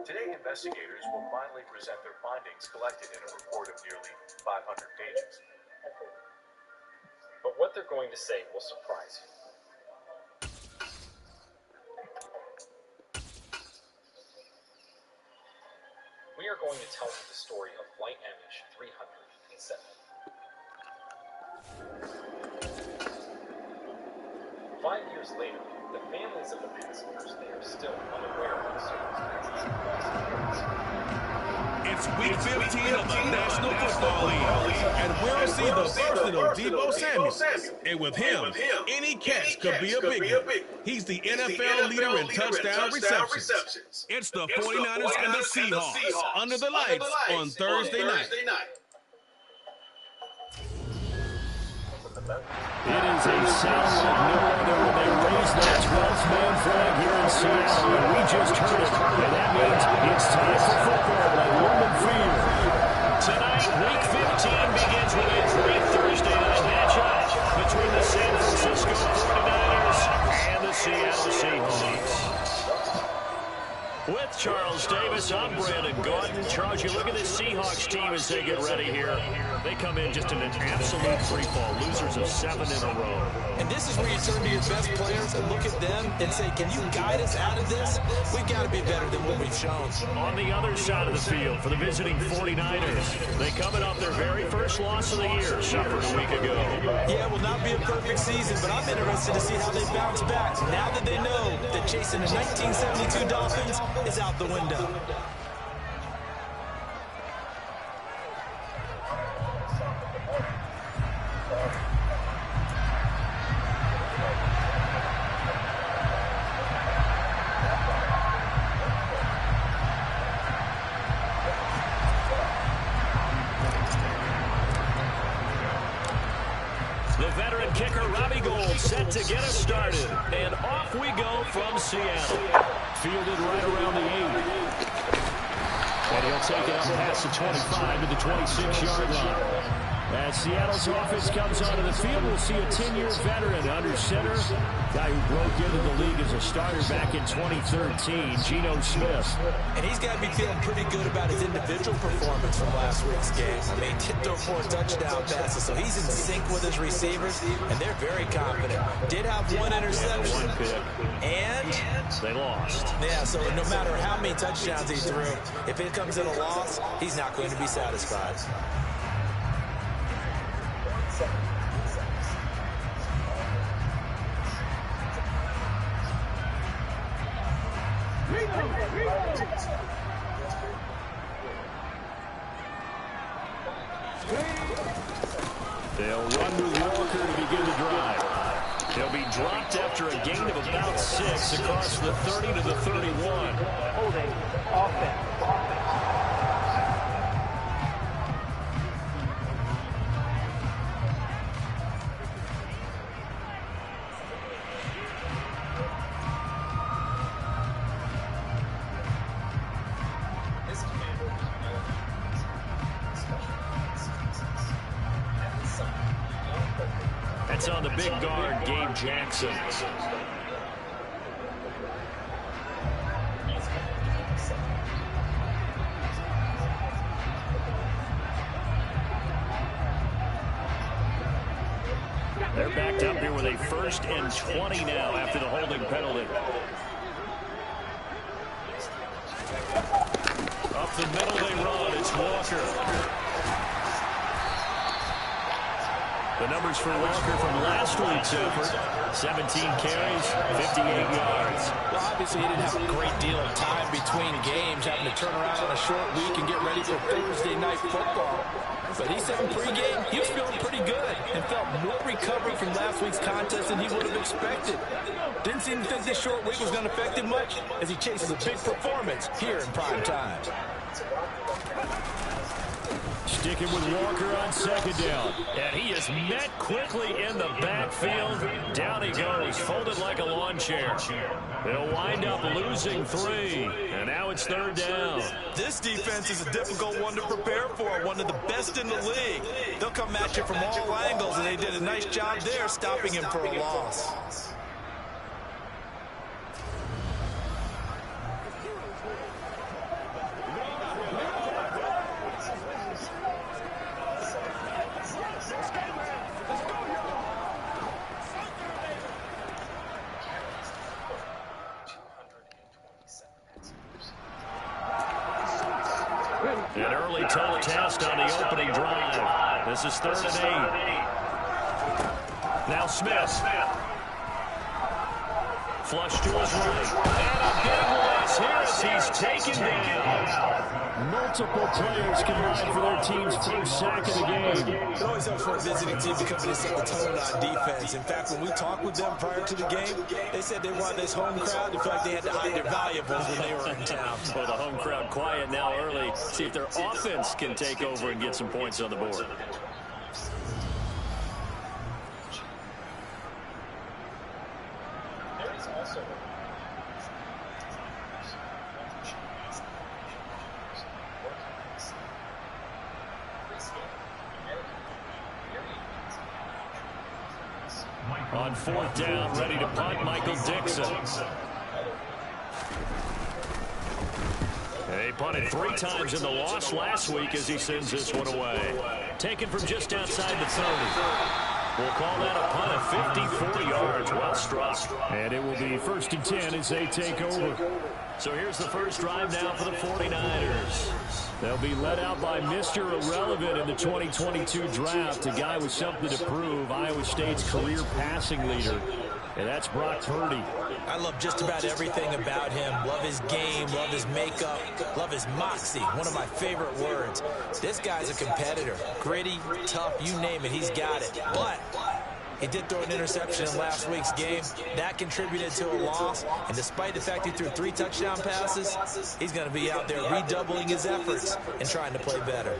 Today, investigators will finally present their findings collected in a report of nearly 500 pages. But what they're going to say will surprise you. We are going to tell you the story of Flight MH307. 5 years later, the families of the passengers, they are still unaware of the circumstances. It's week 15 of the National Football League, and we'll see the versatile Deebo Samuel. And with him, any catch could be a big one. He's the NFL leader in touchdown receptions. It's the 49ers and the Seahawks under the lights on Thursday night. It is a sound like no other when they raise that 12th man flag here in Seattle. And we just heard it. And that means it's time for football at Lumen Field. Tonight, Week 15 begins with a great Thursday night matchup between the San Francisco 49ers and the Seattle Seahawks. With Charles Davis, I'm Brandon Gordon. Charles, you look at this Seahawks team as they get ready here. They come in just in an absolute free fall, losers of 7 in a row. And this is where you turn to your best players and look at them and say, can you guide us out of this? We've got to be better than what we've shown. On the other side of the field for the visiting 49ers, they coming off their very first loss of the year, suffered a week ago. Yeah, it will not be a perfect season, but I'm interested to see how they bounce back now that they know that chasing the 1972 Dolphins is out the window. The veteran kicker, Robbie Gould, set to get us started. And off we go from Seattle. Fielded right around the 8. And he'll take it up past the 25 to the 26-yard line. As Seattle's offense comes onto the field, we'll see a 10-year veteran under center. Guy who broke into the league as a starter back in 2013, Geno Smith. And he's got to be feeling pretty good about his individual performance from last week's game. I mean, tipped over 4 touchdown passes, so he's in sync with his receivers, and they're very confident. Did have 1 interception. 1 pick. And they lost. Yeah, so no matter how many touchdowns he threw, if it comes in a loss, he's not going to be satisfied. They'll run with Walker to begin the drive. They'll be dropped after a gain of about 6 across the 30 to the 31. Holding offense. That's on the big guard, Gabe Jackson. They're backed up here with a 1st and 20 now after the holding penalty. Up the middle they run. It's Walker. The numbers for Walker from last week's effort: 17 carries, 58 yards. Well, obviously he didn't have a great deal of time between games, having to turn around on a short week and get ready for Thursday night football. But he said in pregame he was feeling pretty good and felt more recovered from last week's contest than he would have expected. Didn't seem to think this short week was going to affect him much as he chases a big performance here in prime time. Sticking with Walker on 2nd down. And he is met quickly in the backfield. Down he goes, folded like a lawn chair. They'll wind up losing 3. And now it's 3rd down. This defense is a difficult one to prepare for, one of the best in the league. They'll come at you from all angles, and they did a nice job there stopping him for a loss. An early total test on the opening drive. This is 3rd and 8. Now Smith. Flush to his right. And a big loss here as he's taken down. Multiple players combined for their team's first sack of the game. It always helps for a visiting team because they set the tone on defense. In fact, when we talked with them prior to the game, they said they wanted this home crowd to feel like they had to hide their valuables when they were in town. Well, the home crowd quiet now early. See if their offense can take over and get some points on the board. On 4th down, ready to punt, Michael Dixon. They punted 3 times in the loss last week as he sends this one away. Taken from just outside the 30. We'll call that a punt of 50, 40 yards. Well struck. And it will be 1st and 10 as they take over. So here's the first drive now for the 49ers. They'll be led out by Mr. Irrelevant in the 2022 draft, a guy with something to prove, Iowa State's career passing leader, and that's Brock Purdy. I love just about everything about him. Love his game, love his makeup, love his moxie, one of my favorite words. This guy's a competitor. Gritty, tough, you name it, he's got it. But he did throw an interception in last week's game. That contributed to a loss. And despite the fact he threw 3 touchdown passes, he's going to be out there redoubling his efforts and trying to play better.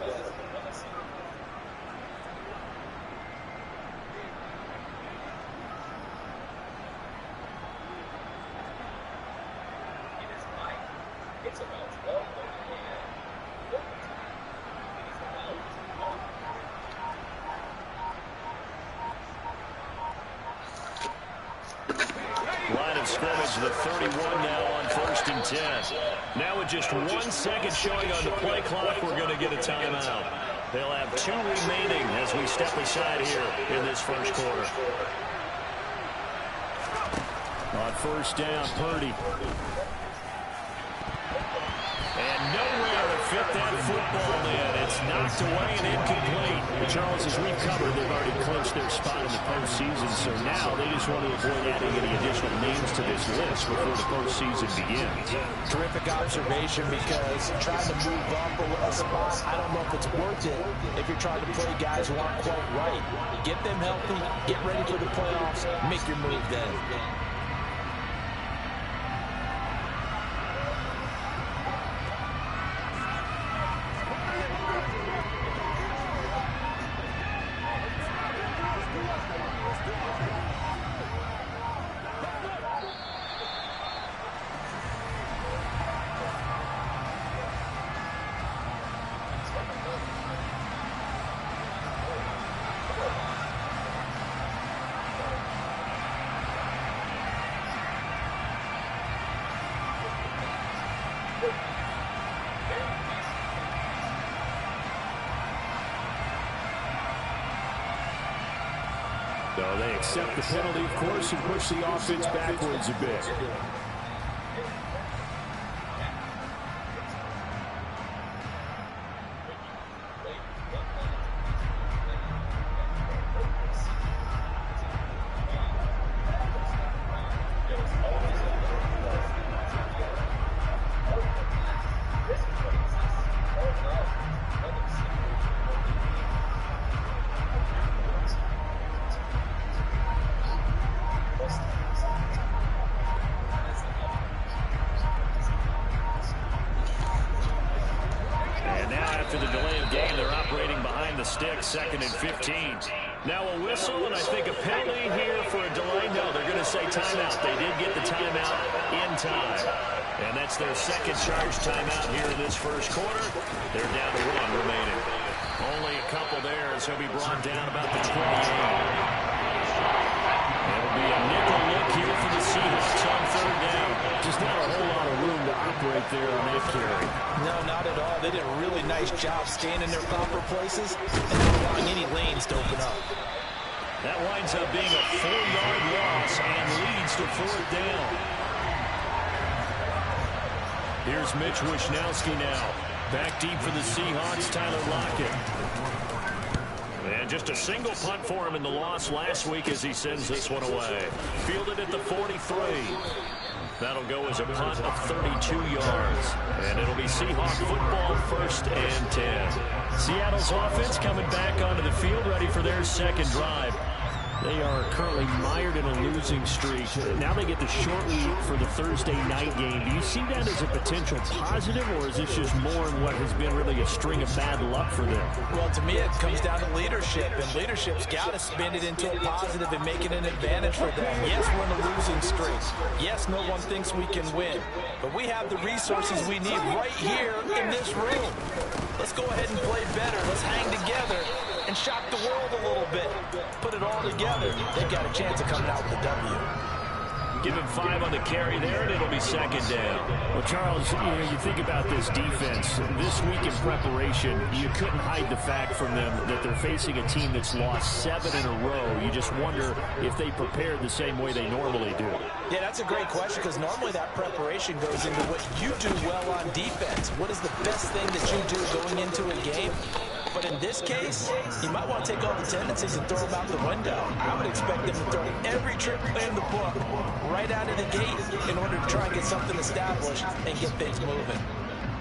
Line of scrimmage, the 31 now on 1st and 10. Now with just 1 second showing on the play clock, we're going to get a timeout. They'll have 2 remaining as we step aside here in this first quarter. On 1st down, Purdy. And nowhere to fit that football in. It's knocked away and incomplete. But Charles, as we've covered, they've already clinched their spot in the postseason, so now they just want to avoid adding any additional names to this list before the postseason begins. Terrific observation, because trying to move up a spot, I don't know if it's worth it if you're trying to play guys who aren't quite right. Get them healthy, get ready for the playoffs, make your move then. So they accept the penalty, of course, and push the offense backwards a bit. After the delay of game, they're operating behind the stick, 2nd and 15. Now a whistle, and I think a penalty here for a delay. No, they're going to say timeout. They did get the timeout in time. And that's their 2nd charge timeout here in this first quarter. They're down to 1 remaining. Only a couple there as he'll be brought down about the 28. It'll be a nickel look here for the Seahawks on 3rd down. Just not a whole lot of room to operate there on that carry. No, not at all. They did a really nice job staying in their proper places and not allowing any lanes to open up. That winds up being a 4-yard loss and leads to 4th down. Here's Mitch Wishnowsky now. Back deep for the Seahawks, Tyler Lockett. And just a single punt for him in the loss last week as he sends this one away. Fielded at the 43. That'll go as a punt of 32 yards. And it'll be Seahawk football, 1st and 10. Seattle's offense coming back onto the field, ready for their second drive. They are currently mired in a losing streak. Now they get the short week for the Thursday night game. Do you see that as a potential positive, or is this just more in what has been really a string of bad luck for them? Well, to me, it comes down to leadership, and leadership's got to spin it into a positive and make it an advantage for them. Yes, we're in a losing streak. Yes, no one thinks we can win, but we have the resources we need right here in this room. Let's go ahead and play better. Let's hang together and shock the world a little bit. Put it all together. They've got a chance of coming out with a W. Give him 5 on the carry there, and it'll be 2nd down. Well, Charles, you think about this defense. This week in preparation, you couldn't hide the fact from them that they're facing a team that's lost 7 in a row. You just wonder if they prepared the same way they normally do. Yeah, that's a great question, because normally that preparation goes into what you do well on defense. What is the best thing that you do going into a game? But in this case, you might want to take all the tendencies and throw them out the window. I would expect them to throw every trick in the book right out of the gate in order to try and get something established and get things moving.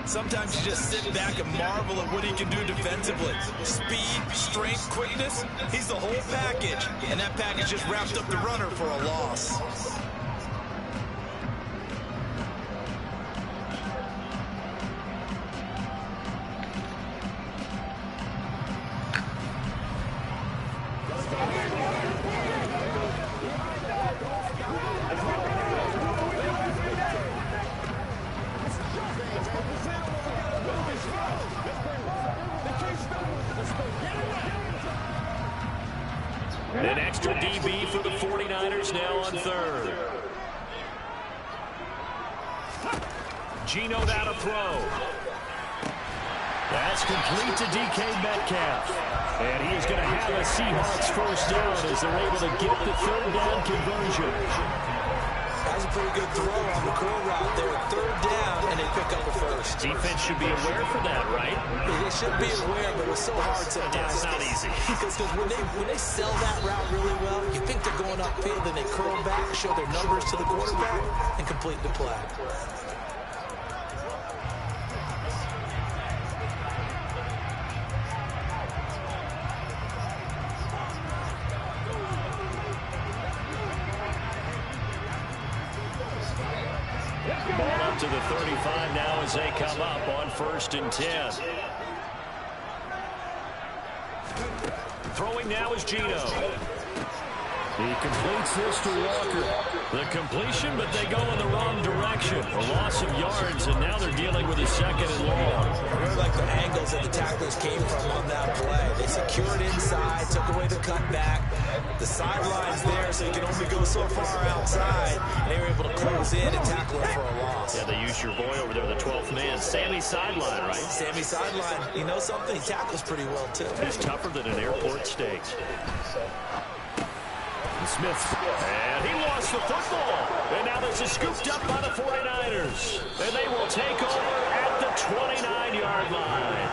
Sometimes you just sit back and marvel at what he can do defensively. Speed, strength, quickness, he's the whole package. And that package just wrapped up the runner for a loss. An extra DB for the 49ers now on 3rd. Geno down to throw. That's complete to DK Metcalf. And he is going to have a Seahawks 1st down as they're able to get the 3rd down conversion. That's a pretty good throw on the core route there. 3rd down, and they pick up a 1st. Defense should be aware for that, right? They should be aware, but it's so hard sometimes. It's not easy. Because when they sell that route really well, you think they're going upfield, and they curl back, show their numbers to the quarterback, and complete the play. Ball up to the 35 now as they come up on 1st and 10. Throwing now is Geno. He completes this to Walker. The completion, but they go in the wrong direction. A loss of yards, and now they're dealing with a 2nd and long. I really like the angles that the tacklers came from on that play. They secured inside, took away the cutback. The sideline's there, so you can only go so far outside. And they were able to close in and tackle it for a loss. Yeah, they used your boy over there, the 12th man. Sammy Sideline, right? Sammy Sideline. You know something? He tackles pretty well, too. He's tougher than an airport steak. Smith. And he lost the football. And now this is scooped up by the 49ers. And they will take over at the 29-yard line.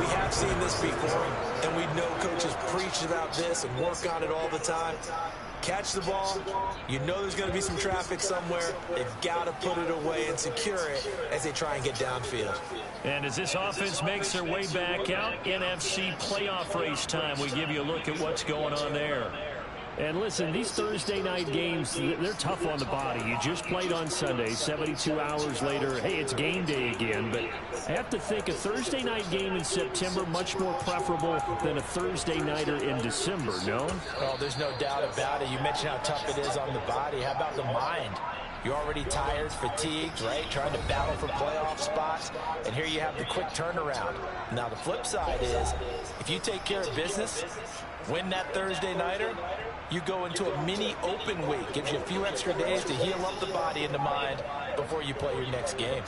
We have seen this before, and we know coaches preach about this and work on it all the time. Catch the ball. You know there's going to be some traffic somewhere. They've got to put it away and secure it as they try and get downfield. And as this offense makes their way back out, NFC playoff race time, we give you a look at what's going on there. And listen, these Thursday night games, they're tough on the body. You just played on Sunday, 72 hours later. Hey, it's game day again. But I have to think a Thursday night game in September much more preferable than a Thursday nighter in December, no? Oh, there's no doubt about it. You mentioned how tough it is on the body. How about the mind? You're already tired, fatigued, right? Trying to battle for playoff spots. And here you have the quick turnaround. Now, the flip side is, if you take care of business, win that Thursday nighter, you go into a mini open week. Gives you a few extra days to heal up the body and the mind before you play your next game.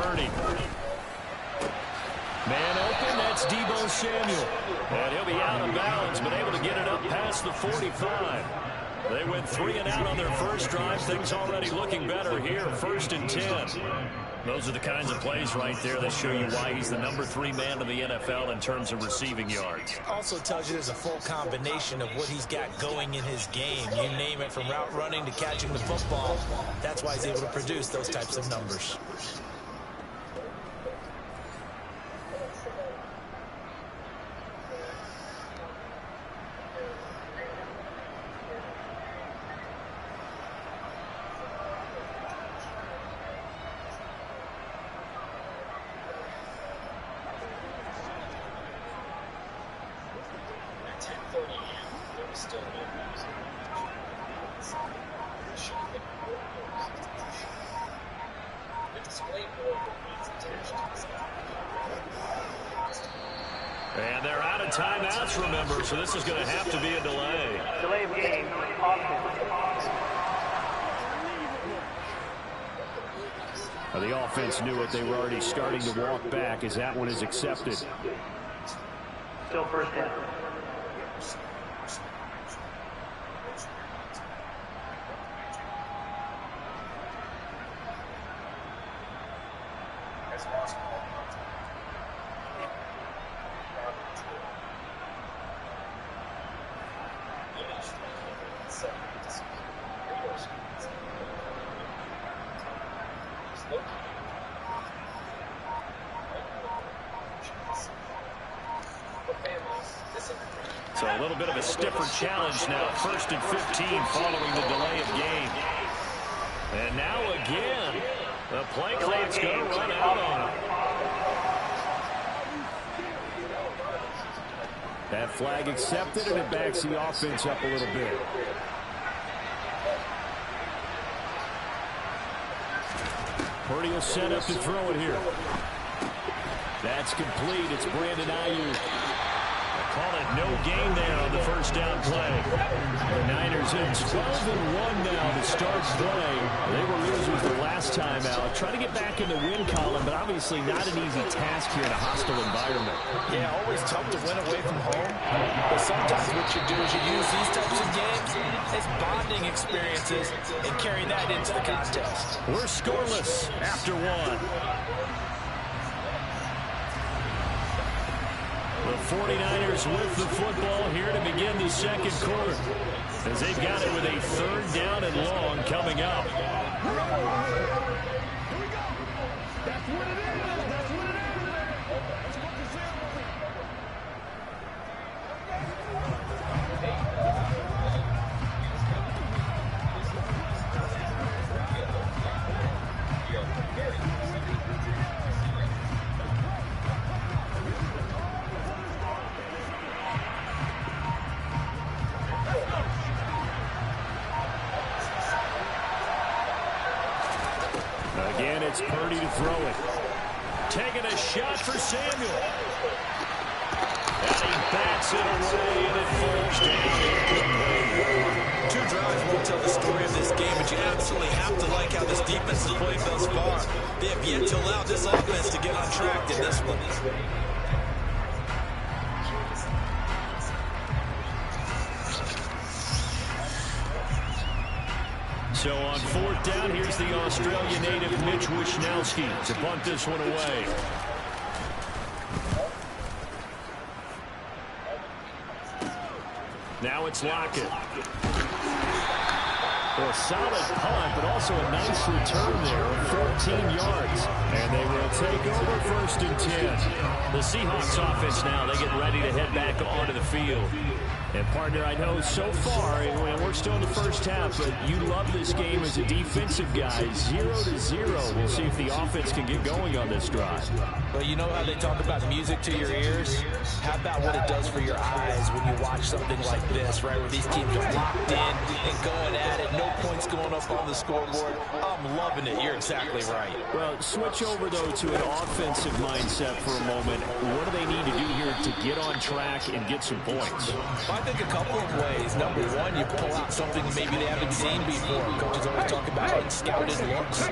Purdy. Man open, that's Deebo Samuel. And he'll be out of bounds, but able to get it up past the 45. They went 3 and out on their first drive. Things already looking better here, 1st and 10. Those are the kinds of plays right there that show you why he's the number 3 man in the NFL in terms of receiving yards. Also tells you there's a full combination of what he's got going in his game. You name it, from route running to catching the football. That's why he's able to produce those types of numbers. And they're out of timeouts, remember, so this is going to have to be a delay. Delay of game, offense. Well, the offense knew it. They were already starting to walk back as that one is accepted. Still 1st down. So a little bit of a stiffer challenge now. 1st and 15 following the delay of game. And now again, the play clock's going to run out on him. That flag accepted, and it backs the offense up a little bit. Purdy will set up to throw it here. That's complete. It's Brandon Ayuk. Call it no gain there on the first down play. The Niners in 12-1 now to start play. They were losers the last time out. Trying to get back in the win column, but obviously not an easy task here in a hostile environment. Yeah, always tough to win away from home. But sometimes what you do is you use these types of games as bonding experiences and carry that into the contest. We're scoreless after 1. The 49ers with the football here to begin the second quarter, as they've got it with a 3rd down and long coming up. Again, it's Purdy to throw it. Taking a shot for Samuel. And he bats it away, and it falls down. 2 drives won't tell the story of this game, but you absolutely have to like how this defense has played thus far. They have yet to allow this offense to get on track in this one. So on 4th down, here's the Australia native Mitch Wishnowsky to bunt this one away. Now it's Lockett. Well, a solid punt, but also a nice return there of 14 yards. And they will take over 1st and 10. The Seahawks offense now, they get ready to head back onto the field. And, partner, I know so far, and we're still in the first half, but you love this game as a defensive guy. 0-0. We'll see if the offense can get going on this drive. Well, you know how they talk about music to your ears? How about what it does for your eyes when you watch something like this, right, where these teams are locked in and going at it, no points going up on the scoreboard? I'm loving it. You're exactly right. Well, switch over, though, to an offensive mindset for a moment, what do they need to do here to get on track and get some points? I think a couple of ways. Number one, you pull out something maybe they haven't seen before. Coaches always talk about unscouted looks.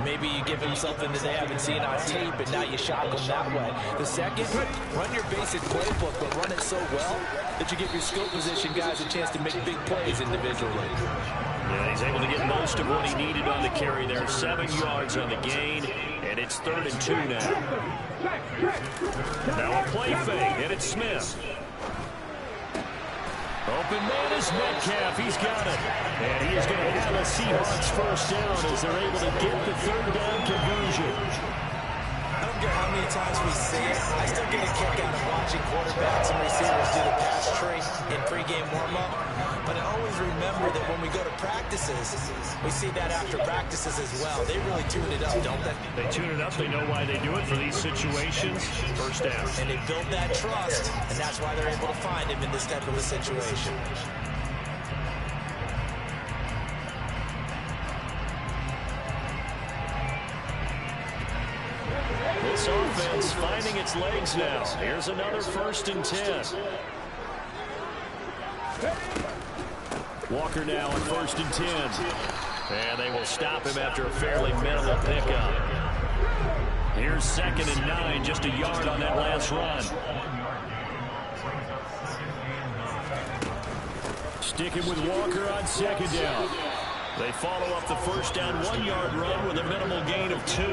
Maybe you give them something that they haven't seen on tape, and now you shock them that way. The second, run your basic playbook, but run it so well that you give your skill position guys a chance to make big plays individually. Yeah, he's able to get most of what he needed on the carry there. 7 yards on the gain, and it's 3rd and 2 now. Now a play fake, and it's Smith. Open man is Metcalf. He's got it. And he is going to have a Seahawks first down as they're able to get the 3rd down conversion. I don't care how many times we see it. I still get a kick out of watching quarterbacks and receivers do the pass tree in pregame warm-up. But I always remember that when we go to practices, we see that after practices as well. They really tune it up, don't they? They tune it up. They know why they do it for these situations. First down. And they build that trust, and that's why they're able to find him in this type of a situation. This offense finding its legs now. Here's another 1st and 10. Walker now on 1st and 10. And they will stop him after a fairly minimal pickup. Here's 2nd and 9, just a yard on that last run. Sticking with Walker on 2nd down. They follow up the first down 1-yard run with a minimal gain of 2.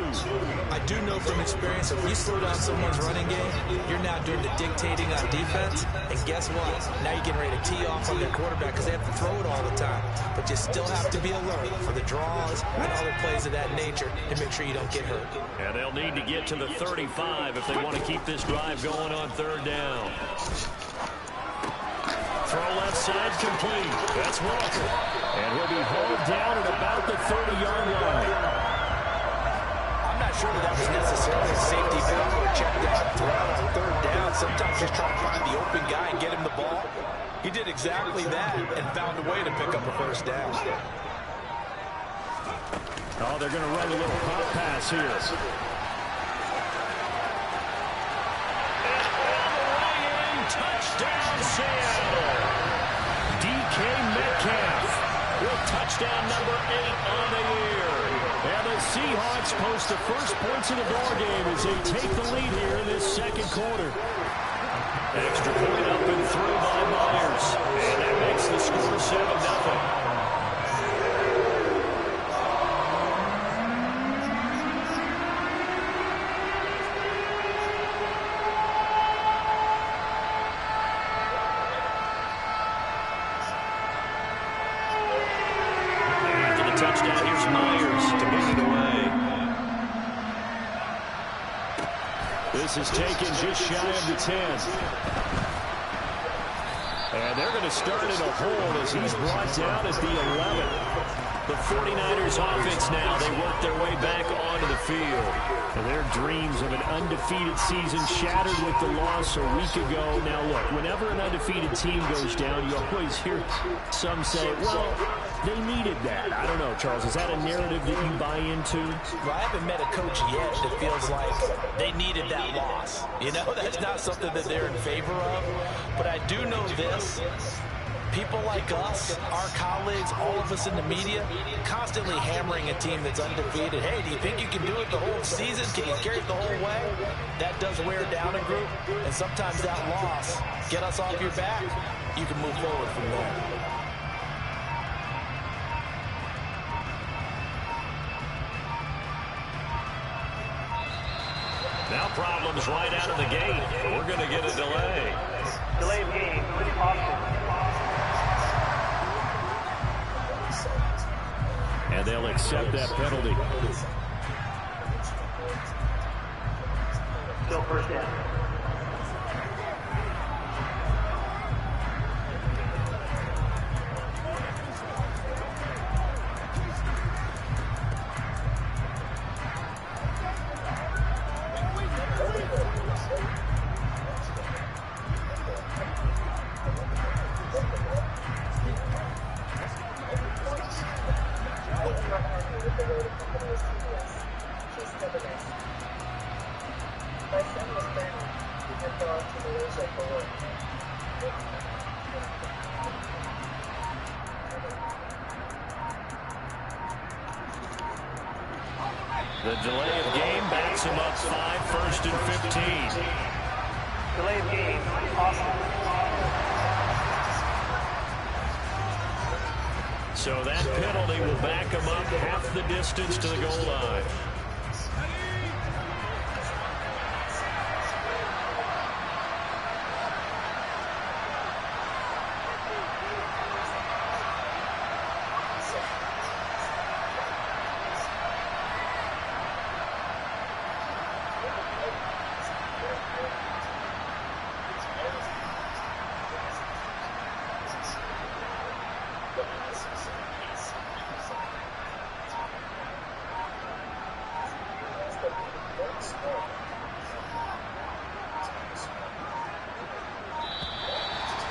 I do know from experience, if you slow down someone's running game, you're now doing the dictating on defense. And guess what? Now you're getting ready to tee off on their quarterback because they have to throw it all the time. But you still have to be alert for the draws and other plays of that nature and make sure you don't get hurt. And they'll need to get to the 35 if they want to keep this drive going on 3rd down. Throw left side complete. That's Walker. And he'll be hauled down at about the 30-yard line. I'm not sure that was necessarily a safety valve or a check down throw on 3rd down. Sometimes just try to find the open guy and get him the ball. He did exactly that and found a way to pick up a 1st down. Oh, they're going to run a little pop pass here. Touchdown, Seattle. DK Metcalf with touchdown number 8 on the year. And the Seahawks post the first points of the ballgame as they take the lead here in this 2nd quarter. Extra point up and through by Myers. And that makes the score 7-0. Touchdown. Here's Myers to move it away. This is taken just shy of the 10. And they're going to start in a hole as he's brought down at the 11. The 49ers offense now, they work their way back onto the field. And their dreams of an undefeated season shattered with the loss a week ago. Now look, whenever an undefeated team goes down, you always hear some say, well, they needed that. I don't know, Charles, is that a narrative that you buy into? Well, I haven't met a coach yet that feels like they needed that loss. You know, that's not something that they're in favor of. But I do know this. People like us, our colleagues, all of us in the media, constantly hammering a team that's undefeated. Hey, do you think you can do it the whole season? Can you carry it the whole way? That does wear down a group, and sometimes that loss, get us off your back, you can move forward from there. Now problems right out of the gate. We're going to get a delay. Delay of game, Austin. And they'll accept that penalty. Still 1st down. The delay of game backs him up 5, 1st and 15. Delay of game, Austin. So that penalty will back him up half the distance to the goal line.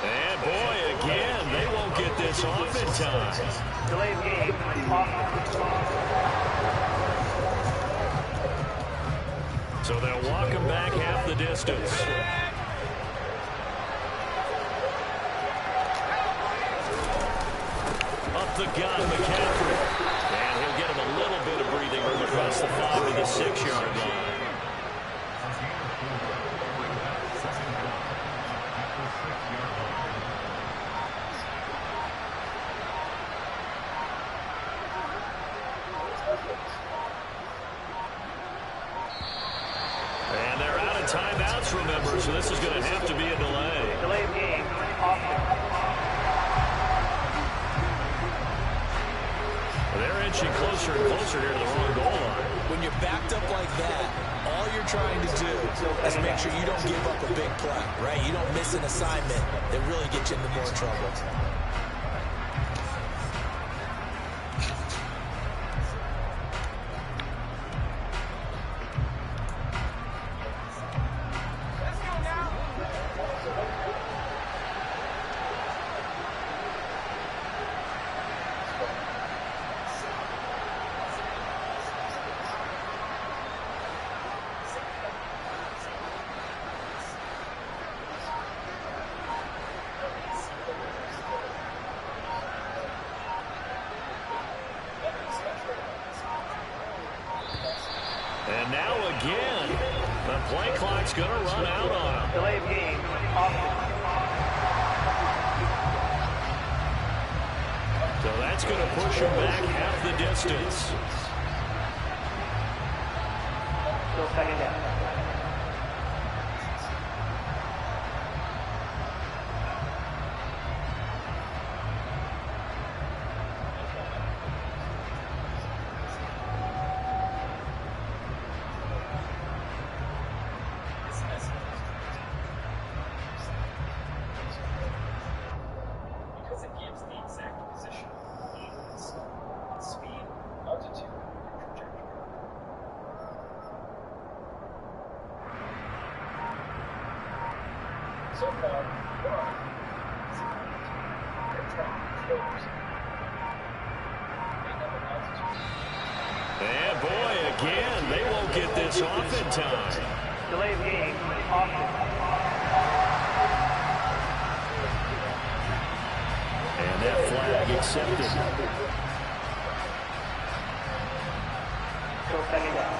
And boy, again, they won't get this off in time. Delay of game, Austin. So they'll walk him back half the distance. Up the gut, McCaffrey. And he'll get him a little bit of breathing room across the 5 to the 6-yard line. And they're out of timeouts, remember, so this is going to have to be a delay. Delay of game, Austin. They're inching closer and closer here to the wrong goal line. When you're backed up like that, all you're trying to do is make sure you don't give up a big play, right? You don't miss an assignment that really gets you into more trouble. And now again, the play clock's going to run out on him. Delay of game, Austin. So that's going to push him back half the distance. Still second down. Because it gives the exact position of the speed, altitude, and trajectory. So far, 1, 0, close. And boy, again, they won't get this off in time. Delay of game, Austin. And that flag accepted. Still second down.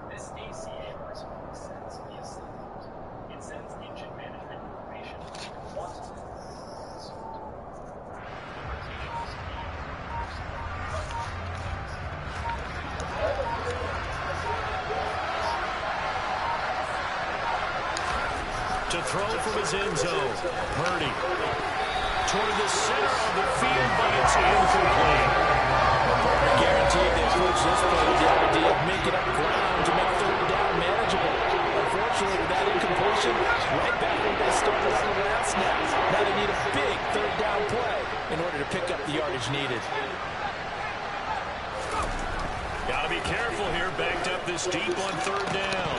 This ACA response sends the assignment. It sends engine management information and quantitative result. Rotational speed. To throw from his end zone, Purdy. Toward the center of the field, but it's incomplete. I guarantee they approach this play with the idea of making up ground to make third down manageable. Unfortunately, with that incompletion, right back where they started on the last snap. Now they need a big third down play in order to pick up the yardage needed. Got to be careful here. Backed up this deep on third down.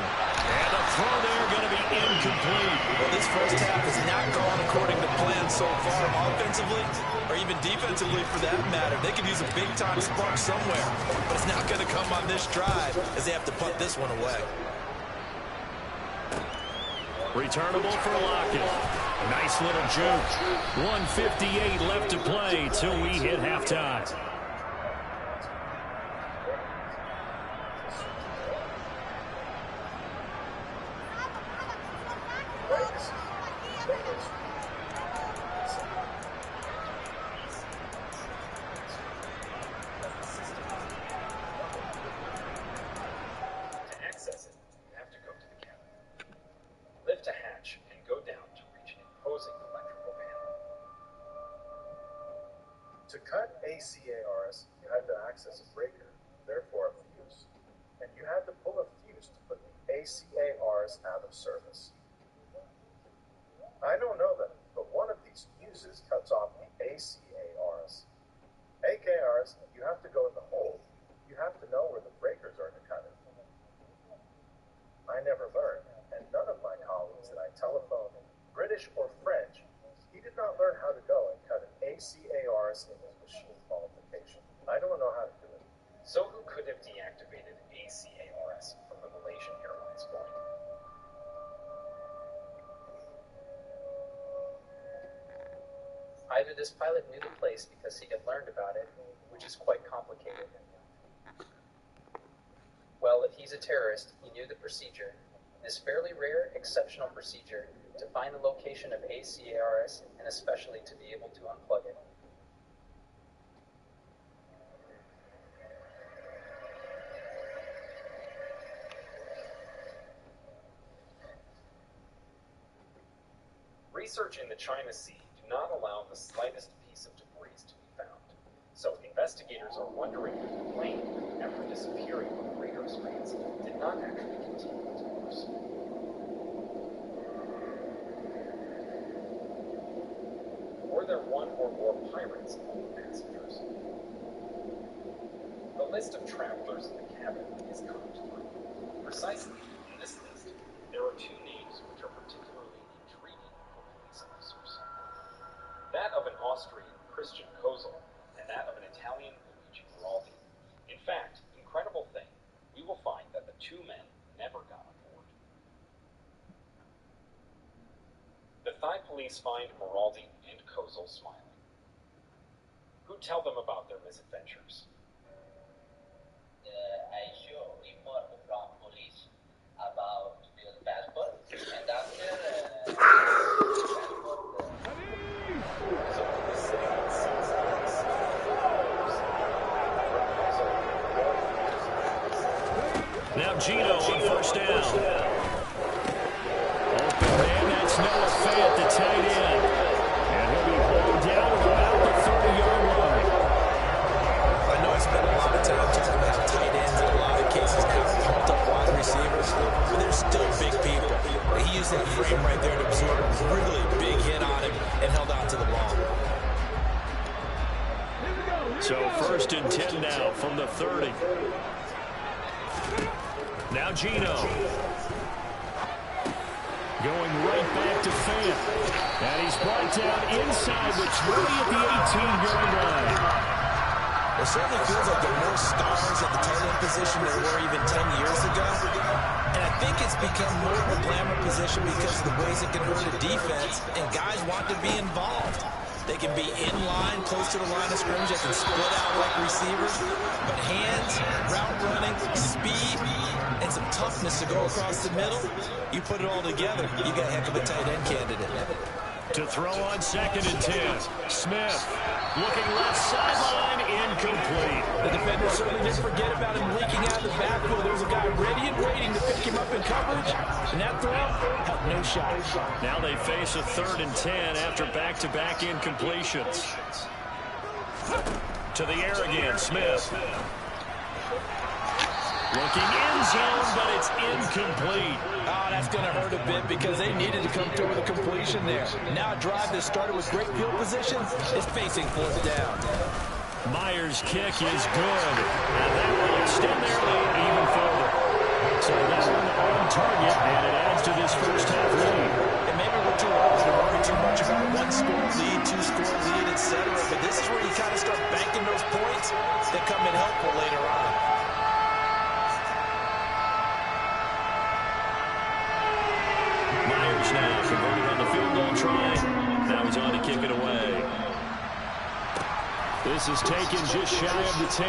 And a throw there going to be incomplete. Well, this first half has not gone according to plan so far, offensively or even defensively for that matter. They could use a big-time spark somewhere, but it's not going to come on this drive as they have to punt this one away. Returnable for Lockett. Nice little juke. 1:58 left to play till we hit halftime. To cut ENCORE, you had to access a breaker, therefore a fuse, and you had to pull a fuse to put the ENCORE out of service. I don't know them, but one of these fuses cuts off the ENCORE. ENCORE, you have to go in the hole. You have to know where the breakers are to cut it. I never learned, and none of my colleagues that I telephoned, British or French, he did not learn how to go and cut an ENCORE in his machine qualification. I don't know how to do it. So who could have deactivated ENCORE from the Malaysian Airlines flight? Either this pilot knew the place because he had learned about it, which is quite complicated. Well, if he's a terrorist, he knew the procedure. This fairly rare, exceptional procedure to find the location of ENCORE and especially to be able to unplug it. Research in the China Sea do not allow the slightest piece of debris to be found. So investigators are wondering if the plane, after disappearing from the radar screens, did not actually continue its course. Were there one or more pirates among the passengers? The list of travelers in the cabin is combed through. Precisely in this list, there are two names which are particularly intriguing for police officers. That of an Austrian Christian Kozel and that of an Italian Luigi Giraldi. In fact, incredible thing, we will find that the two men never got on board. The Thai police find Giraldi and Kozel smiling. Who tell them about their misadventures? I show report from police about the passport, and after So the city sees this. Now Gino on first down. Open man, that's Noah Fant, the tight end. And he'll be pulled down about the 30-yard line. I know I spent a lot of time talking about how tight ends in a lot of cases have pumped up wide receivers, but they're still big people. He used that frame right there to absorb a really big hit on him and held on to the ball. So 1st and 10 now from the 30. Now Gino. Going right back to Fant. And he's brought down inside the 20 at the 18-yard line. It certainly feels like there are more stars at the tight end position than there were even 10 years ago. And I think it's become more of a glamour position because of the ways it can hurt a defense, and guys want to be involved. They can be in line, close to the line of scrimmage. They can split out like receivers. But hands, route running, speed, and some toughness to go across the middle, you put it all together, you got a heck of a tight end candidate. To throw on 2nd and 10. Smith looking left sideline, incomplete. The defender certainly didn't forget about him leaking out of the backfield. There was a guy ready and waiting to pick him up in coverage, and that throw had no shot. Now they face a 3rd and 10 after back-to-back incompletions. To the air again, Smith. Looking end zone, but it's incomplete. Oh, that's going to hurt a bit because they needed to come through with a completion there. Now a drive that started with great field position is facing 4th down. Myers' kick is good, and that will extend their lead even further. So that one on target, and it adds to this first half lead. And maybe we're too early to worry too much about one-score lead, two-score lead, etc. But this is where you kind of start banking those points that come in helpful later on. Myers now converted on the field goal try. Now he's on to kick it away. This is taken just shy of the 10.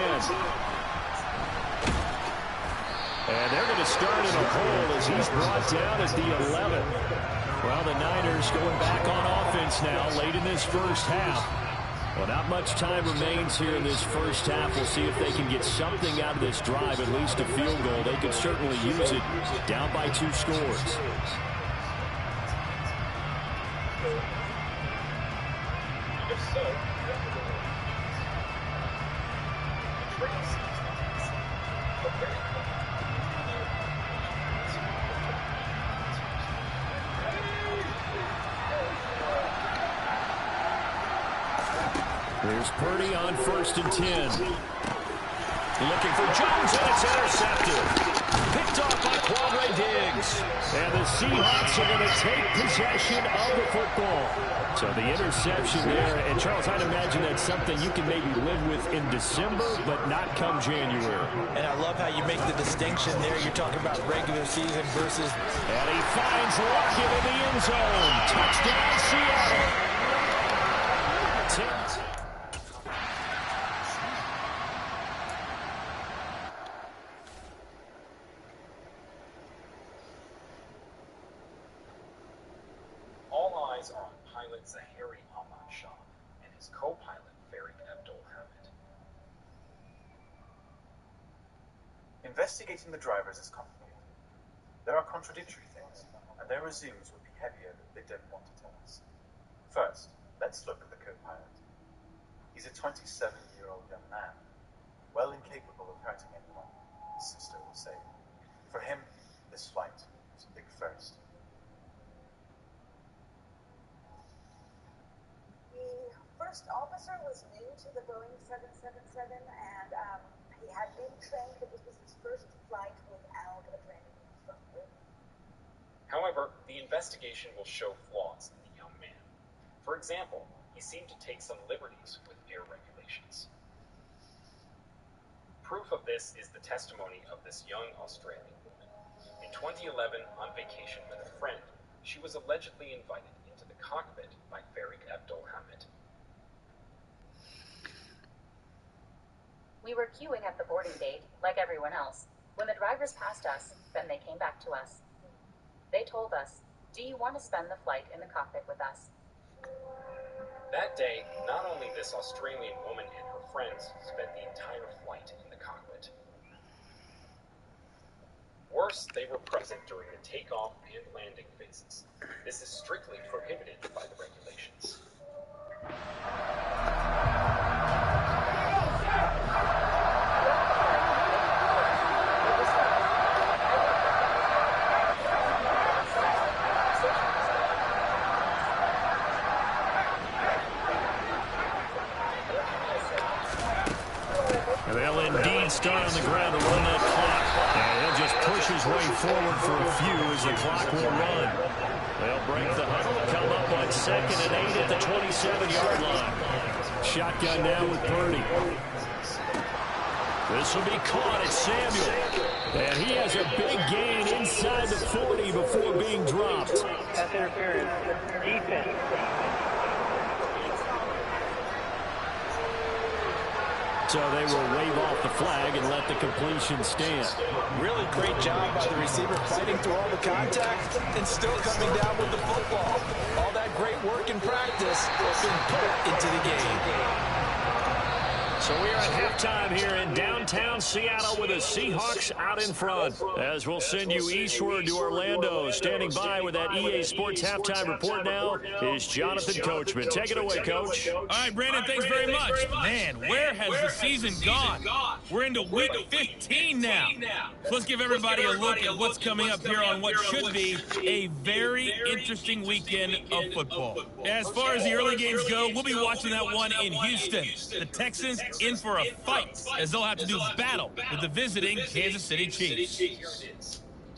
And they're going to start in a hole as he's brought down at the 11. Well, the Niners going back on offense now late in this first half. Well, not much time remains here in this first half. We'll see if they can get something out of this drive, at least a field goal. They could certainly use it down by 2 scores. Here's Purdy on 1st and 10. Looking for Jones, and it's intercepted. Picked off by Quadre Diggs. And the Seahawks are going to take possession of the football. So the interception there. And, Charles, I'd imagine that's something you can maybe live with in December, but not come January. And I love how you make the distinction there. You're talking about regular season versus... And he finds Lockett in the end zone. Touchdown, Seattle. Investigating the drivers is complicated. There are contradictory things, and their resumes would be heavier if they didn't want to tell us. First, let's look at the co-pilot. He's a 27-year-old young man, well incapable of hurting anyone, his sister will say. For him, this flight was a big first. The first officer was new to the Boeing 777, and he had been trained, but this was his first flight without a training instructor. However, the investigation will show flaws in the young man. For example, he seemed to take some liberties with air regulations. Proof of this is the testimony of this young Australian woman. In 2011, on vacation with a friend, she was allegedly invited into the cockpit by Farik Abdulhamid. We were queuing at the boarding gate, like everyone else. When the drivers passed us, then they came back to us. They told us, "Do you want to spend the flight in the cockpit with us?" That day, not only this Australian woman and her friends spent the entire flight in the cockpit. Worse, they were present during the takeoff and landing phases. This is strictly prohibited by the regulations. They'll indeed start on the ground to run that clock. And he'll just push his way forward for a few as the clock will run. They'll break the huddle, come up on 2nd and 8 at the 27-yard line. Shotgun now with Purdy. This will be caught at Samuel. And he has a big gain inside the 40 before being dropped. Pass interference. Defense. So they will wave off the flag and let the completion stand. Really great job by the receiver fighting through all the contact and still coming down with the football. All that great work in practice being put into the game. So we are at halftime here in downtown Seattle with the Seahawks out in front. As we'll send you eastward to Orlando. Standing by with that EA Sports halftime report now is Jonathan Coachman. Take it away, Coach. All right, Brandon, thanks very much. Man, where has the season gone? We're into week 15 now. So let's give everybody a look at what's coming up here on what should be a very interesting weekend of football. As far as the early games go, we'll be watching that one in Houston. The Texans in for a fight, as they'll have to do battle with the visiting Kansas City Chiefs.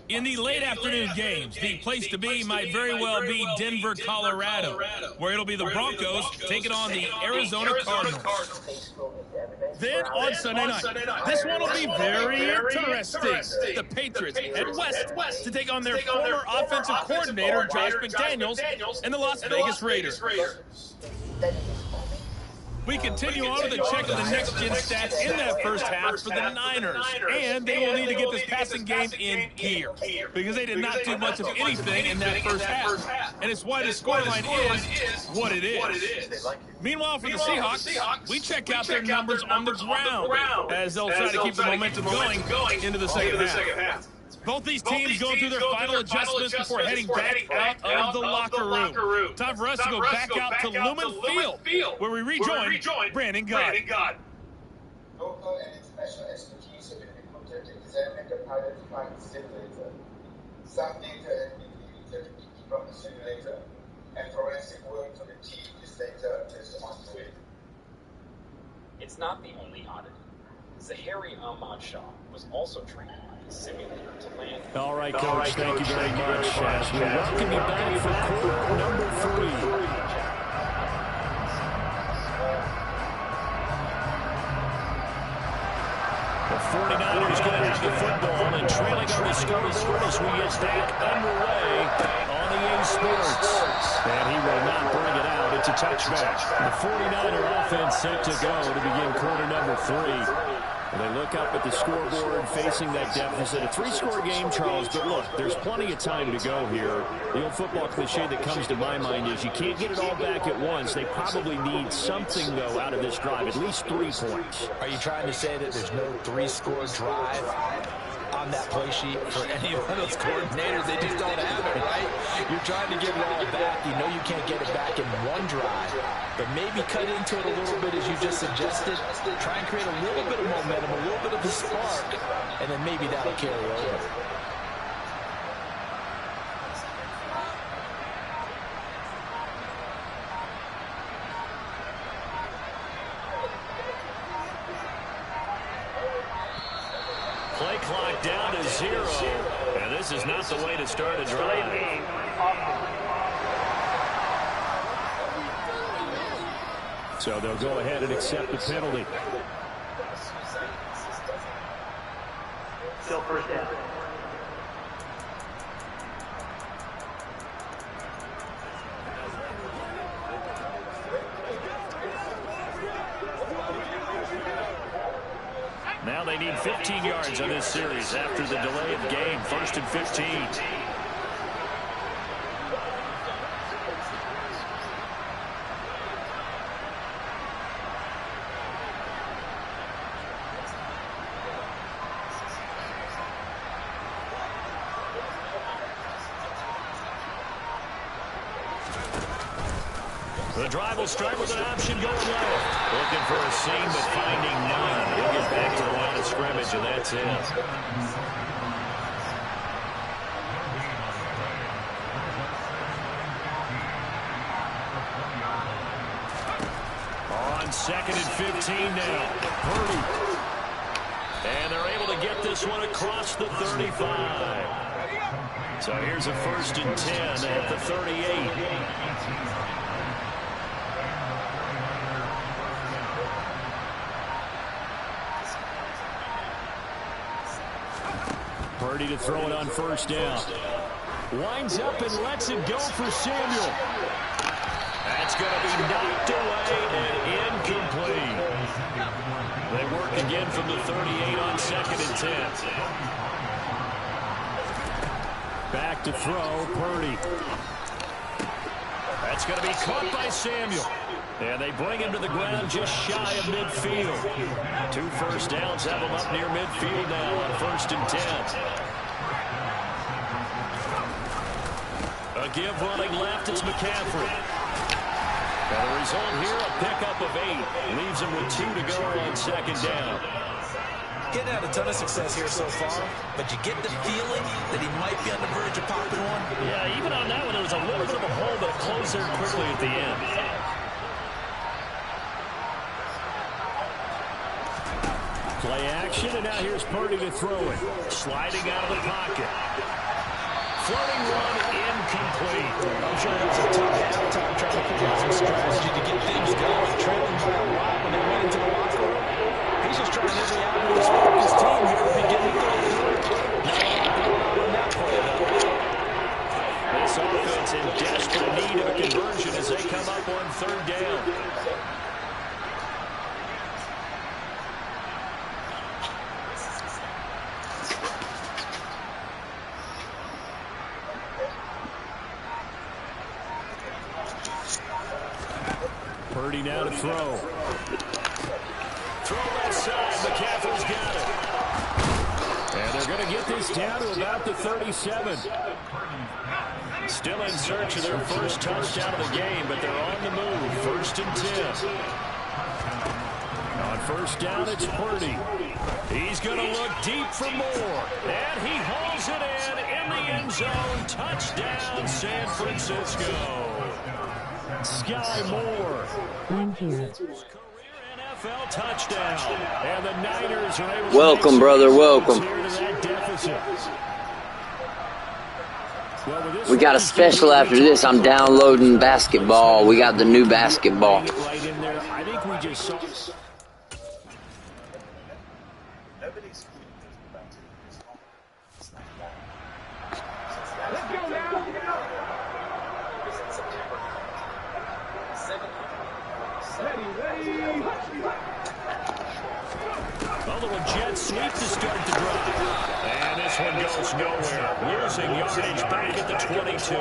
In the late afternoon games, the place to be might very well be Denver, Colorado, where it'll be the Broncos taking on the Arizona Cardinals. Then on Sunday night, this one will be very interesting. The Patriots head west to take on their former offensive coordinator, Josh McDaniels, and the Las Vegas Raiders. We continue on with a check of the next-gen stats in that first half for the Niners, and they will need to get this passing game in gear because they did not do much of anything in that first half, and it's why the scoreline is what it is. Meanwhile, for the Seahawks, we check out their numbers on the ground as they'll try to keep the momentum going into the second half. Both these teams going through their final adjustments before heading back out of the locker room. Time for us to go back out to Lumen Field, where we rejoin Brandon God. Local and international expertise have been recruited to examine the pilot flight simulator. Some data has been deleted from the simulator, and forensic work to retrieve this data is on the way. It's not the only oddity. Zahari Ahmad Shah was also trained on the simulator to land. All right, Coach, thank you very much. As we welcome you back for quarter number 3. The 49ers going to have the football and trailing on the scoreboard as we get back underway on the A Sports. And he will not bring it out. It's a touchback. The 49er offense set to go to begin quarter number 3. And they look up at the scoreboard facing that deficit. A 3-score game, Charles, but look, there's plenty of time to go here. The old football cliche that comes to my mind is you can't get it all back at once. They probably need something, though, out of this drive, at least 3 points. Are you trying to say that there's no 3-score drive on that play sheet for any of those coordinators? They just don't have it, right? You're trying to get it all back. You know you can't get it back in one drive, but maybe cut into it a little bit as you just suggested. Try and create a little bit of momentum, a little bit of a spark, and then maybe that'll carry over. Play clock down to 0, and this is not the way to start a drive. So they'll go ahead and accept the penalty. Still first down. Now they need 15 yards on this series after the delay of game. 1st and 15. The drive will start with an option going left. Looking for a seam, but finding none. He'll get back to the line of scrimmage, and that's it. On 2nd and 15 now. Purdy. And they're able to get this one across the 35. So here's a 1st and 10 at the 38. Purdy to throw it on 1st down. Winds up and lets it go for Samuel. That's going to be knocked away and incomplete. They work again from the 38 on 2nd and 10. Back to throw, Purdy. That's going to be caught by Samuel. And they bring him to the ground just shy of midfield. 2 first downs have him up near midfield now on 1st and 10. A give running left, it's McCaffrey. And the result here, a pickup of 8. Leaves him with 2 to go on 2nd down. Getting had a ton of success here so far, but you get the feeling that he might be on the verge of popping one. Yeah, even on that one, there was a little bit of a hole, but it closed there quickly at the end. Play action, and now here's Purdy to throw it. Sliding out of the pocket. Floating one, incomplete. I'm sure that was a tough halftime trying to figure out some strategy to get things going. Trailing by a lot when they went into the locker room. He's just trying every avenue to spark his team here to begin the third quarter. Not a lot going on that play, though. This offense in desperate need of a conversion as they come up on third down. Purdy now to throw. Throw left side. McCaffrey's got it. And they're going to get this down to about the 37. Still in search of their first touchdown of the game, but they're on the move. 1st and 10. On first down, it's Purdy. He's going to look deep for more. And he hauls it in the end zone. Touchdown, San Francisco. Sky Moore. I'm here. NFL touchdown. And the Niners are able to welcome, brother, welcome. We got a special after this. I'm downloading basketball. We got the new basketball. I think we just saw. A little jet sweep to start the drive. And this one goes nowhere. Losing yardage back at the 22.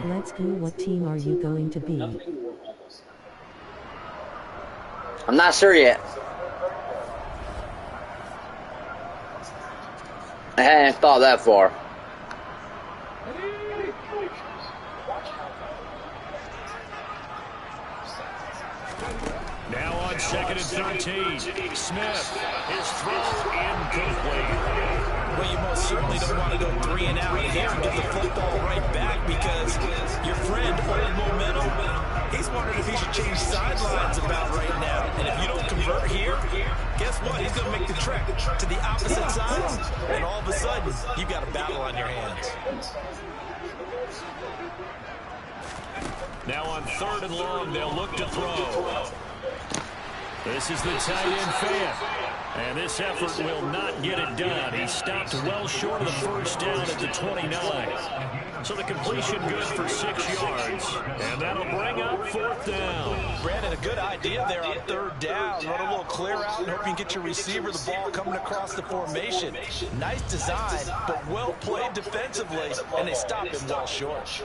Let's go. What team are you going to be? I'm not sure yet. I hadn't thought that far. Now on 2nd and 13. Smith, his throw incomplete. Well, you most certainly don't want to go 3 and out here and get the football right back because your friend, Old Momentum, he's wondering if he should change sidelines about right now. And if you don't convert here, guess what? He's going to make the trek to the opposite side. And all of a sudden, you've got a battle on your hands. Now on 3rd and long, they'll look to throw. This is the tight end fan. And this effort will not get it done. He stopped well short of the first down at the 29. So the completion good for 6 yards. And that'll bring up 4th down. Brandon, a good idea there on 3rd down. Run a little clear out and hope you can get your receiver the ball coming across the formation. Nice design, but well played defensively. And they stopped him well short.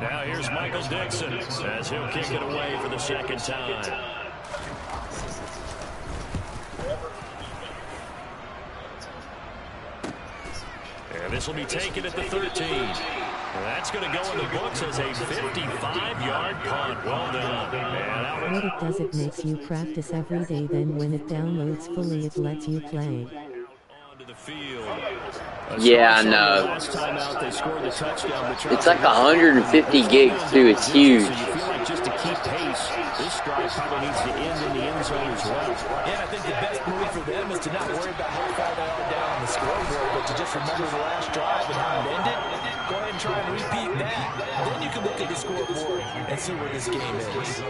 Now here's Michael Dixon as he'll kick it away for the 2nd time. And this will be taken at the 13. That's going to go in the books as a 55-yard punt. Well done. What it does, it makes you practice every day, then when it downloads fully it lets you play. Yeah, I know. It's like 150 gigs too. It's huge. Just to keep pace, this drive probably needs to end in the end zone as well. Yeah, I think the best move for them is to not worry about how far they are down on the scoreboard, but to just remember the last drive and how it ended. Go ahead and try and repeat that. Then you can look at the scoreboard and see where this game is.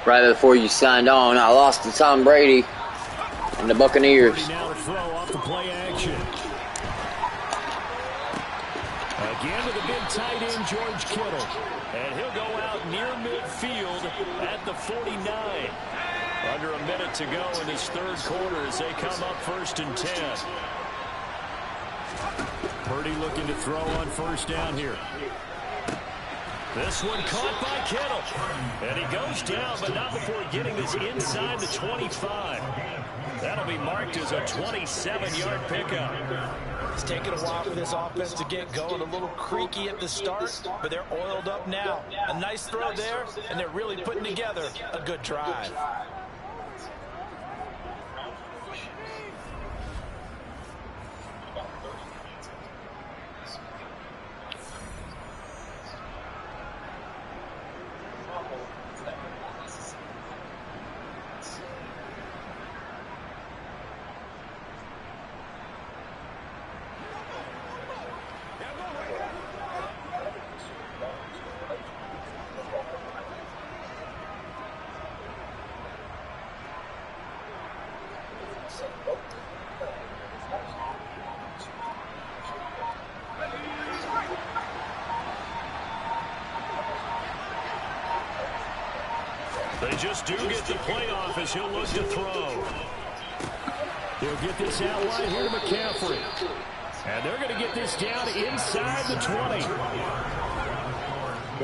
Right before you signed on, I lost to Tom Brady and the Buccaneers. Now to throw off the play action. Again with a big tight end, George Kittle. And he'll go out near midfield at the 49. Under a minute to go in this 3rd quarter as they come up 1st and 10. Purdy looking to throw on 1st down here. This one caught by Kittle. And he goes down, but not before getting this inside the 25. That'll be marked as a 27-yard pickup. It's taken a while for this offense to get going. A little creaky at the start, but they're oiled up now. A nice throw there, and they're really putting together a good drive. They just do get the playoff as he'll look to throw. They'll get this out wide here to McCaffrey. And they're going to get this down inside the 20.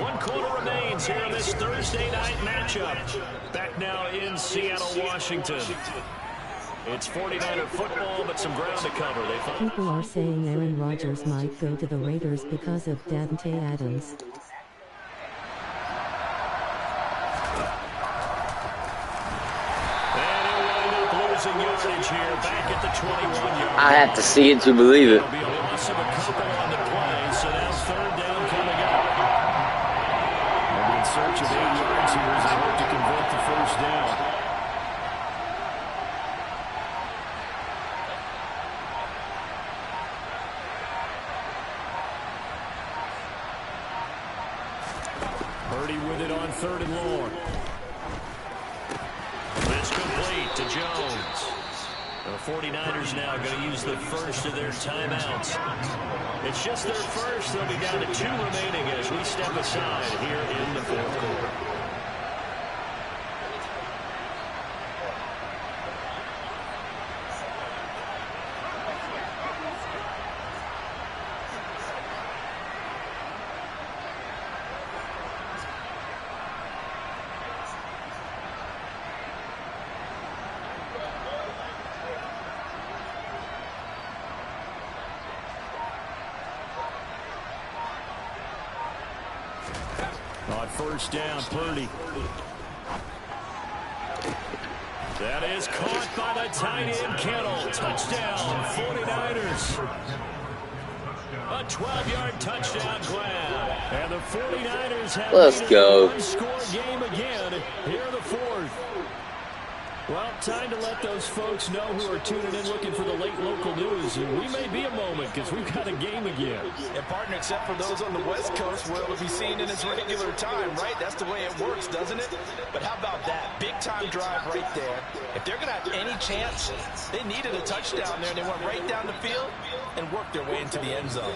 1 quarter remains here in this Thursday night matchup. Back now in Seattle, Washington. It's 49er football, but some ground to cover. People are saying Aaron Rodgers might go to the Raiders because of Davante Adams. Yardage here back at the 21-yard. I have to see it to believe it. There'll be a loss of a couple on the play, so now 3rd down coming up. They'll be in search of 8 yards here as they hope to convert the 1st down. Purdy with it on 3rd and long. It's complete to Jones. The 49ers now going to use the first of their timeouts. It's just their first. They'll be down to 2 remaining as we step aside here in the 4th quarter. On 1st down, Purdy. That is caught by the tight end, Kittle. Touchdown, 49ers. A 12-yard touchdown grab. And the 49ers have Let's go. A one-score game again here in the 4th. Well, time to let those folks know who are tuning in looking for the late local news. And we may be a moment because we've got a game again. And partner, except for those on the West Coast where it'll be seen in its regular time, right? That's the way it works, doesn't it? But how about that? Big time drive right there. If they're going to have any chance, they needed a touchdown there. They went right down the field and worked their way into the end zone.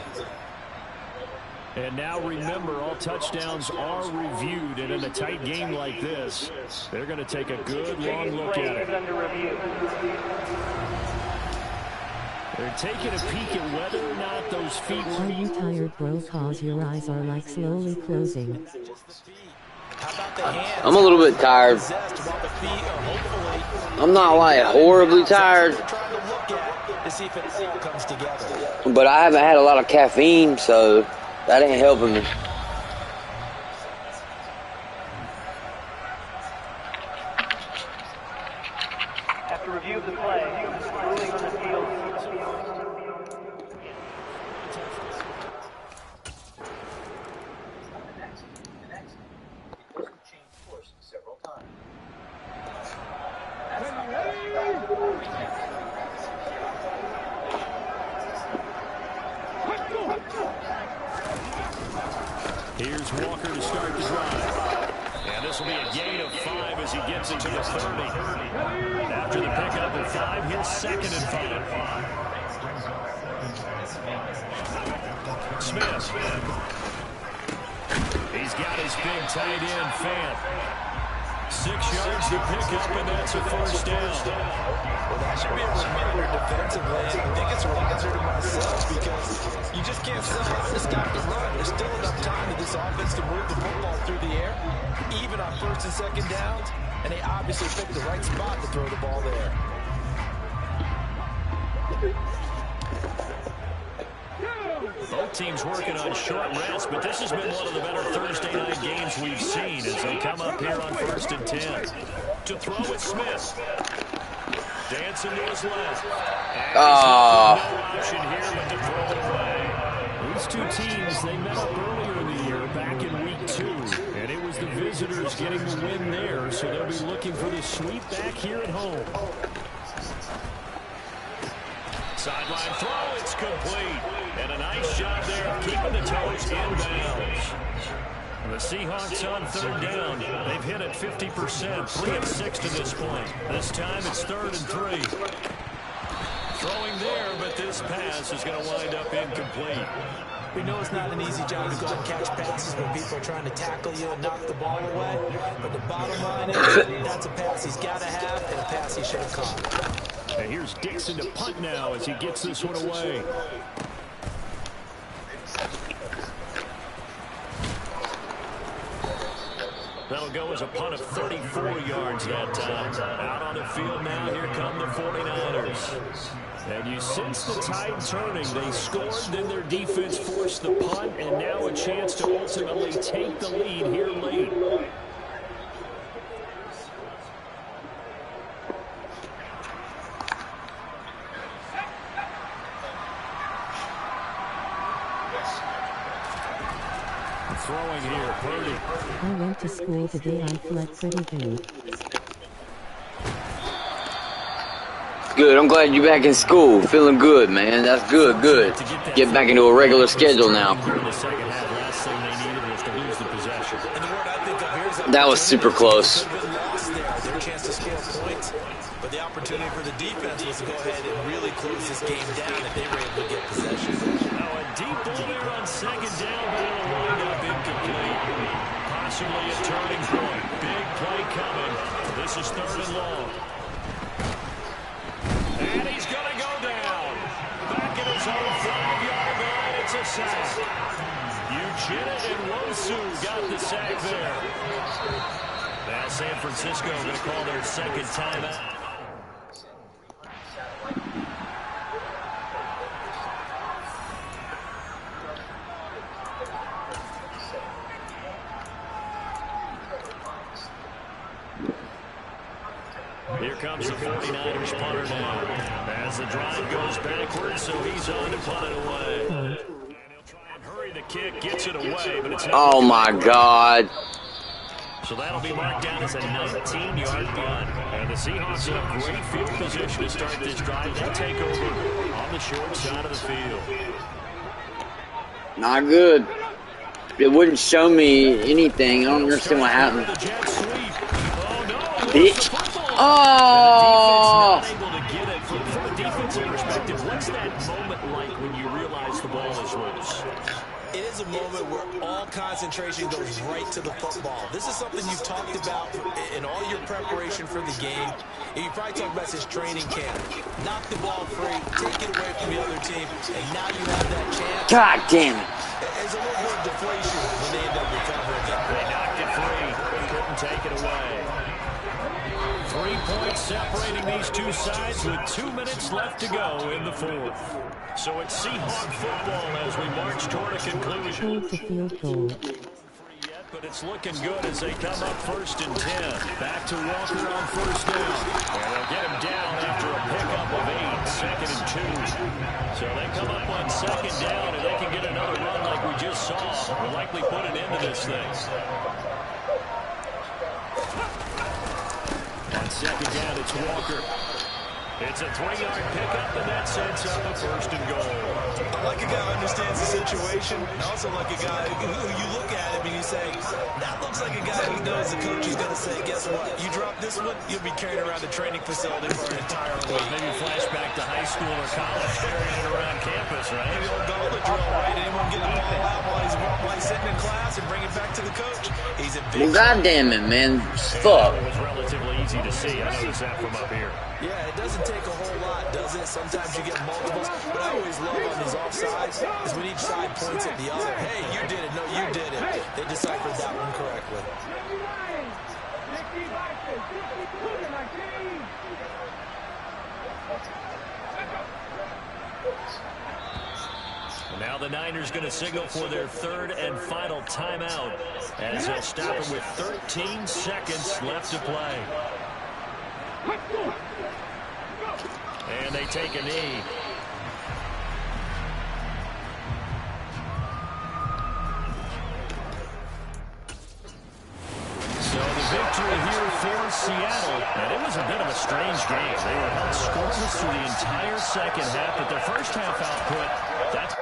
And now remember, all touchdowns are reviewed, and in a tight game like this, they're going to take a good long look at it. They're taking a peek at whether or not those feet were... Are you tired, bro? Cause your eyes are like slowly closing. I'm a little bit tired. I'm not like horribly tired, but I haven't had a lot of caffeine, so that ain't helping me. After review of the play, ruling on the field. Here's Walker to start the drive. And this will be a gain of 5 as he gets into the 30. After the pickup of 5, here's 2nd and 5. Smith. He's got his big tight end, Fant. 6 yards to pick up, and that's a 1st down. Well, that should be a reminder defensively. I think it's a reminder to myself because you just can't stop the run. There's still enough time that this offense can move the football through the air, even on 1st and 2nd downs, and they obviously picked the right spot to throw the ball there. Both teams working on short rest, but this has been one of the better Thursday night games we've seen as they come up here on 1st and 10. To throw is Smith. Dancing to his left. And no option here but to throw it away. These two teams, they met up earlier in the year, back in week 2. And it was the visitors getting the win there, so they'll be looking for the sweep back here at home. Sideline throw, it's complete. And a nice job there, keeping the toes inbounds. The Seahawks on 3rd down. They've hit it 50%, 3 of 6 to this point. This time it's 3rd and 3. Throwing there, but this pass is going to wind up incomplete. We know it's not an easy job to go out and catch passes when people are trying to tackle you and knock the ball away. But the bottom line is that's a pass he's got to have and a pass he should have caught. And here's Dixon to punt now as he gets this one away. That'll go as a punt of 34 yards that time. Out on the field now, here come the 49ers. And you sense the tide turning. They scored, then their defense forced the punt, and now a chance to ultimately take the lead here late. Throwing here, Purdy. I went to school today. I fled pretty good. Good. I'm glad you're back in school. Feeling good, man. That's good. Good. Get back into a regular schedule now. That was super close. Their chance to score points, but the opportunity for the defense was to go ahead and really close this game down if they were able to get possession. Now a deep ball there on 2nd down, but it'll wind up incomplete. Possibly a turning point. Big play coming. This is 3rd and long. And he's going to go down. Back in his own 5-yard line, it's a sack. Uchenna and Wosu got the sack there. Now San Francisco going to call their 2nd timeout. Here comes the 49ers punter now. As the drive goes backwards, so he's on to punt it away. And he'll try and hurry the kick, gets it away, but it's not. Oh my God. So that'll be marked down as a 19-yard punt. And the Seahawks have great field position to start this drive. They take over on the short side of the field. Not good. It wouldn't show me anything. I don't understand what happened. Bitch. Oh! Able to get it. From a defensive perspective, what's that moment like when you realize the ball is loose? It is a moment where all concentration goes right to the football. This is something you've talked about in all your preparation for the game. And you probably talked about this training camp. Knock the ball free, take it away from the other team, and now you have that chance. God damn it. There's a little bit of deflation when they end up recovering it. They knocked it free. Couldn't take it away. 3 points separating these two sides with 2 minutes left to go in the 4th. So it's Seahawk football as we march toward a conclusion. Hold the field goal. But it's looking good as they come up 1st and 10. Back to Walker on 1st down. And they'll get him down after a pickup of 8, 2nd and 2. So they come up on 2nd down, and they can get another run like we just saw. We'll likely put an end to this thing. On 2nd down, it's Walker. It's a 3-yard pickup, and that sets up a 1st and goal. I like a guy who understands the situation, and also like a guy who you look at him and you say, that looks like a guy who knows the coach is going to say, guess what? You drop this one, you'll be carrying around the training facility for an entire week. Maybe flashback to high school or college, carrying it around campus, right? Maybe old gauntlet drill, right? Anyone get the ball out while he's sitting in class and bring it back to the coach? He's in big. Well, goddamn it, man. Fuck. It was relatively easy to see. I noticed that from up here. Yeah, it doesn't take a whole lot, does it? Sometimes you get multiples, but I always love on these offsides is when each side points at the other. Hey, you did it. No, you did it. They deciphered that one correctly. And now the Niners going to signal for their third and final timeout as they'll stop it with 13 seconds left to play. And they take a knee. So the victory here for Seattle. And it was a bit of a strange game. They were held scoreless through the entire second half, but their first half output, that's 2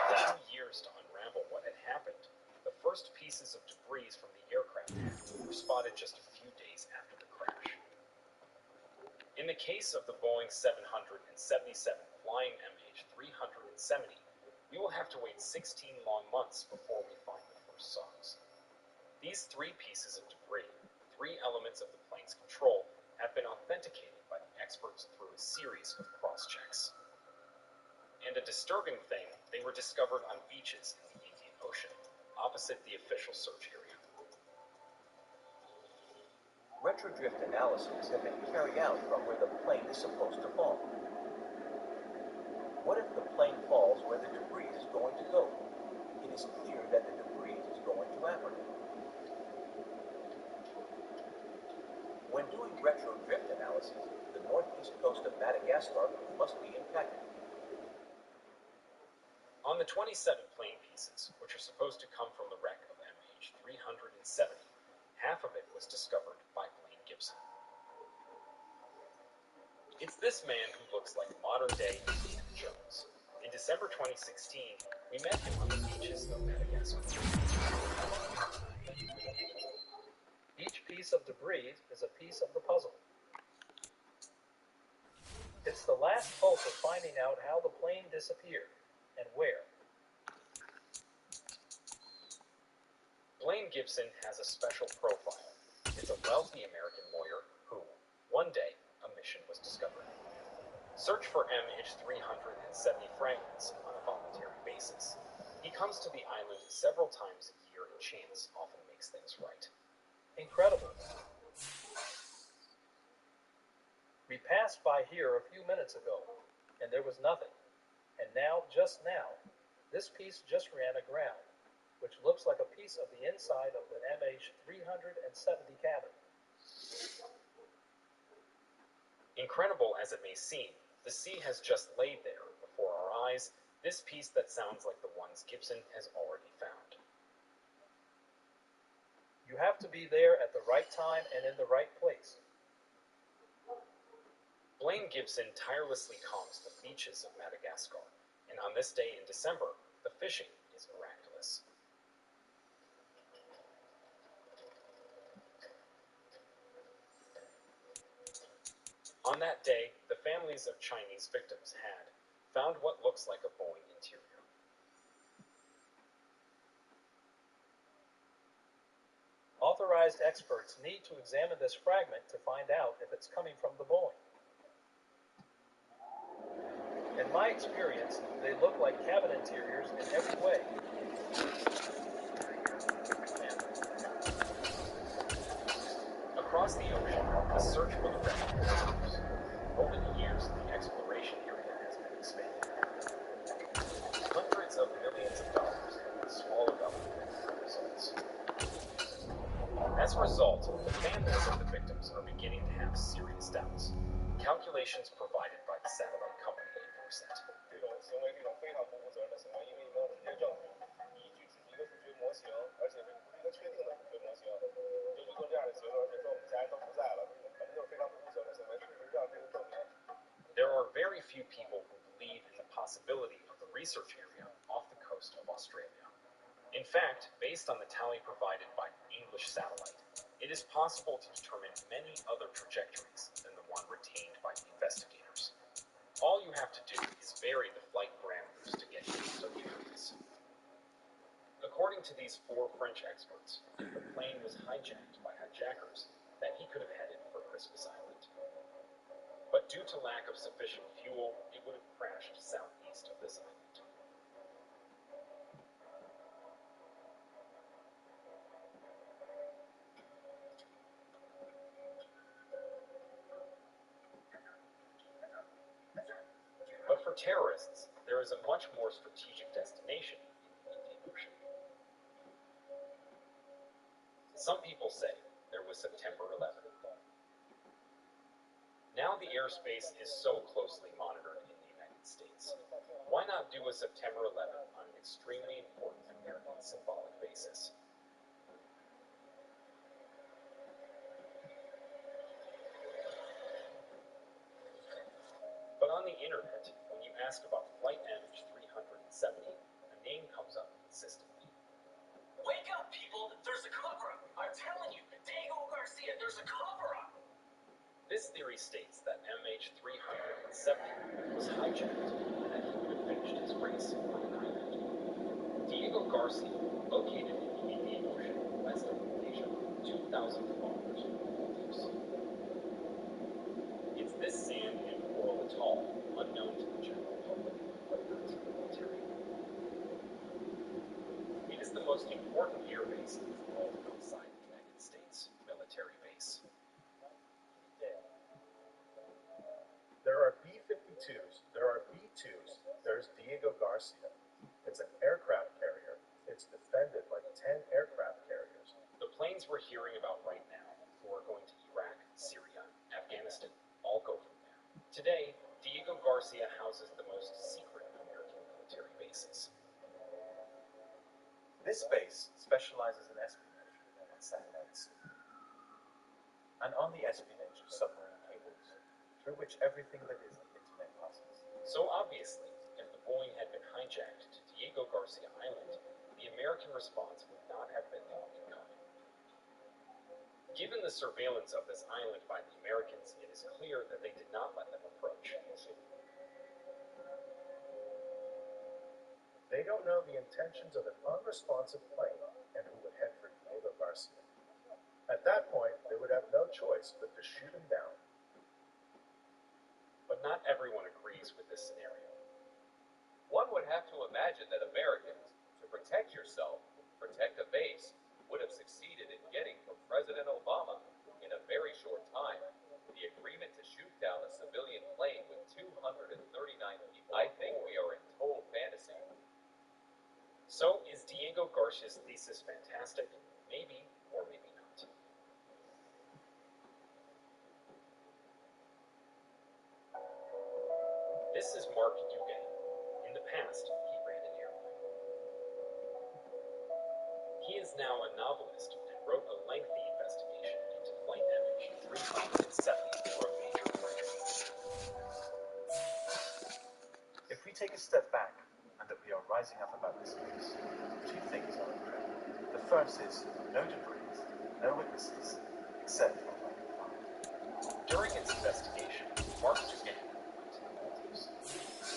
years to unravel what had happened. The first pieces of debris from the aircraft were spotted just a few days after the crash. In the case of the Boeing 777 flying MH370, we will have to wait 16 long months before we find the first songs. These 3 pieces of debris, 3 elements of the plane's control, have been authenticated by the experts through a series of cross-checks. And a disturbing thing, they were discovered on beaches in the Indian Ocean, opposite the official search area. Retrodrift analyses have been carried out from where the plane is supposed to fall. What if the plane falls where the debris is going to go? It is clear that the debris is going to Africa. When doing retrodrift analysis, the northeast coast of Madagascar must be impacted. On the 27 plane pieces, which are supposed to come from the wreck of MH370, half of it was discovered by Blaine Gibson. It's this man who looks like modern-day Indiana Jones. In December 2016, we met him on the beaches of Madagascar. Each piece of debris is a piece of the puzzle. It's the last hope of finding out how the plane disappeared and where. Blaine Gibson has a special profile. It's a wealthy American lawyer who, one day, a mission was discovered. Search for MH370 fragments on a voluntary basis. He comes to the island several times a year, and chance often makes things right. Incredible. We passed by here a few minutes ago, and there was nothing. And now, just now, this piece just ran aground, which looks like a piece of the inside of the MH370 cabin. Incredible as it may seem, the sea has just laid there before our eyes this piece that sounds like the ones Gibson has already found. You have to be there at the right time and in the right place. Blaine Gibson tirelessly combs the beaches of Madagascar, and on this day in December, the fishing is miraculous. On that day, the families of Chinese victims had found what looks like a Boeing interior. Authorized experts need to examine this fragment to find out if it's coming from the Boeing. In my experience, they look like cabin interiors in every way. Across the ocean, the search for the wreck continues. Over the years, the exploration area has been expanded. Hundreds of millions of dollars have been swallowed up in results. As a result, the families of the victims are beginning to have serious doubts. Calculations provided by the satellite company Incoreset. 这种行为是一种非常不负责任的行为，因为你没有直接证据，依据只是一个数学模型，而且这不是一个确定的数学模型，就去做这样的行为，而且说我们家人都不在了，这本身就是非常不负责任的行为。事实上，这个证明。There are very few people who believe in the possibility of the research area off the coast of Australia. In fact, based on the tally provided by the English satellite, it is possible to determine many other trajectories than the one retained by the investigators. All you have to do is vary the flight parameters to get to the search areas. According to these 4 French experts, the plane was hijacked by hijackers that he could have headed for Christmas Island. But due to lack of sufficient fuel, it would have crashed southeast of this island. But for terrorists, there is a much more strategic destination in the Indian Ocean. Some people say there was September 11th. Now the airspace is so closely monitored in the United States. Why not do a September 11th on an extremely important American symbolic basis? But on the internet, when you ask about Flight MH370, a name comes up consistently. Wake up, people! There's a cover-up! I'm telling you, Diego Garcia, there's a cover-up! This theory states that MH370 was hijacked and that he would have finished his race on an island. Diego Garcia, located in the Indian Ocean west of Malaysia, 2,000 kilometers from the Maldives. It's this sand and coral atoll, unknown to the general public, but not to the military. It is the most important air base in the world outside the United States military base. There are B-52s, there are B-2s, there's Diego Garcia. It's an aircraft carrier. It's defended like 10 aircraft carriers. The planes we're hearing about right now, who are going to Iraq, Syria, Afghanistan, all go from there. Today, Diego Garcia houses the most secret American military bases. This base specializes in espionage and satellites. And on the espionage of submarine cables, through which everything that is the internet passes. So obviously, if the Boeing had been hijacked to Diego Garcia Island, the American response would not have been long in coming. Given the surveillance of this island by the Americans, it is clear that they did not let them approach. They don't know the intentions of an unresponsive plane and who would head for Diego Garcia. At that point, they would have no choice but to shoot him down. But not everyone agrees with this scenario. One would have to imagine that Americans, to protect yourself, protect a base, would have succeeded in getting from President Obama, in a very short time, the agreement to shoot down a civilian plane with 239 people. I think we are in total fantasy. So is Diego Garcia's thesis fantastic? Maybe, or maybe not. This is Mark Dugan. In the past, he ran an airline. He is now a novelist and wrote a lengthy investigation into Flight MH370 from Major Bridge. If we take a step back, and that we are rising up about this news, two things are occurring. The first is no debris, no witnesses, except what I can find. During its investigation, Mark Dugan went to the Maldives,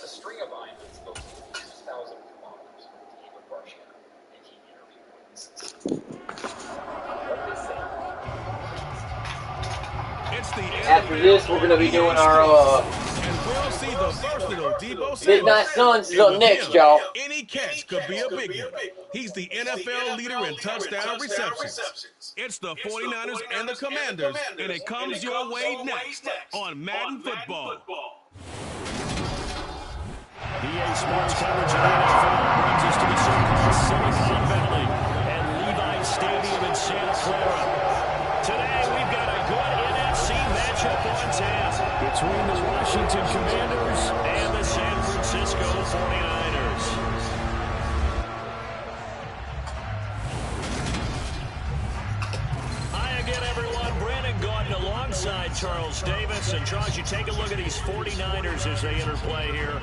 a string of islands located 2,000 kilometers from Diego Garcia, and he interviewed witnesses. What they say. It's the After this, we're going to be doing our we'll see the versatile Deebo Midnight Suns is up next, y'all. Any catch could be a big one. He's the NFL leader in touchdown receptions. It's the 49ers and the Commanders, and it comes your way next on Madden Football. EA Sports coverage of the NFL brings us to the so-called Silicon Valley at Levi Stadium in Santa Clara. Today, we've got a good NFC matchup on tap between the Washington Commanders and the San Francisco 49ers. Hi again, everyone. Brandon Gordon alongside Charles Davis. And Charles, you take a look at these 49ers as they interplay here.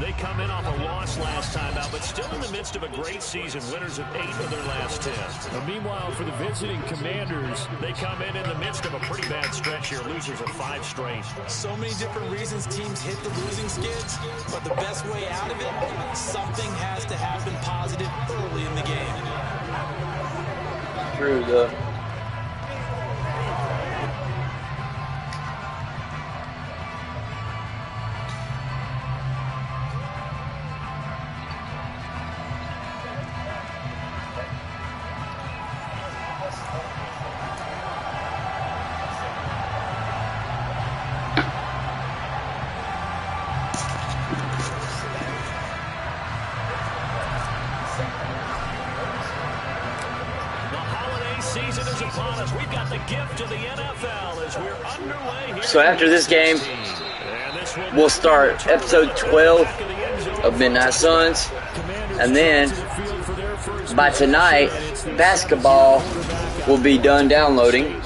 They come in off a loss last time out, but still in the midst of a great season, winners of 8 of their last 10. Now, meanwhile, for the visiting Commanders, they come in the midst of a pretty bad stretch here, losers of 5 straight. So many different reasons teams hit the losing skids, but the best way out of it, something has to happen positive early in the game. True, though. season is upon us. We've got the gift of the NFL as we're underway here. So after this game, we'll start episode 12 of Midnight Suns. And then by tonight, basketball will be done downloading.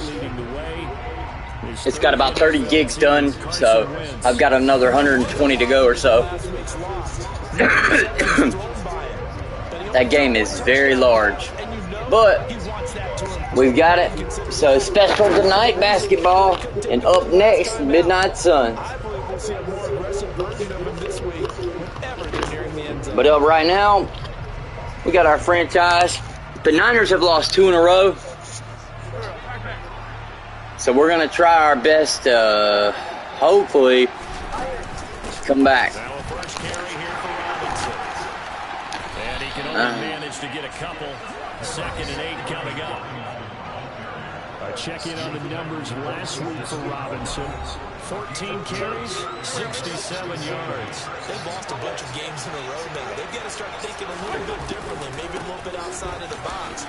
It's got about 30 gigs done, so I've got another 120 to go or so. That game is very large, but we've got it. So special tonight, basketball, and up next, Midnight Suns. But right now, we got our franchise. The Niners have lost 2 in a row. So we're going to try our best to hopefully come back. And he can only manage to get a couple. 2nd and 8 coming up. Check in on the numbers last week for Robinson. 14 carries, 67 yards. They've lost a bunch of games in a row now. They've got to start thinking a little bit differently, maybe a little bit outside of the box.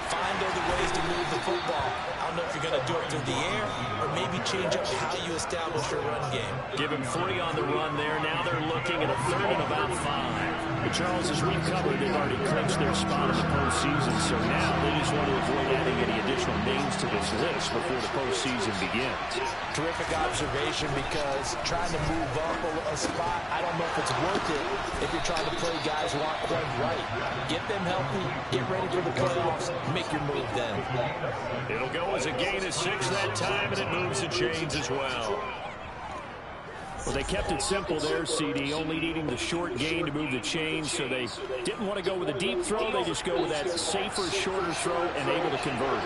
Find other ways to move the football. I don't know if you're going to do it through the air or maybe change up how you establish your run game. Give him 3 on the run there. Now they're looking at a 3rd and about 5. But Charles, as we've covered, they've already clinched their spot in the postseason, so now they just want to avoid adding any additional names to this list before the postseason begins. Terrific observation, because trying to move up a spot, I don't know if it's worth it if you're trying to play guys who aren't quite right. Get them healthy, get ready for the playoffs, make your move then. It'll go as a gain of 6 that time, and it moves the chains as well. Well, they kept it simple there, CD, only needing the short gain to move the chains, so they didn't want to go with a deep throw. They just go with that safer, shorter throw and able to convert.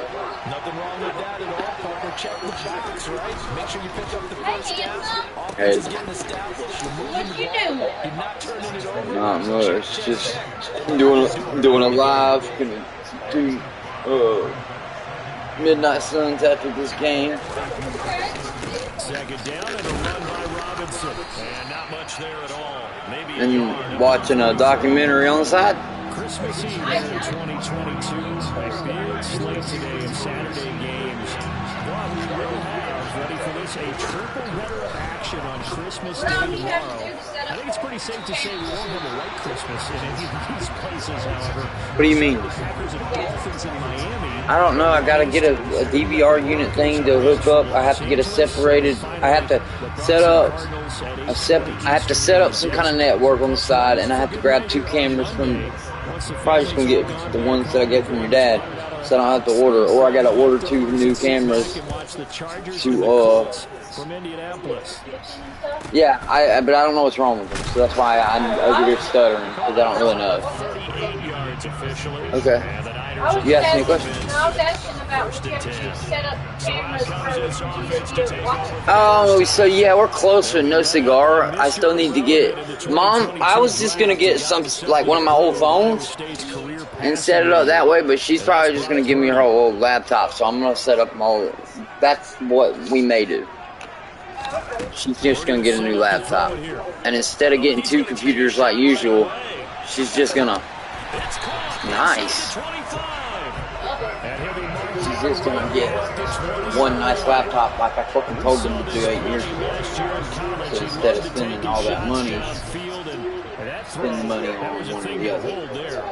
Nothing wrong with that at all, partner. Check the box, right? Make sure you pick up the first down. Offense is getting established. You're moving the ball. You're not turning it over. Not much. Just doing a live. Gonna do Midnight Suns after this game. 2nd down and a run by Robinson. And not much there at all. Maybe and watching a documentary on the side. Christmas Eve here in 2022. A big slate today of Saturday games. Well, we will have, ready for this, a triple header of action on Christmas Day tomorrow. I think it's pretty safe to say we won't have a white Christmas in any of these places, however. What do you mean? I don't know. I got to get a DVR unit thing to hook up. I have to get a separated. I have to set up I have to set up some kind of network on the side, and I have to grab 2 cameras from. Probably just gonna get the ones that I get from your dad, so I don't have to order. Or I got to order 2 new cameras to from Indianapolis. Yeah, but I don't know what's wrong with them, so that's why I'm over here stuttering, because I don't really know. 38 yards officially. Okay. You asked me a question? I was asking about set up cameras Oh, so yeah, we're close to no cigar. I still need to get... Mom, I was just going to get like one of my old phones and set it up that way, but she's probably just going to give me her old laptop, so I'm going to set up my old... That's what we may do. She's just going to get a new laptop. And instead of getting 2 computers like usual, she's just going to... Nice. She's just going to get one nice laptop like I fucking told them to do 8 years ago. So instead of spending all that money, spend money on one or the other.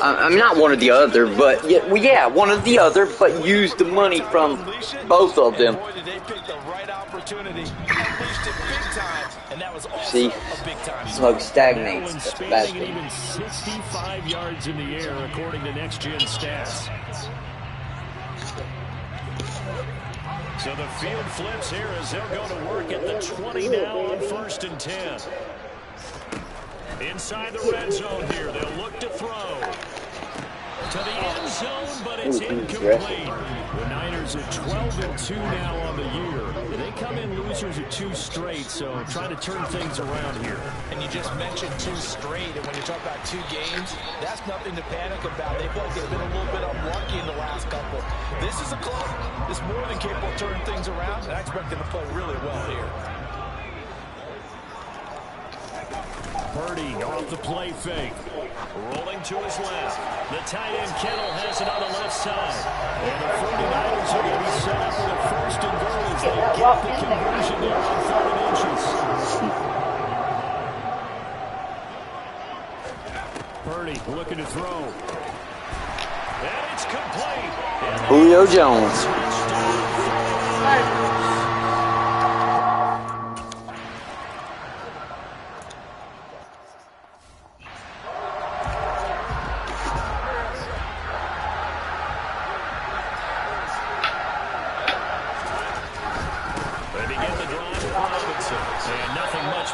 I'm not one or the other, but yeah, one or the other, but use the money from both of them. See, smoke stagnates. That's a bad thing. Even 65 yards in the air, according to Next Gen Stats. So the field flips here as they'll go to work at the 20 now on 1st and 10. Inside the red zone here, they'll look to throw. To the end zone, but it's incomplete. The Niners are 12-2 now on the year. They come in losers of 2 straight, so trying to turn things around here. And you just mentioned 2 straight, and when you talk about 2 games, that's nothing to panic about. They feel like they've been a little bit unlucky in the last couple. This is a club that's more than capable of turning things around, and I expect them to play really well here. Purdy off the play fake. Rolling to his left. The tight end Kittle has it on the left side. And the 49ers are going to be set up with a first and goal as they get the conversion there on 3rd and inches. Purdy looking to throw. And it's complete. Julio Jones.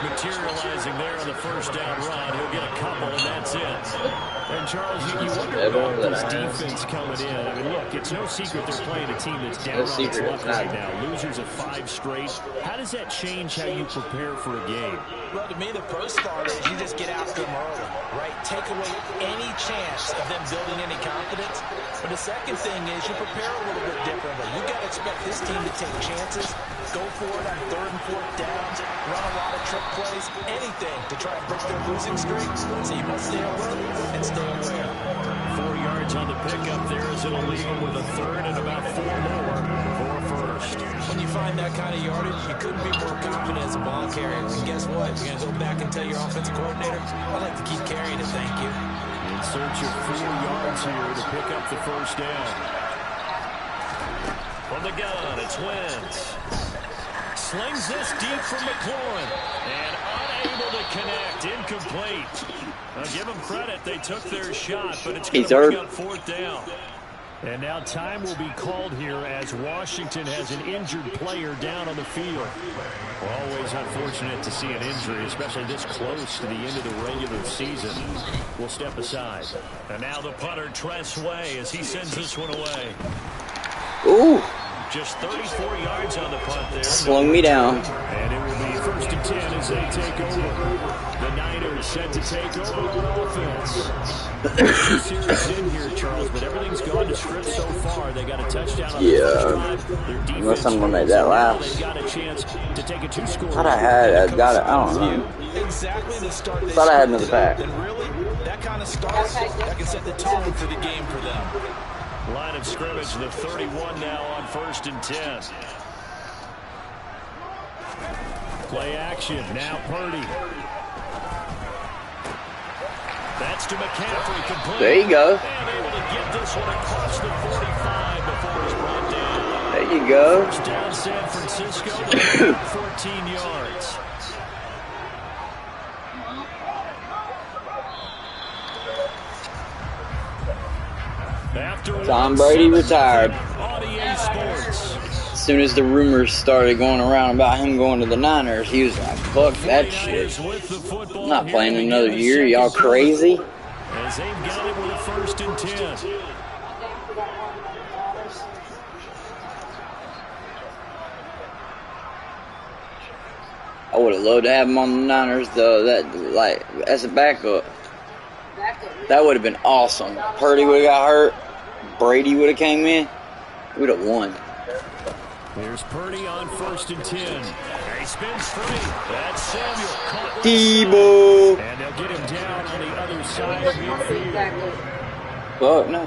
Materializing there on the first down run. He'll get a couple, and that's it. And, Charles, you wonder about this defense coming in. I mean, look, it's no secret they're playing a team that's down on its luck right now. Losers of 5 straight. How does that change how you prepare for a game? Well, to me, the first thought is you just get after them early, right? Take away any chance of them building any confidence. But the second thing is you prepare a little bit differently. You got to expect this team to take chances, go for it on 3rd and 4th downs, run a lot of trick plays, anything to try and break their losing streak. So you must stay alert and stay aware. 4 yards on the pickup there as it'll leave them with a 3rd and about 4 more for a first. When you find that kind of yardage, you couldn't be more confident as a ball carrier. And guess what? You're going to go back and tell your offensive coordinator, I'd like to keep carrying it, thank you. In search of 4 yards here to pick up the first down. From the gun, it's Wentz. Slings this deep from McLaurin. And unable to connect. Incomplete. Now give them credit. They took their shot, but it's going to bring up 4th down. And now time will be called here as Washington has an injured player down on the field. Always unfortunate to see an injury, especially this close to the end of the regular season. We'll step aside. And now the punter, Tress Way, as he sends this one away. Ooh. Just 34 yards on the punt there. Slowing me down. And it will be 1st and 10 as they take over. The Niners set to take over on offense. Series in here, Charles, but everything's gone to script so far. They got a touchdown on the first drive. Their defense, unless I'm going to make that last. They got a chance to take a 2-score. Thought I got it. I don't know. Exactly the start. Thought I had another pack. And really, that kind of start, that can set the tone for the game for them. Line of scrimmage, the 31 now on 1st and 10. Play action, now Purdy. That's to McCaffrey, complete. There you go. And able to get this one across the 45 before it's brought down. There you go. First down San Francisco, 14 yards. Tom Brady retired. As soon as the rumors started going around about him going to the Niners, he was like, fuck that shit. I'm not playing another year. Y'all crazy? As they've got it with a 1st and 10. I would have loved to have him on the Niners, though. As a backup. That would have been awesome. Purdy would have got hurt. Brady would have came in. We'd have won. Here's Purdy on 1st and 10. He spins free. That's Samuel. Debo. And they'll get him down on the other side of midfield. Fuck no.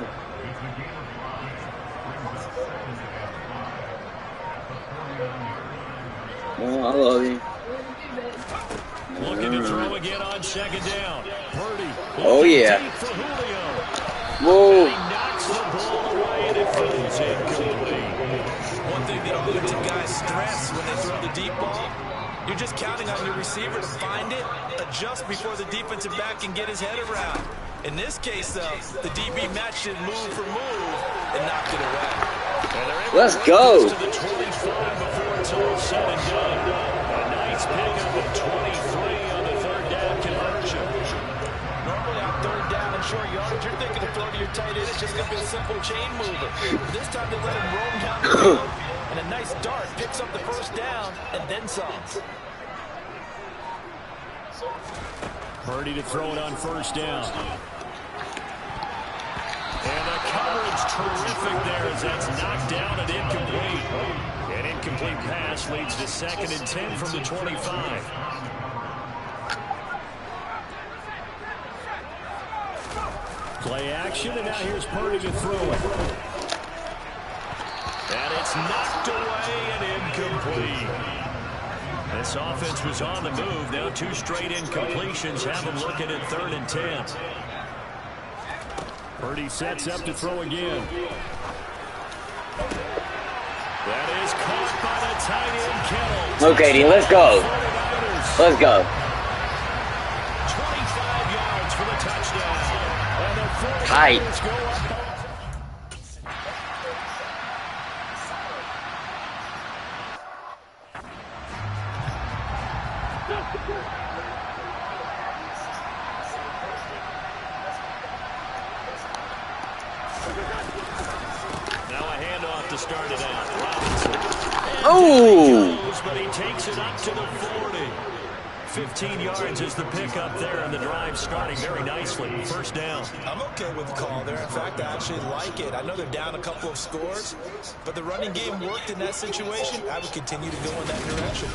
Well, I love you. Looking to throw again on 2nd down. Purdy. Oh, yeah. Whoa. He knocks the ball away and it goes incomplete. One thing that'll put to guys' stress when they throw the deep ball, you're just counting on your receiver to find it, adjust before the defensive back can get his head around. In this case, though, the DB matched it move for move and knocked it away. Let's go. To the 25 before it's all said and done. A nice pickup of 23 on the 3rd down conversion. Normally on 3rd down and short yardage, you're thinking to throw to your tight end. It's just going to be a simple chain mover. This time they let him roam down the field, and a nice dart picks up the 1st down and then some. Purdy to throw it on 1st down. And the coverage terrific there as that's knocked down and incomplete. An incomplete pass leads to 2nd and 10 from the 25. Play action, and now here's Purdy to throw it. And it's knocked away and incomplete. This offense was on the move. Now 2 straight incompletions have them looking at 3rd and 10. Purdy sets up to throw again. That is caught by the tight end, Kittle. Okay, Dean, let's go. Let's go. 25 yards for the touchdown. And the 49ers Tight. go up. Now a handoff to start it out. Oh! But he takes it up to the 40. 15 yards is the pickup there, and the drive starting very nicely. First down. I'm okay with the call there. In fact, I actually like it. I know they're down a couple of scores, but the running game worked in that situation. I would continue to go in that direction.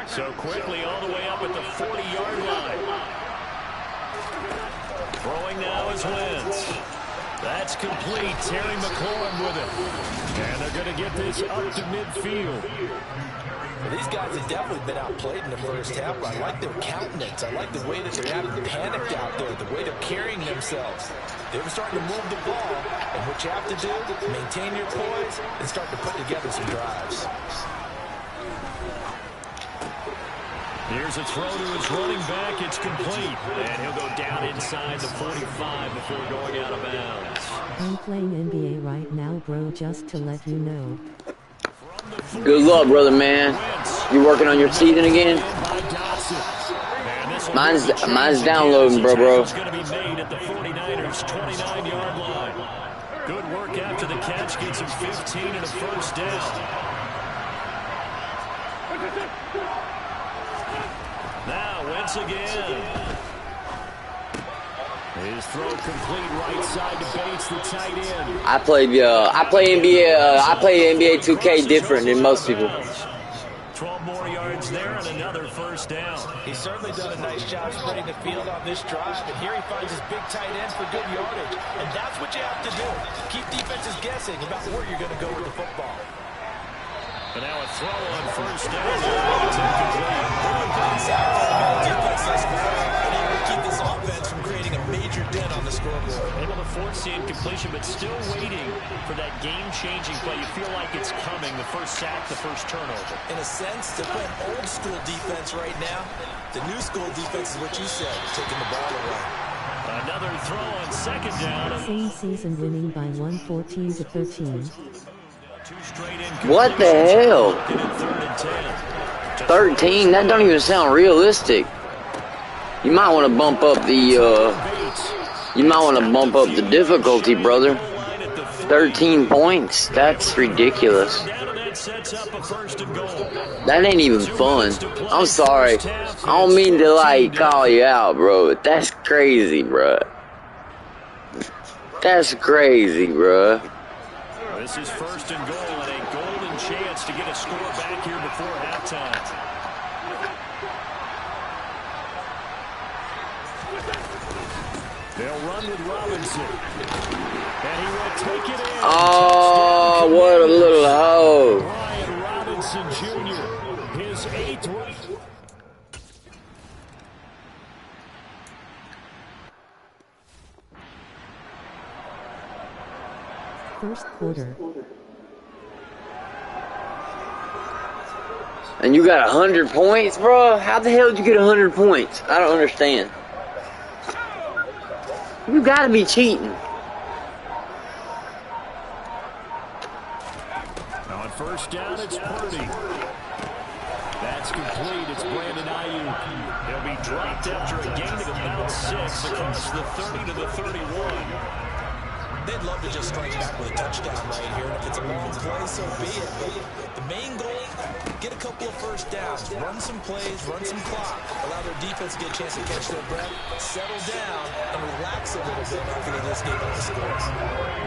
So quickly all the way up at the 40-yard line. Throwing now is Wentz. That's complete. Terry McLaurin with it. And they're going to get this up to midfield. Well, these guys have definitely been outplayed in the first half. I like their countenance. I like the way that they're having panicked out there, the way they're carrying themselves. They were starting to move the ball, and what you have to do, maintain your poise and start to put together some drives. Here's a throw to his running back. It's complete. And he'll go down inside the 45 before going out of bounds. I'm playing NBA right now, bro, just to let you know. Good luck, brother, man. You working on your season again? Mine's downloading, bro. It's going to be made at the 49ers' 29-yard line. Good work after the catch. Gets him 15 and a first down. Now Wentz again. His throw complete right side to Bates, the tight end. I play NBA 2K different than most people. 12 more yards there and another first down. He's certainly done a nice job spreading the field on this drive, but here he finds his big tight end for good yardage. And that's what you have to do. Keep defenses guessing about where you're going to go with the football. And now a throw on first down. It's incomplete. Keep this offense from creating a major dent on the scoreboard. Able to force the incompletion, but still waiting for that game-changing play. You feel like it's coming. The first sack, the first turnover. In a sense, they're playing old-school defense right now. The new-school defense is what you said, taking the ball away. Another throw on second down. Same season winning by 114-13. What the hell? 13? That don't even sound realistic. You might want to bump up the difficulty, brother. 13 points? That's ridiculous. That ain't even fun. I'm sorry. I don't mean to like call you out, bro, but that's crazy, bro. That's crazy, bro. This is first and goal and a golden chance to get a score back here before halftime. They'll run with Robinson. And he will take it in. Oh, what a little hoe. Brian Robinson Jr., his 8th. First quarter. And you got 100 points, bro? How the hell did you get 100 points? I don't understand. You gotta be cheating. On first down, it's Purdy. That's complete. It's Brandon Ayuk. He'll be dropped after a gain of about 6 across the 30 to the 31. They they'd love to just strike back with a touchdown right here. And if it's a long play, so be it. But the main goal, get a couple of first downs, run some plays, run some clock, allow their defense to get a chance to catch their breath, settle down, and relax a little bit after they just gave up the score.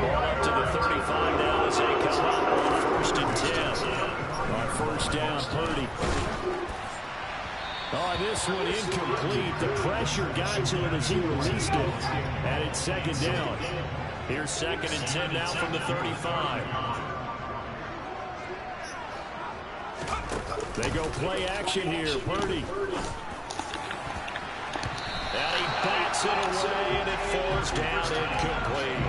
Ball up to the 35 now as they come up on 1st and 10. On first down, Purdy. Oh, this one incomplete. The pressure got to him as he released it. And it's 2nd down. Here's 2nd and 10 now from the 35. They go play action here. Purdy. And he bats it away, and it falls down incomplete.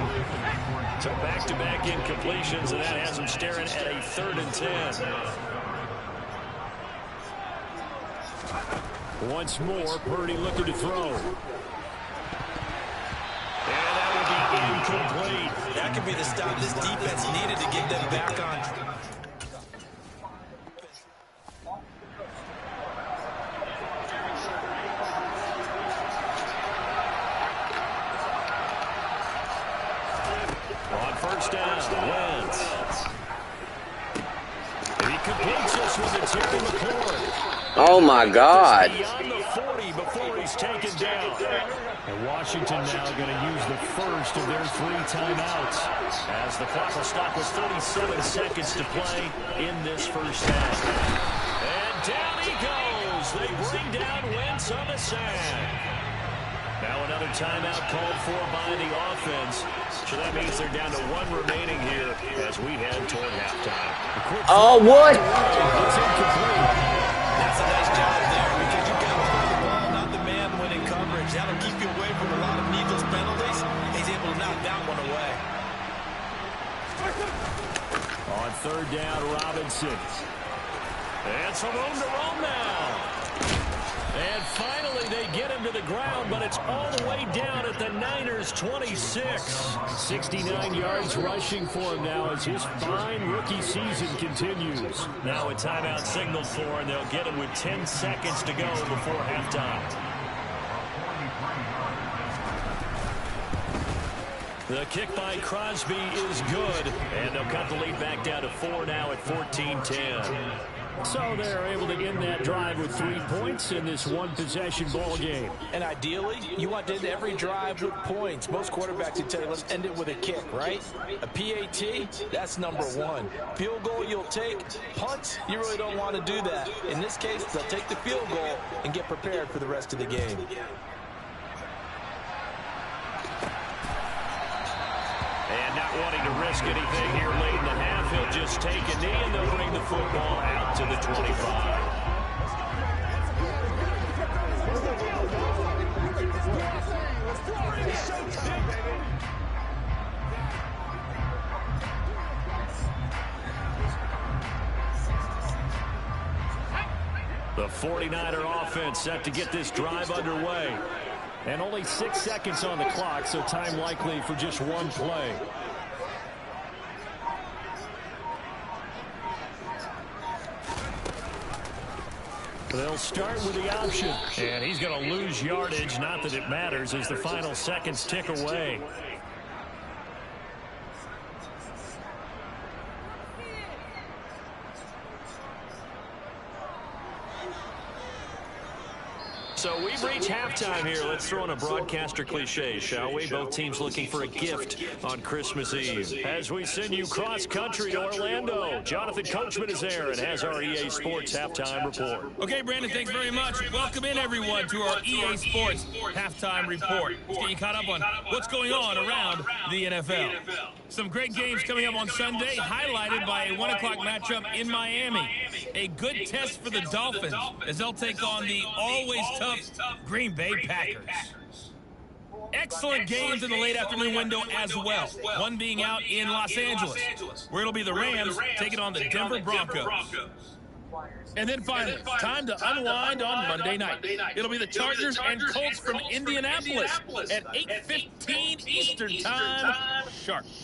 So back-to-back incompletions, and that has him staring at a 3rd and 10. Once more, Purdy looking to throw. And that will be incomplete. That could be the stop this defense needed to get them back on. On first down, Wentz. He completes this one to Terry McLaurin. Oh my God. Beyond the 40 before he's taken down. And Washington now going to use the first of their 3 timeouts as the clock will stop with 37 seconds to play in this first half. And down he goes. They bring down Wentz on the sack. Now another timeout called for by the offense. So that means they're down to 1 remaining here as we head toward halftime. Oh, what? It's incomplete. That's a nice job there because you've got to play the ball, not the man when in coverage. That'll keep you away from a lot of needless penalties. He's able to knock that one away. On 3rd down, Robinson. And some room to roam now. And finally, they get him to the ground, but it's all the way down at the Niners' 26. 69 yards rushing for him now as his fine rookie season continues. Now a timeout signaled for, and they'll get him with 10 seconds to go before halftime. The kick by Crosby is good, and they'll cut the lead back down to 4 now at 14-10. So they're able to end that drive with 3 points in this one-possession ball game. And ideally, you want to end every drive with points. Most quarterbacks would tell you, let's end it with a kick, right? A PAT, that's number 1. Field goal you'll take. Punt, you really don't want to do that. In this case, they'll take the field goal and get prepared for the rest of the game. And not wanting to risk anything here late in the half, he'll just take a knee and they'll bring the football out to the 25. The 49er offense set to get this drive underway. And only 6 seconds on the clock, so time likely for just 1 play. They'll start with the option. And he's going to lose yardage, not that it matters, as the final seconds tick away. So we've reached halftime here. Let's throw in a broadcaster cliche, shall we? Both teams looking for a gift on Christmas Eve. As we send you cross-country to Orlando, Jonathan Coachman is there and has our EA Sports Halftime Report. Okay, Brandon, thanks very much. Welcome in, everyone, to our EA Sports Halftime Report. Let's get you caught up on what's going on around the NFL. Some great games coming up on Sunday, highlighted by a 1 o'clock matchup in Miami. A good test for the Dolphins as they'll take on the always tough Green Bay Packers. Excellent games in the late afternoon window as well. One being out in Los Angeles, where it'll be the Rams taking on the Denver Broncos. And then finally, time to unwind on Monday night. It'll be the Chargers and Colts from Indianapolis at 8:15 Eastern Time.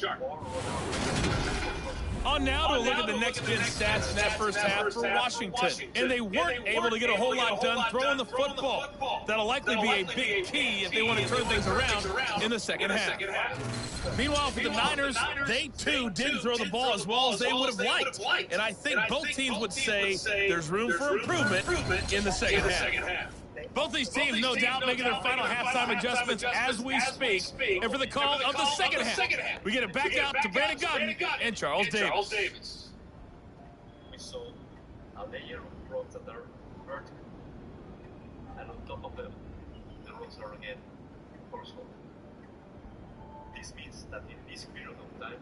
sharp. On now to look at the next-gen stats in that first half for Washington. And they weren't able to get a whole lot done throwing the football. That'll likely be a big key if they want to turn things around in the second half. Meanwhile, for the Niners, they too didn't throw the ball as well as they would have liked. And I think both teams would say there's room for improvement in the second half. Both these teams, no doubt, making their final halftime adjustments as we speak. And for the call of the second half, we get it back out to Brandon Godden and Charles Davis. We saw a layer of rocks that are vertical, and on top of them, the rocks are again horizontal. This means that in this period of time,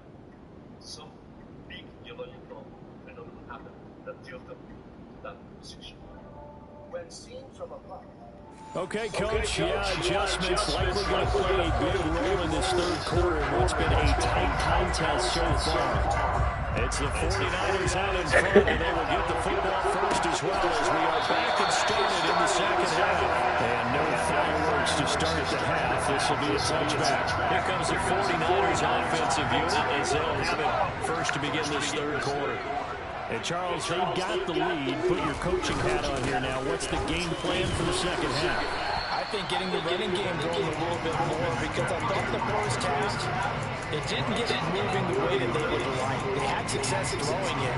some big geological phenomenon happened that tilted them to that position. When seen from above, Okay, Coach, adjustments likely going to play a big role in this third quarter in what's been a tight contest so far. It's the 49ers out in front, and they will get the football first as well as we are back and started in the second half. And no fireworks to start the half. This will be a touchback. Here comes the 49ers offensive unit as they'll have it first to begin this third quarter. And Charles, they've got the lead. Put your coaching hat on here now. What's the game plan for the second half? I think getting the running game going a little bit more, because I thought the first half, it didn't get it moving the way that they would like. They had success throwing it,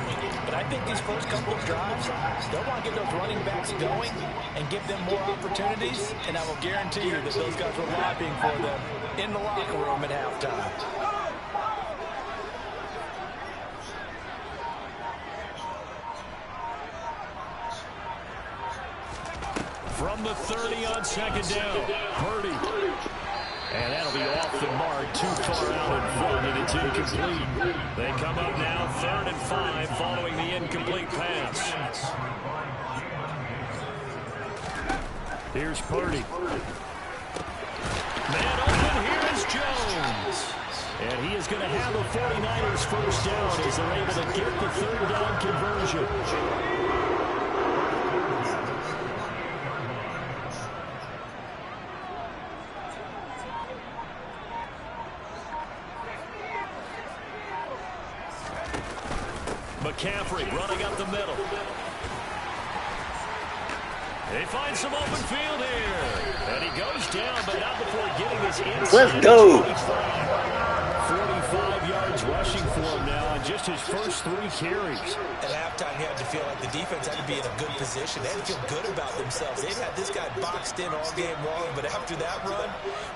but I think these first couple of drives, they'll want to get those running backs going and give them more opportunities, and I will guarantee you that those guys were lobbying for them in the locker room at halftime. From the 30 on second down, Purdy. And that'll be off the mark, too far out in front, and it's incomplete. They come up now, 3rd and 5, following the incomplete pass. Here's Purdy. Man open, here is Jones. And he is going to have the 49ers first down as they're able to get the 3rd down conversion. McCaffrey running up the middle. They find some open field here. And he goes down, but not before getting his inside. Let's go. 45 yards rushing for him now on just his first 3 carries. At halftime, you had to feel like the defense had to be in a good position. They had to feel good about themselves. They've had this guy boxed in all game long, but after that run,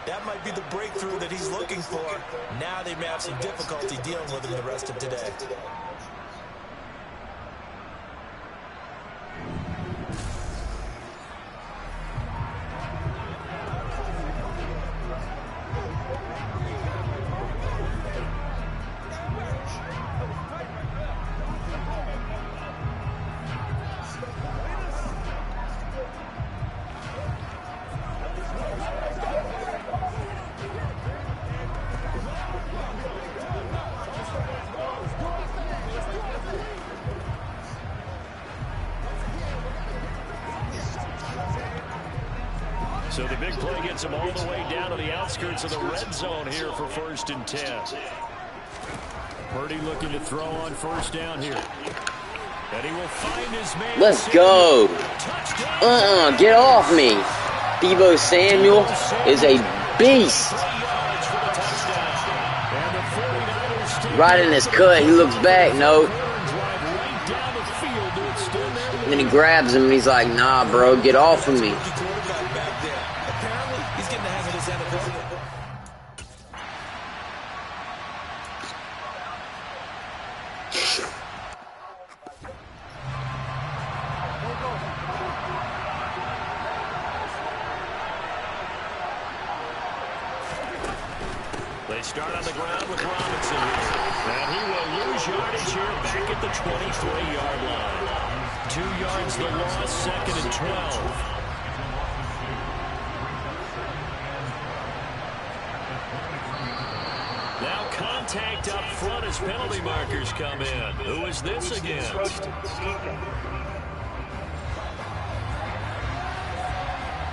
that might be the breakthrough that he's looking for. Now they may have some difficulty dealing with him the rest of today. So the big play gets him all the way down to the outskirts of the red zone here for 1st and 10. Purdy looking to throw on 1st down here. And he will find his man. Let's go. Get off me. Deebo Samuel is a beast. Right in his cut. He looks back. No. And then he grabs him and he's like, nah, bro, get off of me. They start on the ground with Robinson here. And he will lose yardage here back at the 23-yard line. 2 yards the loss, 2nd and 12. Now contact up front as penalty markers come in. Who is this against?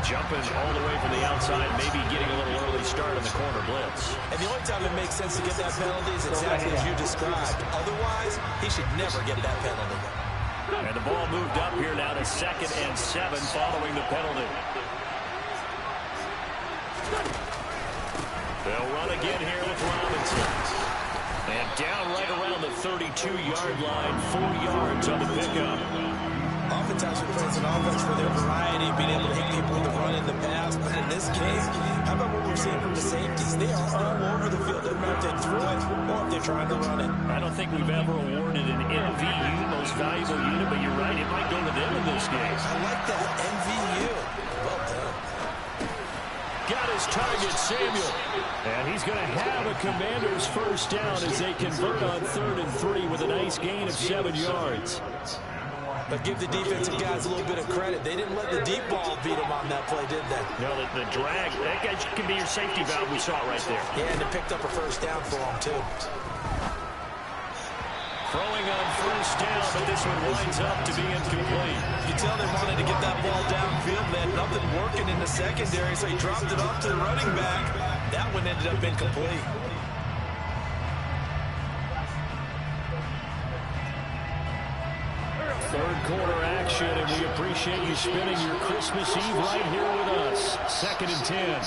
Jumping all the way from the outside, maybe getting a little early start on the corner blitz. And the only time it makes sense to get that penalty is exactly as you described. Otherwise, he should never get that penalty. And the ball moved up here now to 2nd and 7 following the penalty. They'll run again here with Robinson. And down right around the 32-yard line, 4 yards on the pickup. Oftentimes we play an offense for their variety, being able to hit people with the run in the pass. But in this case, how about what we're seeing from the safeties? They are all over the field. Doesn't matter if they throw it or if they're trying to run it. I don't think we've ever awarded an MVU, most valuable unit, but you're right, it might go to them in this game. I like that, MVU. Well done. Got his target, Samuel. And he's going to have a Commander's first down as they convert on 3rd and 3 with a nice gain of 7 yards. But give the defensive guys a little bit of credit. They didn't let the deep ball beat them on that play, did they? No, the drag, that guy can be your safety valve. We saw it right there. Yeah, and they picked up a first down for them, too. Throwing on first down, but this one winds up to be incomplete. You tell they wanted to get that ball downfield. They had nothing working in the secondary, so he dropped it off to the running back. That one ended up incomplete. Third quarter action, and we appreciate you spending your Christmas Eve right here with us. 2nd and 10.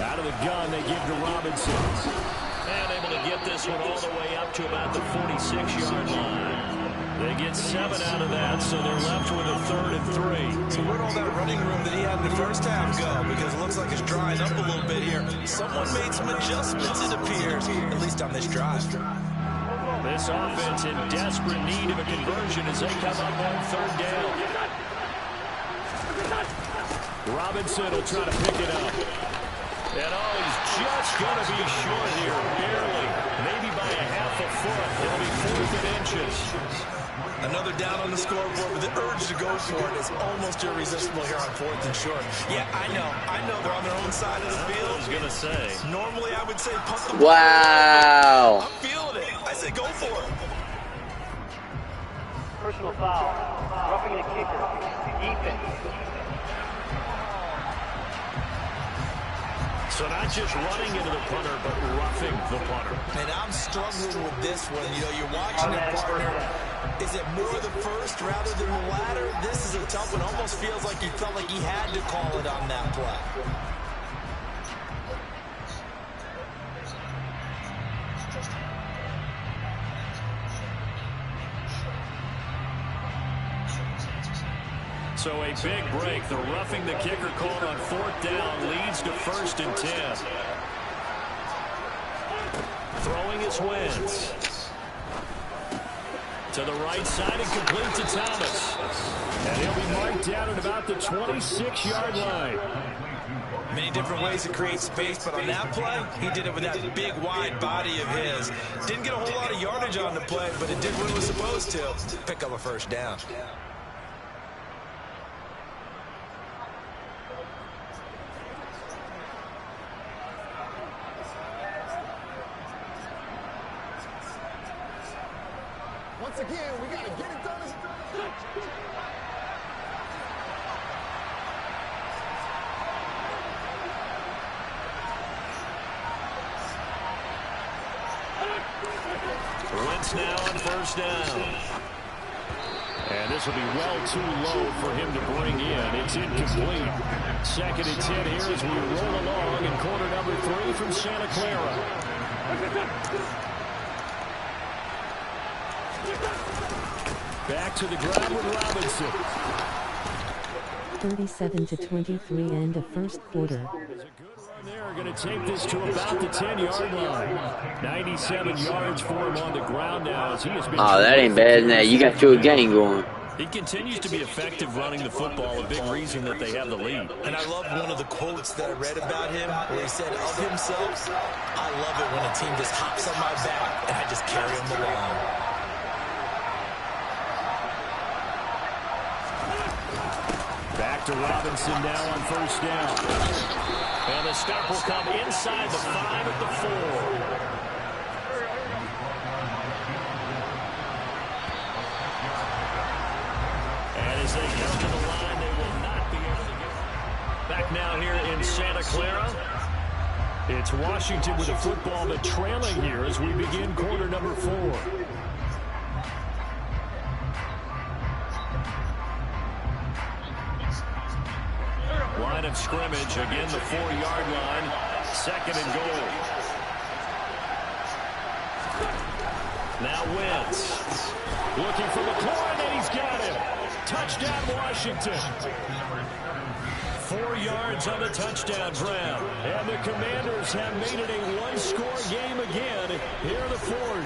Out of the gun, they give to Robinson. And able to get this one all the way up to about the 46-yard line. They get 7 out of that, so they're left with a 3rd and 3. So where'd all that running room that he had in the first half go? Because it looks like it's drying up a little bit here. Someone made some adjustments, it appears, at least on this drive. This offense in desperate need of a conversion as they come up on 3rd down. Robinson will try to pick it up. And he's just going to be short here, barely. Maybe by a half a foot. It'll be 4th and inches. Another down on the scoreboard, but the urge to go for it is almost irresistible here on 4th and short. Yeah, I know they're on their own side of the field. I was going to say. Normally I would say punt the ball. Wow. I'm feeling it. I say go for it. Personal foul. Roughing the kicker. Defense. So not just running into the punter, but roughing the punter. And I'm struggling with this one. You know, you're watching it, partner. Is it more the first rather than the latter? This is a tough one. Almost feels like he felt like he had to call it on that play. So a big break. The roughing the kicker called on 4th down leads to 1st and 10. Throwing his Wentz. To the right side and complete to Thomas. And he'll be marked down at about the 26-yard line. Many different ways to create space, but on that play, he did it with that big, wide body of his. Didn't get a whole lot of yardage on the play, but it did what it was supposed to. Pick up a first down. Once again, we got to get it done. Wentz now on first down. And this will be well too low for him to bring in. It's incomplete. 2nd and 10 here as we roll along in quarter number 3 from Santa Clara. Back to the ground with Robinson. 37-23 end of first quarter. They're going to take this to about the 10-yard line. 97 yards for him on the ground now as he has been. Oh, that ain't bad now. You got you a game going. He continues to be effective running the football, a big reason that they have the lead. And I love one of the quotes that I read about him where he said of himself, I love it when a team just hops on my back and I just carry them along. Back to Robinson now on first down. And the stop will come inside the 5 at the 4. And as they come to the line, they will not be able to Back now here in Santa Clara. It's Washington with a football, but trailing here as we begin quarter number 4. Line of scrimmage, again the 4-yard line, 2nd and goal. Now Wentz, looking for McLaurin, and he's got him. Touchdown, Washington. 4 yards on the touchdown grab. And the Commanders have made it a one-score game again here in the 4th.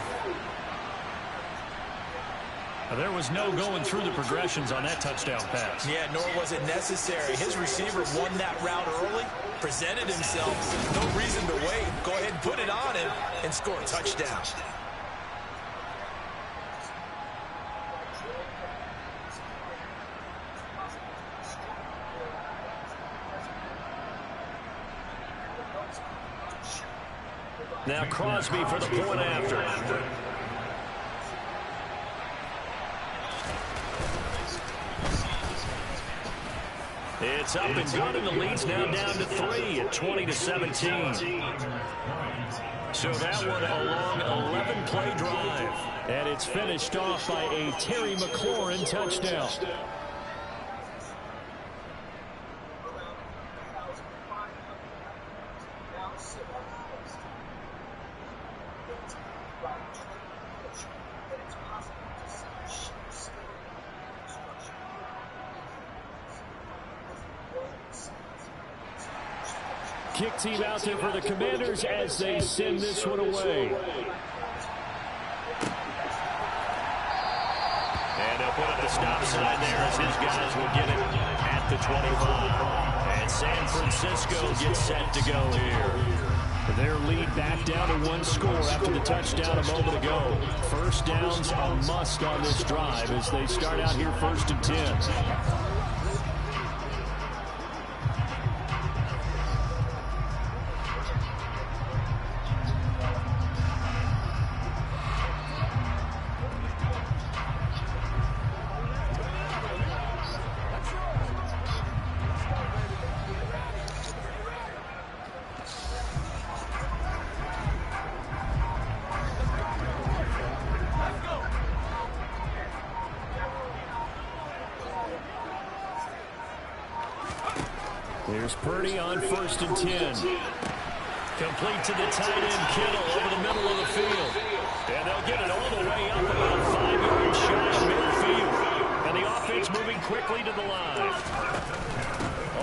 There was no going through the progressions on that touchdown pass. Yeah, nor was it necessary. His receiver won that route early, presented himself. No reason to wait. Go ahead and put it on him and score a touchdown. Now Crosby for the point after. It's up and good, and the lead's now down to 3 at 20-17. So that one a long 11-play drive. And it's finished off by a Terry McLaurin touchdown. Kick team out there for the Commanders as they send this one away. And they'll put up the stop sign there as his guys will get it at the 25. And San Francisco gets set to go here. Their lead back down to 1 score after the touchdown a moment ago. First downs a must on this drive as they start out here 1st and 10. There's Purdy on 1st and 10. Complete to the tight end, Kittle, over the middle of the field. And they'll get it all the way up about 5 yards shy of midfield. And the offense moving quickly to the line.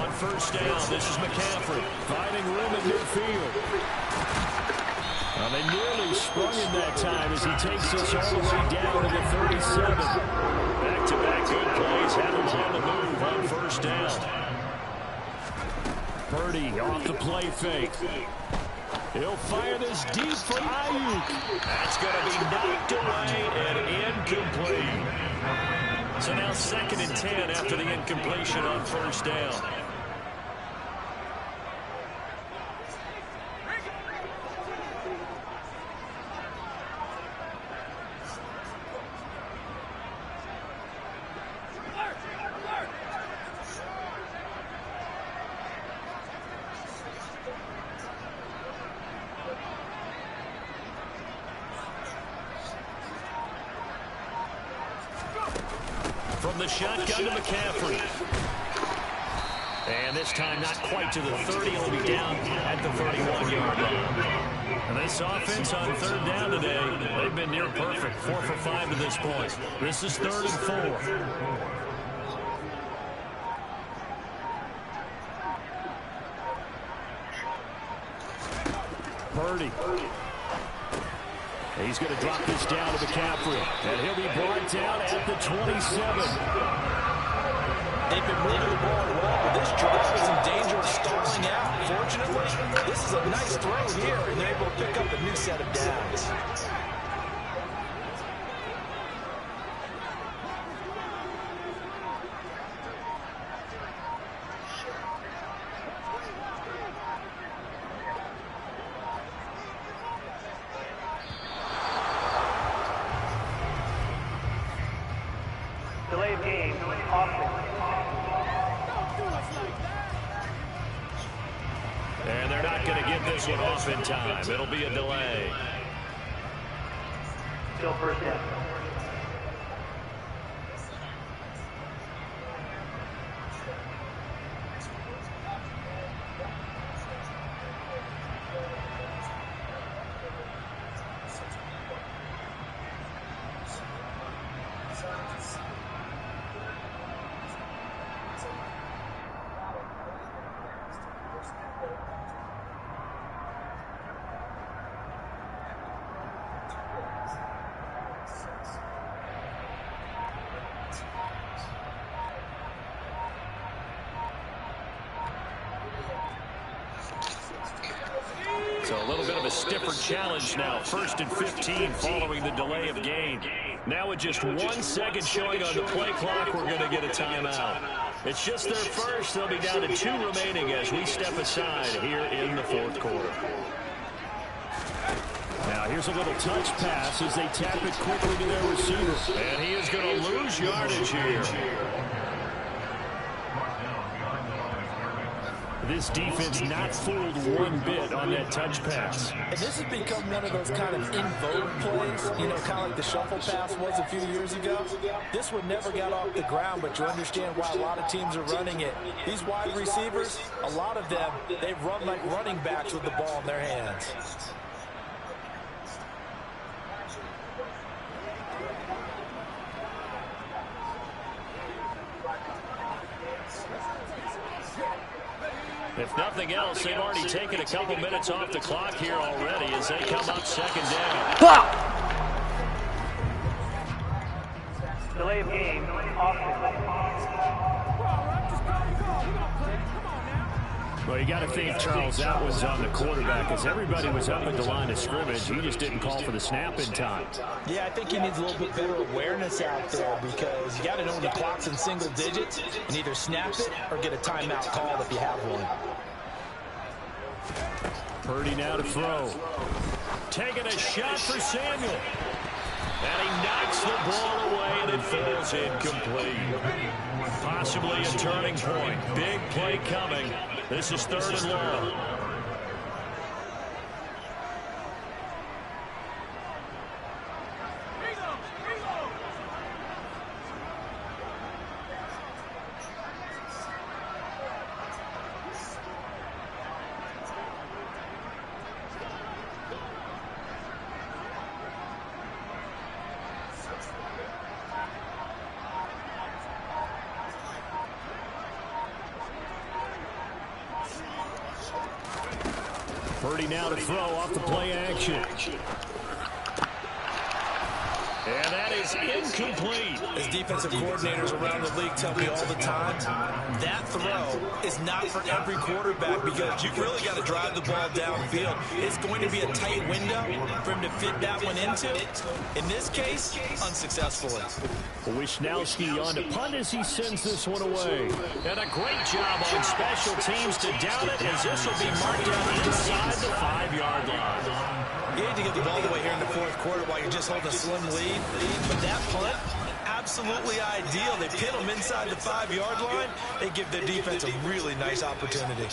On 1st down, this is McCaffrey, finding room at midfield. Well, they nearly sprung him that time as he takes us all the way down to the 37. Back-to-back good plays, have him on the move on 1st down. Purdy off the play fake. He'll fire this deep for Ayuk. That's going to be knocked away and incomplete. So now 2nd and 10 after the incompletion on 1st down. From the shotgun to McCaffrey. And this time not quite to the 30. He'll be down at the 31-yard line. And this offense on 3rd down today, they've been near perfect. 4 for 5 to this point. This is 3rd and 4. Purdy. He's going to drop this down to McCaffrey. And he'll be brought down at the 27. They've been moving the ball well, but this drive is in danger of stalling out. Fortunately, this is a nice throw here, and they're able to pick up a new set of downs. this one off in time. It'll be a delay. Still first down. So a little bit of a stiffer challenge now. 1st and 15 following the delay of game. Now with just 1 second showing on the play clock, we're going to get a timeout. It's just their first. They'll be down to 2 remaining as we step aside here in the 4th quarter. Now here's a little touch pass as they tap it quickly to their receiver. And he is going to lose yardage here. This defense not fooled one bit on that touch pass. And this has become one of those kind of in vogue plays, you know, kind of like the shuffle pass was a few years ago. This one never got off the ground, but you understand why a lot of teams are running it. These wide receivers, a lot of them, they run like running backs with the ball in their hands. If nothing else, they've already taken a couple minutes off the clock here already as they come up 2nd down. Delay of game. Well, you got to think, Charles, that was on the quarterback as everybody was up at the line of scrimmage. He just didn't call for the snap in time. Yeah, I think he needs a little bit better awareness out there because you got to know when the clock's in single digits and either snap it or get a timeout called if you have one. Purdy now to throw. Taking a shot for Samuel. And he knocks the ball away, and it falls incomplete. Possibly a turning point. Big play coming. This is 3rd and long. Purdy now to throw off the play action. And that is incomplete. As defensive coordinators around the league tell me all the time, that throw is not for every quarterback because you've really got to drive the ball downfield. It's going to be a tight window for him to fit that one into. In this case, unsuccessfully. Wisnowski on to punt as he sends this one away. And a great job on special teams to down it as this will be marked down inside the 5-yard line. You need to get the ball away here in the 4th quarter while you're just holding a slim lead. But that punt, absolutely ideal. They pin them inside the 5-yard line. They give their defense a really nice opportunity.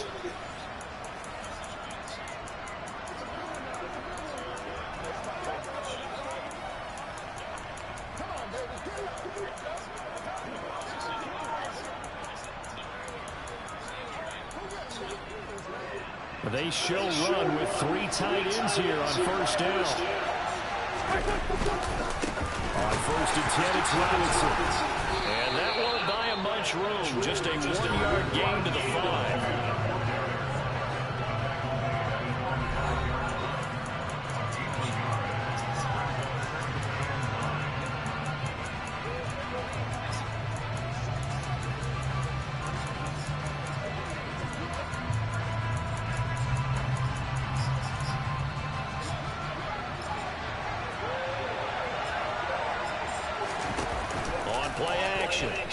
They show run with 3 tight ends here on 1st down. On 1st and 10, it's Robinson. And that won't buy him much room. Just a 1-yard gain to the 5.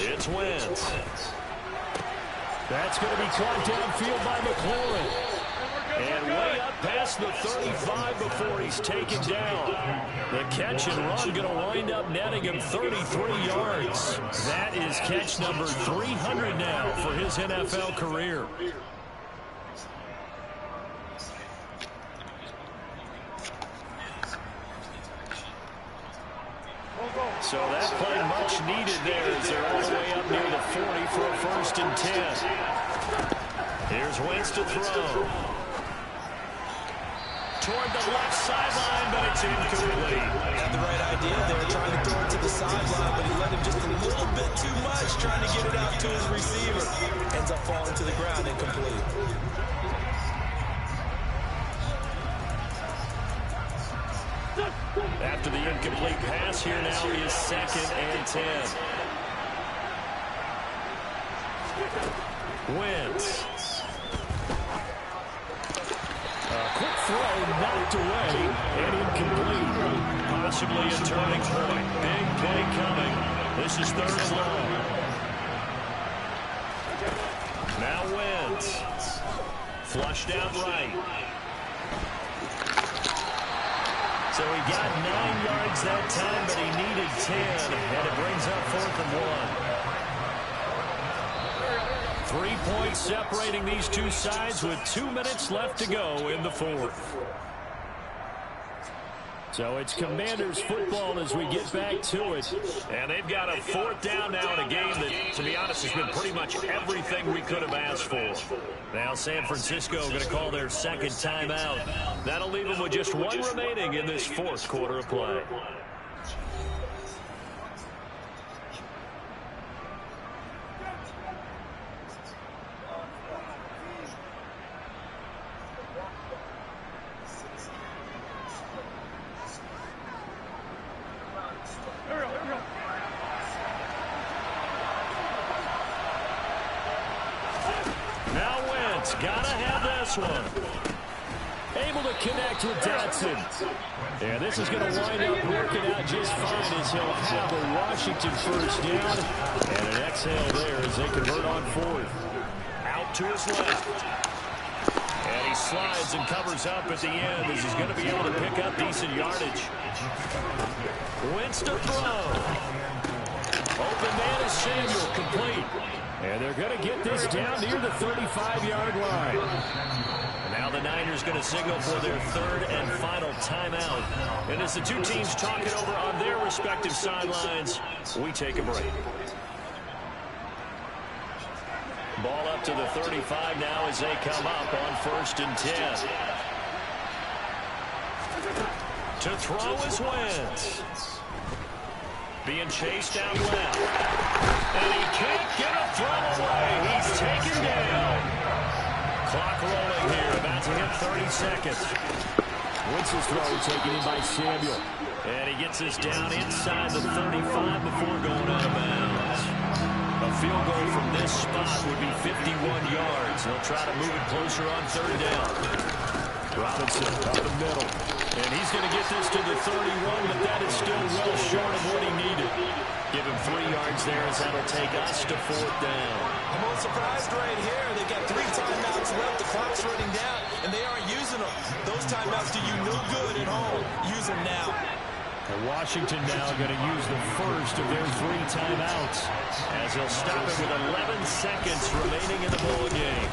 It's Wentz. That's going to be caught downfield by McLaurin. And way up past the 35 before he's taken down. The catch and run going to wind up netting him 33 yards. That is catch number 300 now for his NFL career. So that play much needed there as they're all the way up near the 40 for a 1st and 10. Here's Wentz to throw. Toward the left sideline, but it's incomplete. Had the right idea there, trying to throw it to the sideline, but he let him just a little bit too much, trying to get it out to his receiver. Ends up falling to the ground, incomplete. After the incomplete pass, here now is 2nd and 10. Wentz. Quick throw, knocked away, and incomplete. Possibly a turning point. Big play coming. This is 3rd and long. Now Wentz. Flushed out right. So he got 9 yards that time, but he needed 10, and it brings up 4th and 1. 3 points separating these two sides with 2 minutes left to go in the 4th. So it's Commanders football as we get back to it. And they've got a 4th down now in a game that, to be honest, has been pretty much everything we could have asked for. Now San Francisco going to call their 2nd timeout. That'll leave them with just 1 remaining in this 4th quarter of play. Gotta have this one. Able to connect with Dotson. And this is going to wind up working out just fine as he'll have a Washington 1st down. And an exhale there as they convert on 4th. Out to his left. And he slides and covers up at the end as he's going to be able to pick up decent yardage. Wentz to throw. Open man is Samuel, complete. And they're going to get this down near the 35-yard line. And now the Niners going to signal for their 3rd and final timeout. And as the two teams talk it over on their respective sidelines, we take a break. Ball up to the 35 now as they come up on 1st and 10. To throw is Wentz. Being chased down left. And he can't get a throw away. He's taken down. Clock rolling here. About to hit 30 seconds. Wentz's throw taken in by Samuel. And he gets this down inside the 35 before going out of bounds. A field goal from this spot would be 51 yards. They'll try to move it closer on 3rd down. Robinson up the middle. And he's going to get this to the 31, but that is still well short of what he needed. Give him 3 yards there as that'll take us to 4th down. I'm a little surprised right here. They got 3 timeouts left. The clock's running down, and they aren't using them. Those timeouts do you no good at home. Use them now. And Washington now going to use the first of their 3 timeouts as they'll stop it with 11 seconds remaining in the ball game.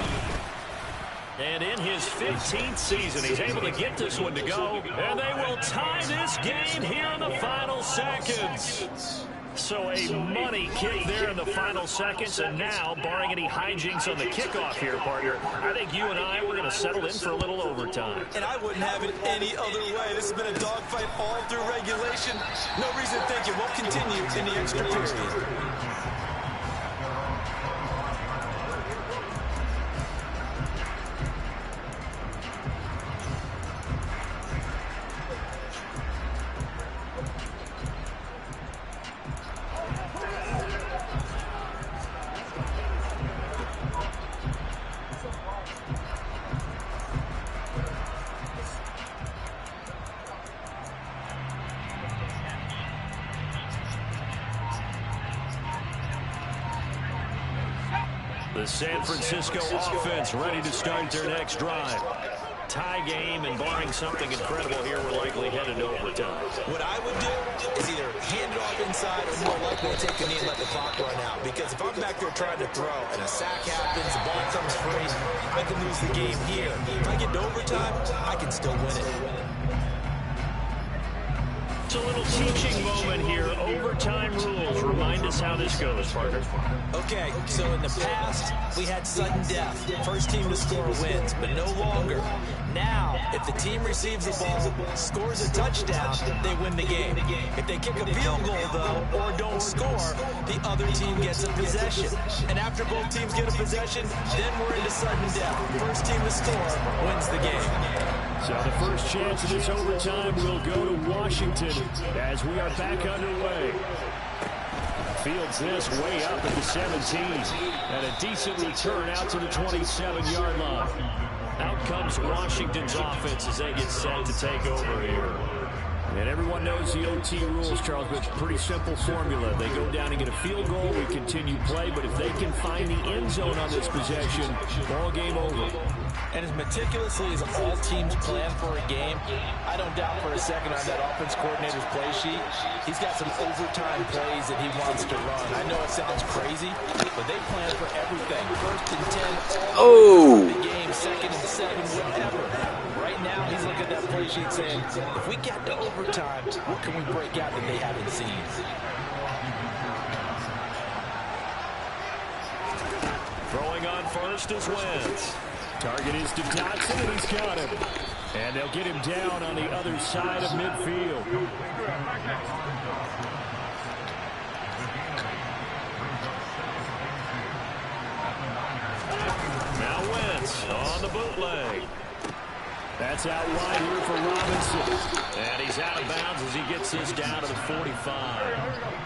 And in his 15th season, he's able to get this one to go. And they will tie this game here in the final seconds. So a money kick there in the final seconds. And now, barring any hijinks on the kickoff here, partner, I think you and I, we're going to settle in for a little overtime. And I wouldn't have it any other way. This has been a dogfight all through regulation. No reason to think it won't continue in the extra period. The San Francisco offense ready to start their next drive. Tie game, and barring something incredible here, we're likely headed to overtime. What I would do is either hand it off inside or more likely to take the knee and let the clock run out. Because if I'm back there trying to throw and a sack happens, the ball comes free, I can lose the game here. If I get to overtime, I can still win it. It's a little teaching moment here. Overtime rules. Remind us how this goes, Parker. Okay, so in the past, we had sudden death. First team to score wins, but no longer. Now, if the team receives the ball, scores a touchdown, they win the game. If they kick a field goal, though, or don't score, the other team gets a possession. And after both teams get a possession, then we're into sudden death. First team to score wins the game. So the first chance of this overtime will go to Washington as we are back underway. Fields this way up at the 17. And a decent return out to the 27-yard line. Out comes Washington's offense as they get set to take over here. And everyone knows the OT rules, Charles, but it's a pretty simple formula. They go down and get a field goal, we continue play, but if they can find the end zone on this possession, ball game over. And as meticulously as all teams plan for a game, I don't doubt for a second on that offense coordinator's play sheet, he's got some overtime plays that he wants to run. I know it sounds crazy, but they plan for everything. First and 10, the game, second and 7, whatever. Right now, he's looking at that play sheet saying, if we get to overtime, what can we break out that they haven't seen? Throwing on first is Wentz. Target is to Dotson, and he's got him. And they'll get him down on the other side of midfield. Now Wentz on the bootleg. That's out wide here for Robinson. And he's out of bounds as he gets this down to the 45.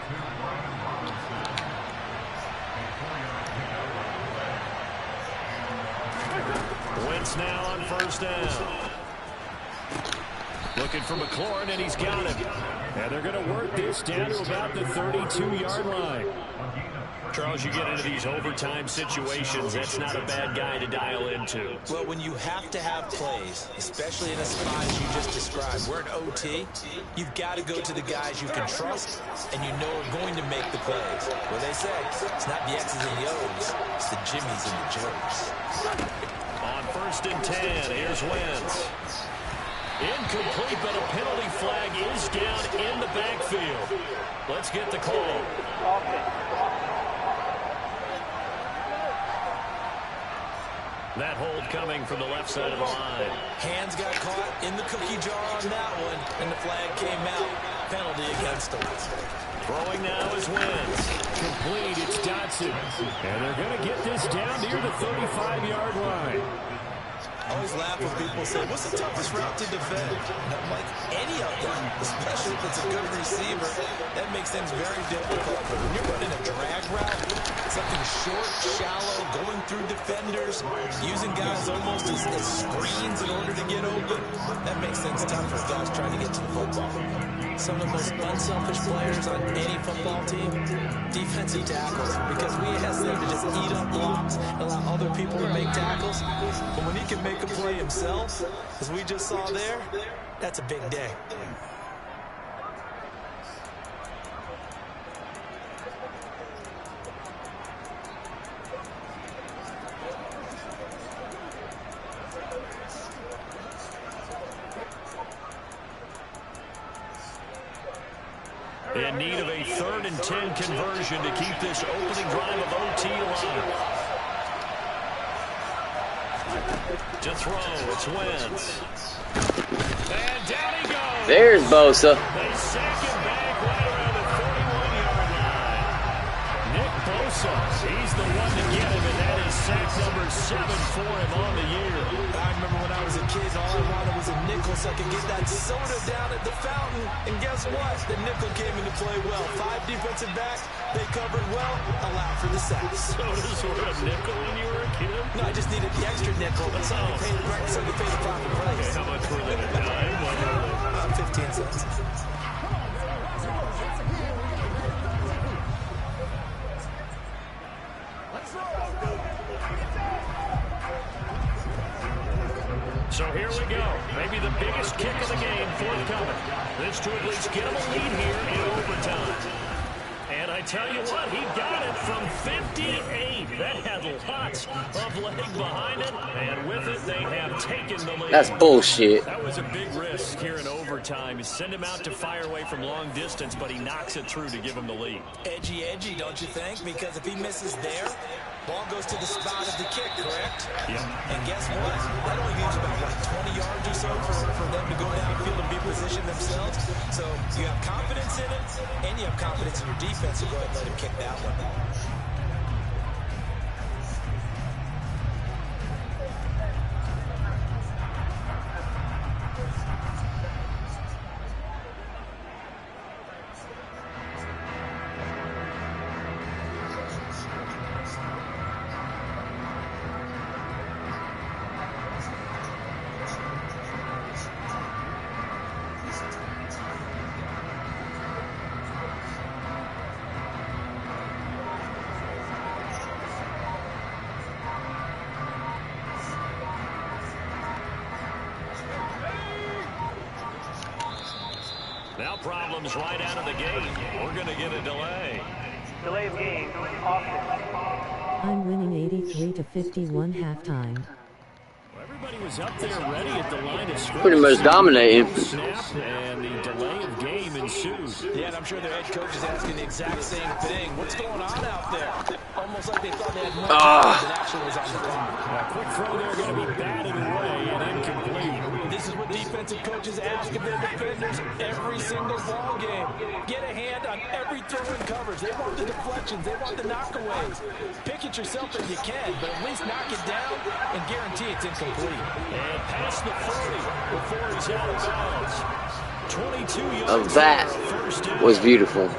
Wentz now on first down. Looking for McLaurin, and he's got him. And they're going to work this down to about the 32-yard line. Charles, you get into these overtime situations, that's not a bad guy to dial into. Well, when you have to have plays, especially in a spot as you just described, we're at OT, you've got to go to the guys you can trust and you know are going to make the plays. Well, they say it's not the X's and the O's, it's the Jimmies and the Joes. On first and 10, here's Wentz. Incomplete, but a penalty flag is down in the backfield. Let's get the call. That hold coming from the left side of the line. Hands got caught in the cookie jar on that one, and the flag came out. Penalty against them. Throwing now is Wentz. Complete, it's Dotson. And they're going to get this down near the 35-yard line. I always laugh when people say, what's the toughest route to defend? And I'm like, any of them, especially if it's a good receiver, that makes things very difficult. But when you're running a drag route, something short, shallow, going through defenders, using guys almost as screens in order to get open, that makes things tough for guys trying to get to the football. Some of the most unselfish players on any football team, defensive tackles, because we ask them to just eat up blocks and allow other people to make tackles. But when he can make a play himself, as we just saw there, that's a big day. In need of a 3rd and 10 conversion to keep this opening drive of OT alive. To throw, it's Wentz. And down he goes. There's Bosa. They sack him back right around the 41-yard line. Nick Bosa, he's the one to get him, and that is sack number 7 for him on the year. I remember when I was a kid, all I wanted was a nickel so I could get that soda down at the fountain. And guess what? The nickel came into play well. 5 defensive backs, they covered well, allowed for the sacks. Sodas were a nickel when you were a kid? No, I just needed the extra nickel. That's how you pay the proper price. Okay, how much were they? $9? What were they? 15 cents. So here we go. Maybe the biggest kick of the game forthcoming. This to at least get them a lead here in overtime. And And I tell you what, he got it from 58. That had lots of leg behind it, and with it, they have taken the lead. That's bullshit. That was a big risk here in overtime. You send him out to fire away from long distance, but he knocks it through to give him the lead. Edgy, don't you think? Because if he misses there, ball goes to the spot of the kick, correct? Yep. And guess what? That only leaves about, 20 yards or so for them to go downfield and be positioned themselves. So you have confidence in it, and you have confidence in your defense to go ahead and let him kick that one. Now problems right out of the gate. We're going to get a delay. Delay of game, offense. I'm winning 83-51 halftime. Everybody was up there ready at the line of scrimmage. Pretty much dominating. Snap, and the delay of game ensued. Yeah, and I'm sure their head coach is asking the exact same thing. What's going on out there? Almost like they thought they had more than actually was on the clock. A quick throw there going to be batted away and incomplete. This is what defensive coaches ask of their defenders every single ball game. Get a hand on every throw in coverage. They want the deflections. They want the knockaways. Pick it yourself if you can, but at least knock it down and guarantee it's incomplete. And past the 40 before he's out of bounds. 22 yards. Of that was beautiful.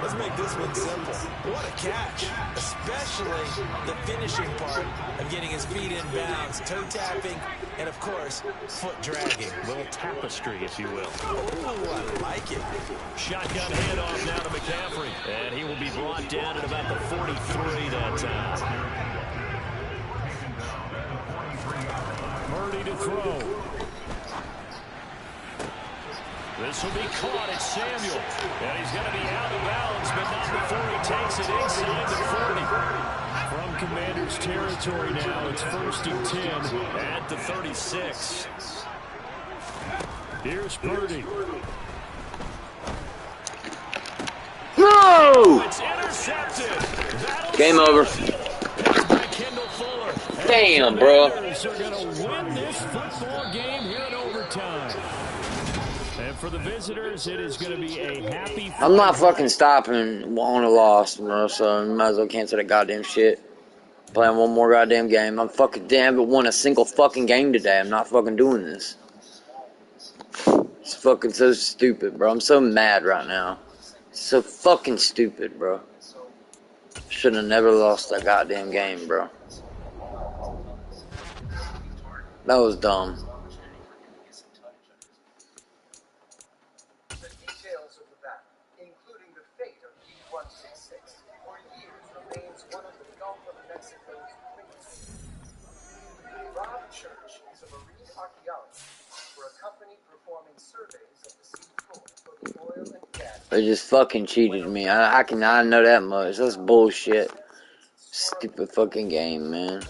Let's make this one simple. What a catch, especially the finishing part of getting his feet in bounds, toe tapping, and of course, foot dragging. A little tapestry, if you will. Oh, I like it. Shotgun handoff now to McCaffrey, and he will be brought down at about the 43 that time. Purdy to throw. This will be caught at Samuel. And he's going to be out of bounds, but not before he takes it inside the 40. From Commander's territory now, it's 1st and 10 at the 36. Here's Purdy. No! It's intercepted. Game over. Damn, bro. They're going to win this football game here in overtime. And for the visitors, it is going to be a happy... I'm not fucking stopping on a loss, bro, so you might as well cancel that goddamn shit. Playing one more goddamn game. I'm fucking damn but won a single fucking game today. I'm not fucking doing this. It's fucking so stupid, bro. I'm so mad right now. So fucking stupid, bro. Should have never lost that goddamn game, bro. That was dumb. They just fucking cheated me. I know that much. That's bullshit. Stupid fucking game, man.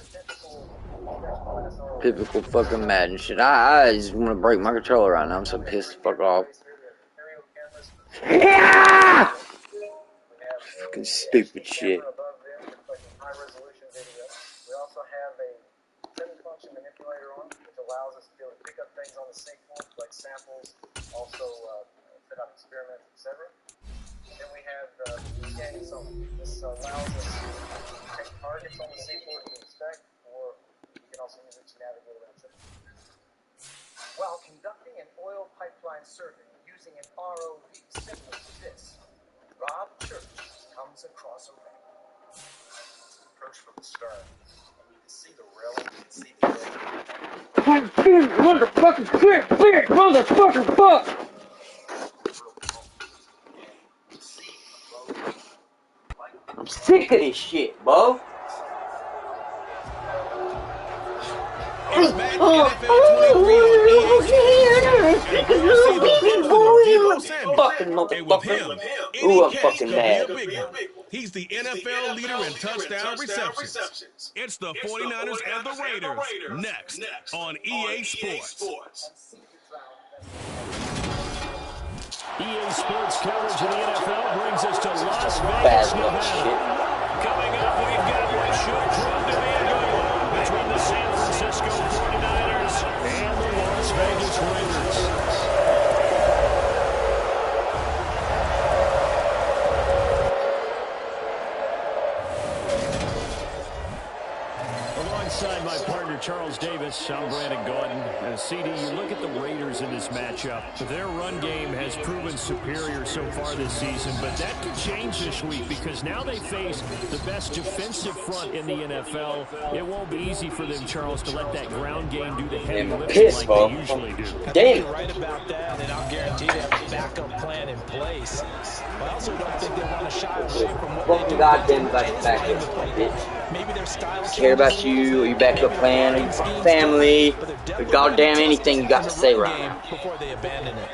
Typical fucking Madden shit. I just want to break my controller right now. I'm so pissed the fuck off. Yeah! Fucking stupid shit. Allows us to be able to pick up things on the sync point, like samples, also fit out experiments, etc. Then we have scanning zone. This allows us to take targets on the sync board we expect, or you can also use it to navigate around systems. While conducting an oil pipeline survey using an ROV similar to this, Rob Church comes across a wreck. Approach from the stern. You can see the railing, you can see the Motherfucker, clear, motherfucker, fuck! I'm sick of this shit, bro. It's Madden NFL 23 on EA. fucking motherfucker. Ooh, I'm fucking mad. He's the NFL leader in touchdown receptions. It's the 49ers and the Raiders next on EA Sports. EA Sports coverage of the NFL brings us to Las Vegas, Nevada. Coming up, we've got what should prove to be a good one between the San Francisco 49ers and the Las Vegas Raiders. Alongside my partner, Charles Davis, I'm Brandon Gordon. And CD, you look at the Raiders in this matchup. Their run game has proven superior so far this season, but that could change this week because now they face the best defensive front in the NFL. It won't be easy for them, Charles, to let that ground game do the heavy lifting like they usually do. I think you're right about that, and I'll guarantee they have a backup plan in place. But I also don't think they want to shy away from what they do. Goddamn backup, bitch. Maybe their style care about you, your backup plan, or your family, or goddamn anything you got to say right now. Before they abandon it.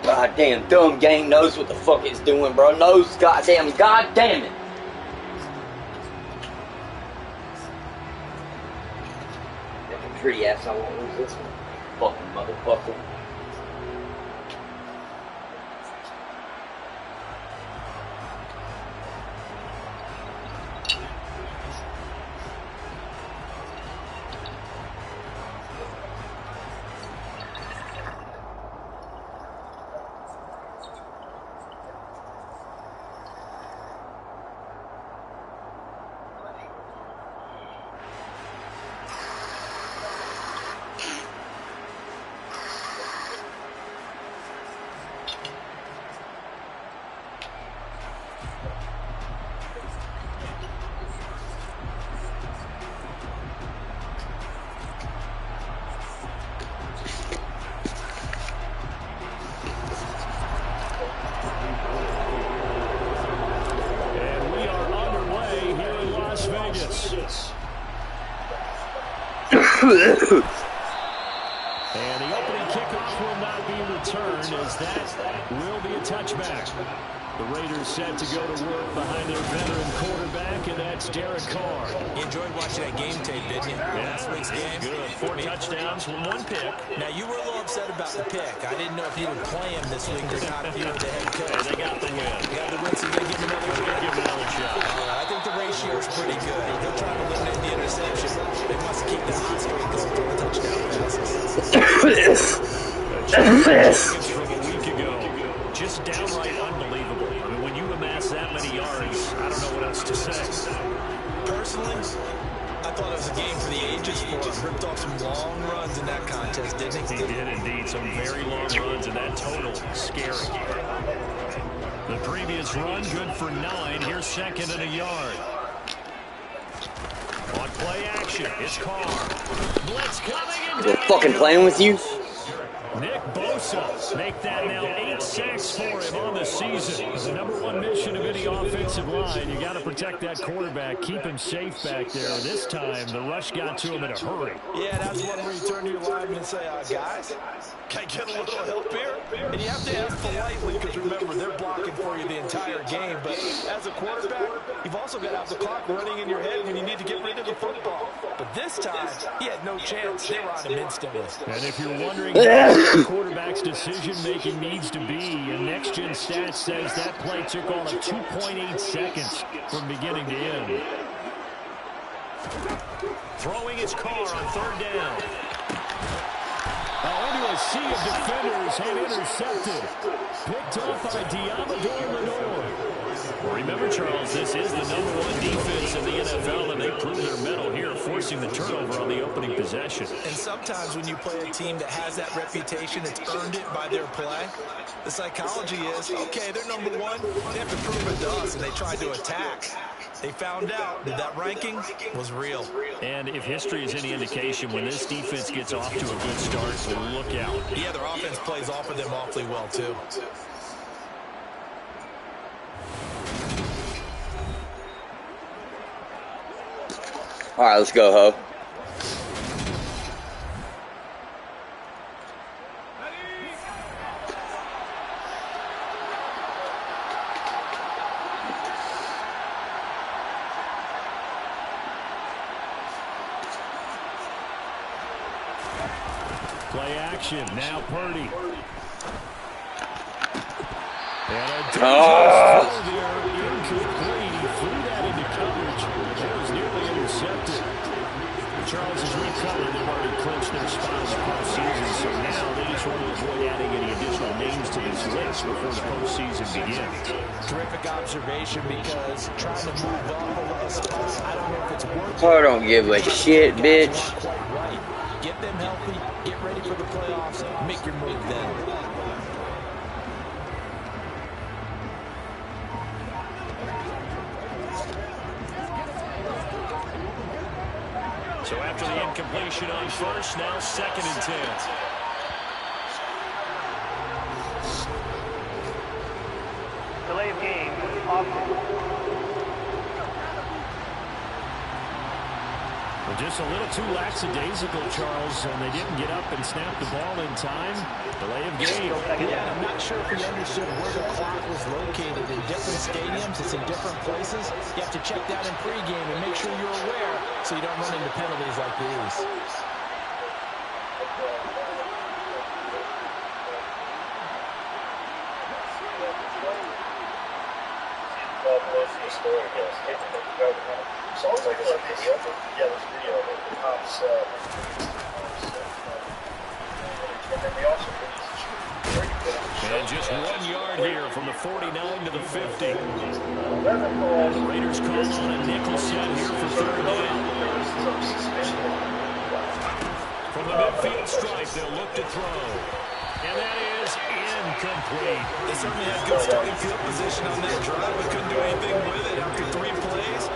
Goddamn dumb game knows what the fuck it's doing, bro. Knows goddamn it. Pretty ass, I won't lose this one. Fucking motherfucker. And the opening kickoff will not be returned as that will be a touchback. The Raiders set to go to work behind their veteran quarterback, and that's Derek Carr. You enjoyed watching that game tape, didn't you? Yeah, last week's game. Good. 4 touchdowns with 1 pick. Now, you were a little upset about the pick. I didn't know if you would play him this week or not if you were the head coach. They got the win. They got the win, so you're going to give him another shot. All right, I think the ratio is pretty good. They'll try to eliminate the interception. They must keep the hot streak going for the touchdown passes. From a week ago, just downright unbelievable. I mean, when you amass that many yards, I don't know what else to say. Personally, I thought it was a game for the ages for him. Ripped off some long runs in that contest, didn't he? He did indeed. Some very long runs, and that total scary. The previous run, good for 9. Here's 2nd and a yard. On play action, it's Carr. Blitz coming in. They're fucking playing with you. Nick Bosa make that now 8 sacks for him on the season. The #1 mission of any offensive line. You got to protect that quarterback, keep him safe back there. This time, the rush got to him in a hurry. Yeah, that's one where you turn to your lineman and say, guys, can I get a little help here? And you have to ask politely because, remember, they're blocking for you the entire game. But as a quarterback, you've also got to have the clock running in your head when you need to get rid of the football. But this time, he had no chance. They were on him instantly. And if you're wondering how the quarterback's decision-making needs to be, and Next Gen Stats says that play took all of 2.8 seconds from beginning to end. Throwing his car on 3rd down. Into a sea of defenders and intercepted. Picked off by Diamador Lenore. Well, remember, Charles, this is the #1 defense in the NFL, and they proved their mettle here, forcing the turnover on the opening possession. And sometimes when you play a team that has that reputation, it's earned it by their play. The psychology is, okay, they're #1. They have to prove it to us, and they tried to attack. They found out that ranking was real. And if history is any indication, when this defense gets off to a good start, look out. Yeah, their offense plays off of them awfully well, too. All right, let's go, Ho. Play action. Now Purdy. And a throw there. Incomplete. He threw that into coverage. That was nearly intercepted. Charles has recovered. They've already clinched their spot in the postseason, so now they just want to avoid adding any additional names to this list before the postseason begins. Terrific observation, because trying to move up a little spot, I don't know if it's working. I don't give a shit, bitch. Get them healthy, get ready for the playoffs, make your move then. So after the incompletion on 1st, now 2nd and 10. Delay of game, offense. Just a little too lackadaisical, Charles, and they didn't get up and snap the ball in time. Delay of game. Yeah, I'm not sure if we understood where the clock was located. In different stadiums, it's in different places. You have to check that in pregame and make sure you're aware so you don't run into penalties like these. Sounds like it's a video. Yeah, there's a video of it. The cops, and then they also and just 1 yard here from the 49 to the 50. The Raiders call on a nickel set here for 3rd down. From the midfield stripe, they'll look to throw. And that is incomplete. They certainly had good starting field position on that drive, but couldn't do anything with it after 3 plays.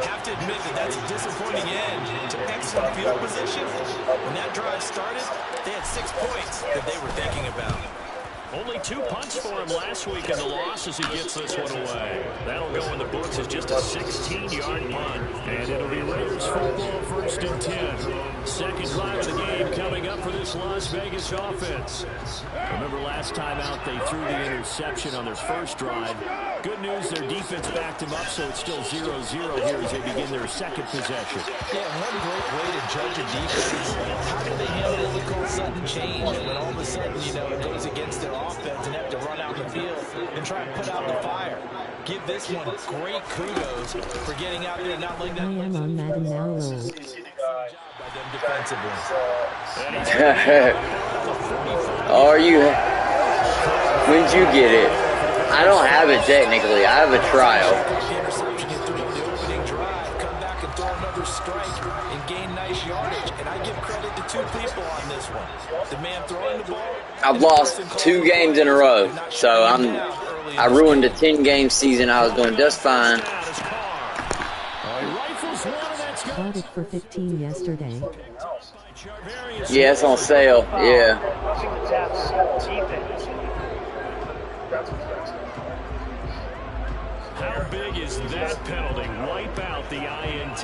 Have to admit that that's a disappointing end to excellent field position. When that drive started, they had 6 points that they were thinking about. Only 2 punts for him last week in the loss as he gets this one away. That'll go in the books as just a 16-yard punt. And it'll be Raiders football, 1st and 10. Second drive of the game coming up for this Las Vegas offense. Remember last time out they threw the interception on their first drive. Good news, their defense backed him up, so it's still 0-0 here as they begin their second possession. Yeah, one great way to judge a defense. How do they handle what we call sudden change? When all of a sudden, it goes against their offense and have to run out the field and try and put out the fire. Give this one great kudos for getting out there and not letting them. I am on Madden now, lol. Are you? When'd you get it? I don't have it technically. I have a trial. Interception you threw on the opening drive. Come back and throw another strike and gain nice yardage. And I give credit to 2 people on this one. The man throwing the ball. I've lost 2 games in a row, so I ruined a 10-game season. I was doing just fine. Bought it for $15 yesterday. Yeah, it's on sale. Yeah. How big is that penalty? Wipe out the INT.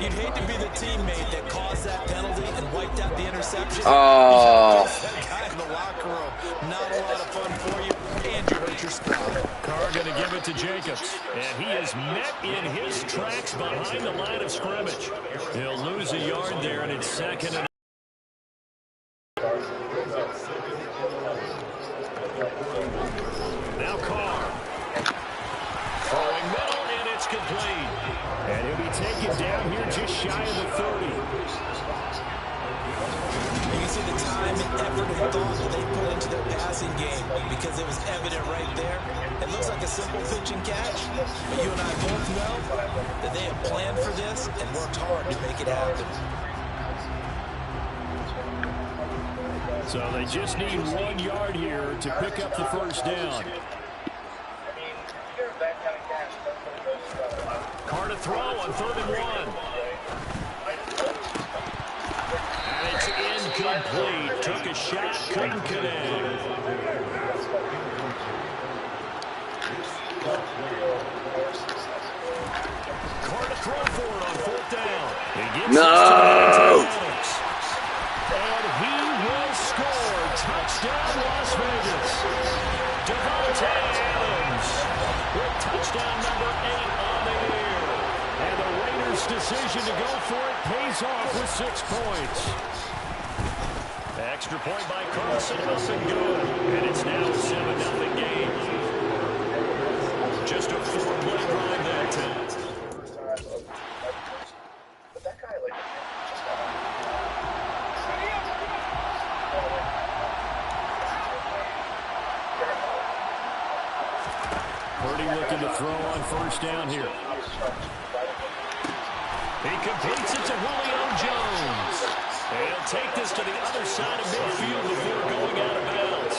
You'd hate to be the teammate that caused that penalty and wiped out the interception. Oh. That guy in the locker room. Not a lot of fun for you, and you hurt your squad. Carr going to give it to Jacobs. And he is met in his tracks behind the line of scrimmage. He'll lose a yard there, and it's 2nd and now Carr. Throwing middle, and it's complete. And he'll be taken down here just shy of the 30. You can see the time and effort and thought that they put into their passing game because it was evident right there. It looks like a simple pitch and catch, but you and I both know that they have planned for this and worked hard to make it happen. So they just need 1 yard here to pick up the first down. Carr to throw on 3rd and 1. And it's incomplete. Took a shot, couldn't connect. Carr to throw for it on 4th down. He gets No! And he will score. Touchdown, Las Vegas. Devontae Adams with touchdown number 8 on the year. And the Raiders' decision to go for it pays off with 6 points. Extra point by Carlson, up and good. And it's now a 7-0 game. Just a 4-play drive that time. But that guy, like, just Purdy looking to throw on 1st down here. He completes it to Julio Jones. And he'll take this to the other side of midfield before going out of bounds.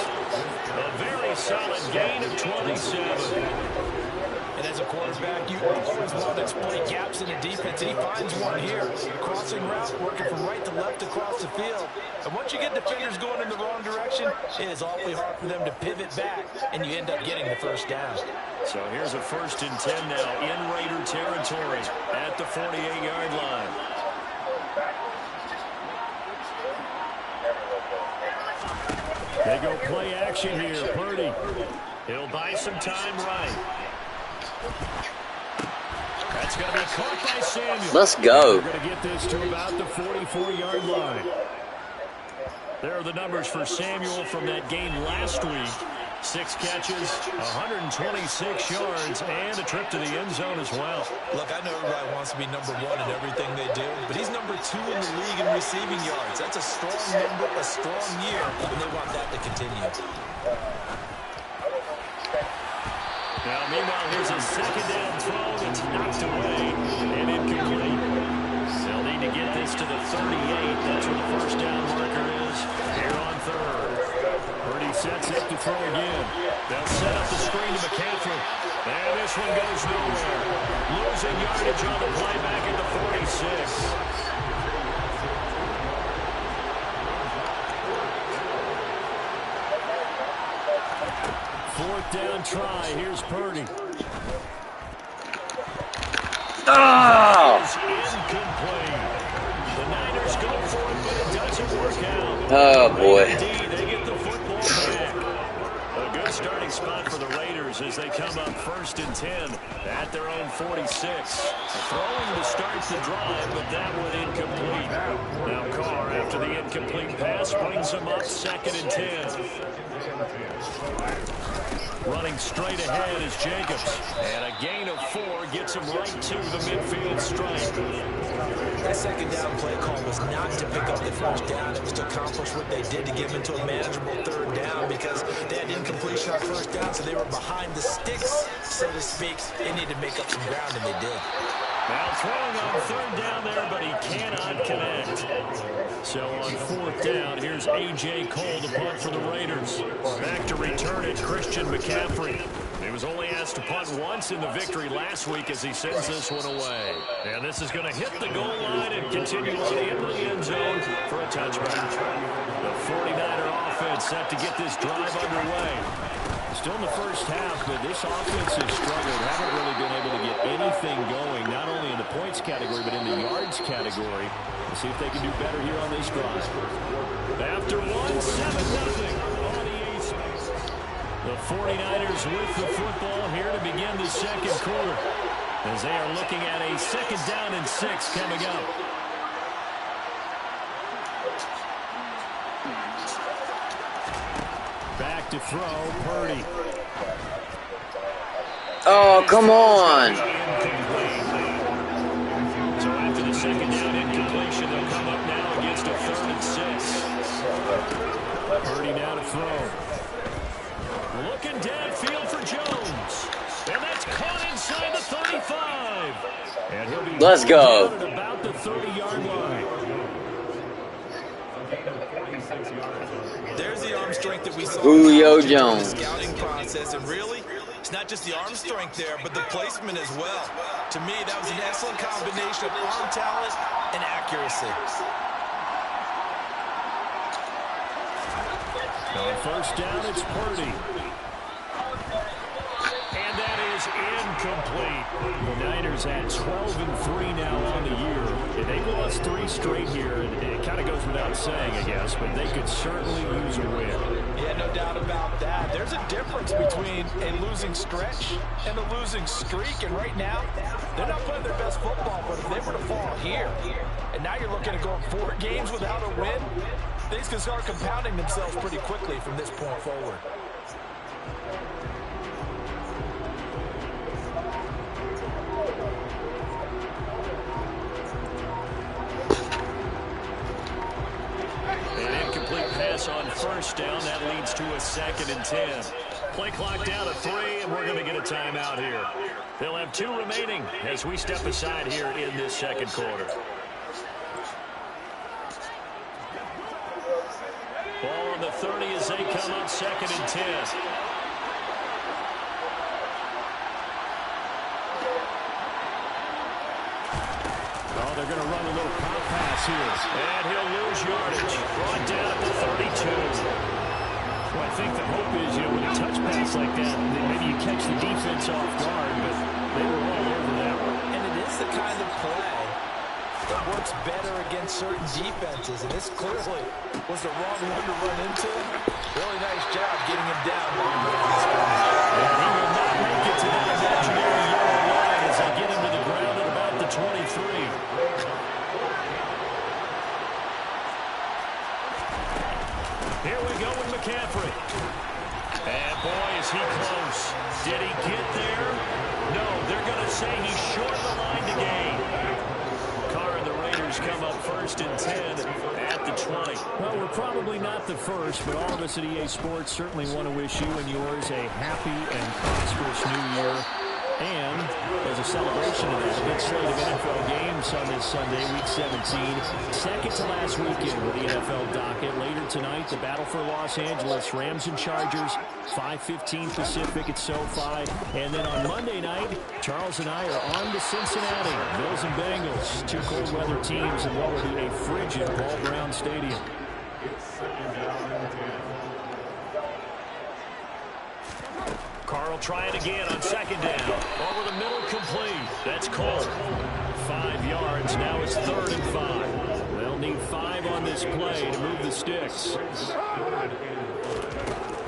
A very solid gain of 27. And as a quarterback, you always want to exploit gaps in the defense. He finds one here. Crossing route, working from right to left across the field. And once you get defenders going in the wrong direction, it is awfully hard for them to pivot back, and you end up getting the first down. So here's a 1st and 10 now in Raider territory at the 48-yard line. They go play action here. Purdy. He'll buy some time right. That's going to be caught by Samuel. Let's go. We're going to get this to about the 44-yard line. There are the numbers for Samuel from that game last week. 6 catches, 126 yards, and a trip to the end zone as well. Look, I know everybody wants to be number 1 in everything they do, but he's number 2 in the league in receiving yards. That's a strong number, a strong year, and they want that to continue. Now, meanwhile, here's a 2nd down throw that's knocked away and incomplete. They'll need to get this to the 38. That's where the first down marker is here on 3rd. Purdy sets up to throw again. They'll set up the screen to McCaffrey. And this one goes nowhere. Losing yardage on the play back at the 46. 4th down try. Here's Purdy. Oh! Incomplete. The Niners go for it, but it doesn't work out. Oh, boy. They get the football back. A good starting spot for the Raiders as they come up 1st and 10 at their own 46. Throwing to start the drive, but that one incomplete. Now Carr, after the incomplete pass, brings them up 2nd and 10. Running straight ahead is Jacobs. And a gain of 4 gets him right to the midfield stripe. That 2nd down play call was not to pick up the first down. It was to accomplish what they did to get them into a manageable 3rd down because they had incompletion on 1st down, so they were behind the sticks, so to speak. They needed to make up some ground, and they did. Now throwing on 3rd down there, but he cannot connect. So on 4th down, here's A.J. Cole to punt for the Raiders. Back to return it, Christian McCaffrey. He was only asked to punt once in the victory last week as he sends this one away. And this is going to hit the goal line and continue on into the end zone for a touchback. The 49er offense set to get this drive underway. Still in the first half, but this offense has struggled. Haven't really been able to get anything going, not only in the points category, but in the yards category. We'll see if they can do better here on this drive. After 1, 7-0 on the A's. The 49ers with the football here to begin the 2nd quarter, as they are looking at a 2nd down and 6 coming up. Back to throw, Purdy. Oh, come on. So second down incompletion. They'll come up now against a 3rd and 6. Purdy now to throw. Looking downfield for Jones. And that's caught inside the 35. And he'll be Let's go. down at about the 30-yard line. There's the arm strength that we saw Julio in Jones. the scouting process. And really, it's not just the arm strength there, but the placement as well. To me, that was an excellent combination of arm talent and accuracy. On first down, it's Purdy. And that is incomplete. The Niners at 12-3 now on the year. And they've lost 3 straight here. And it kind of goes without saying, I guess, but they could certainly use a win. Yeah, no doubt about that. There's a difference between a losing stretch and a losing streak. And right now, they're not playing their best football, but if they were to fall here, and now you're looking at going 4 games without a win, things can start compounding themselves pretty quickly from this point forward. An incomplete pass on first down. That leads to a 2nd and 10. Play clock down to 3, and we're going to get a timeout here. They'll have 2 remaining as we step aside here in this second quarter. Ball on the 30 as they come up 2nd and 10. Oh, they're going to run a little pop pass here. And he'll lose yardage. Brought down at the 32. Well, I think the hope is, with a touch pass like that, maybe you catch the defense off guard, but they were all over that one. And it is the kind of play that works better against certain defenses, and this clearly was the wrong one to run into. Really nice job getting him down. And he will not make it to that imaginary yellow line as they get him to the ground at about the 23. Here we go with McCaffrey. And boy, is he close. Did he get there? No, they're going to say he's short the line to gain. Carr and the Raiders come up 1st and 10 at the 20. Well, we're probably not the first, but all of us at EA Sports certainly want to wish you and yours a happy and prosperous new year. And as a celebration of that, a big slate of NFL games on this Sunday, Week 17. Second to last weekend with the NFL docket. Later tonight, the battle for Los Angeles, Rams and Chargers, 5:15 Pacific at SoFi. And then on Monday night, Charles and I are on to Cincinnati. Bills and Bengals, 2 cold weather teams in what will be a frigid Paul Brown Stadium. Carl trying again on 2nd down. Over the middle, complete. That's Cole. 5 yards. Now it's 3rd and 5. They'll need 5 on this play to move the sticks.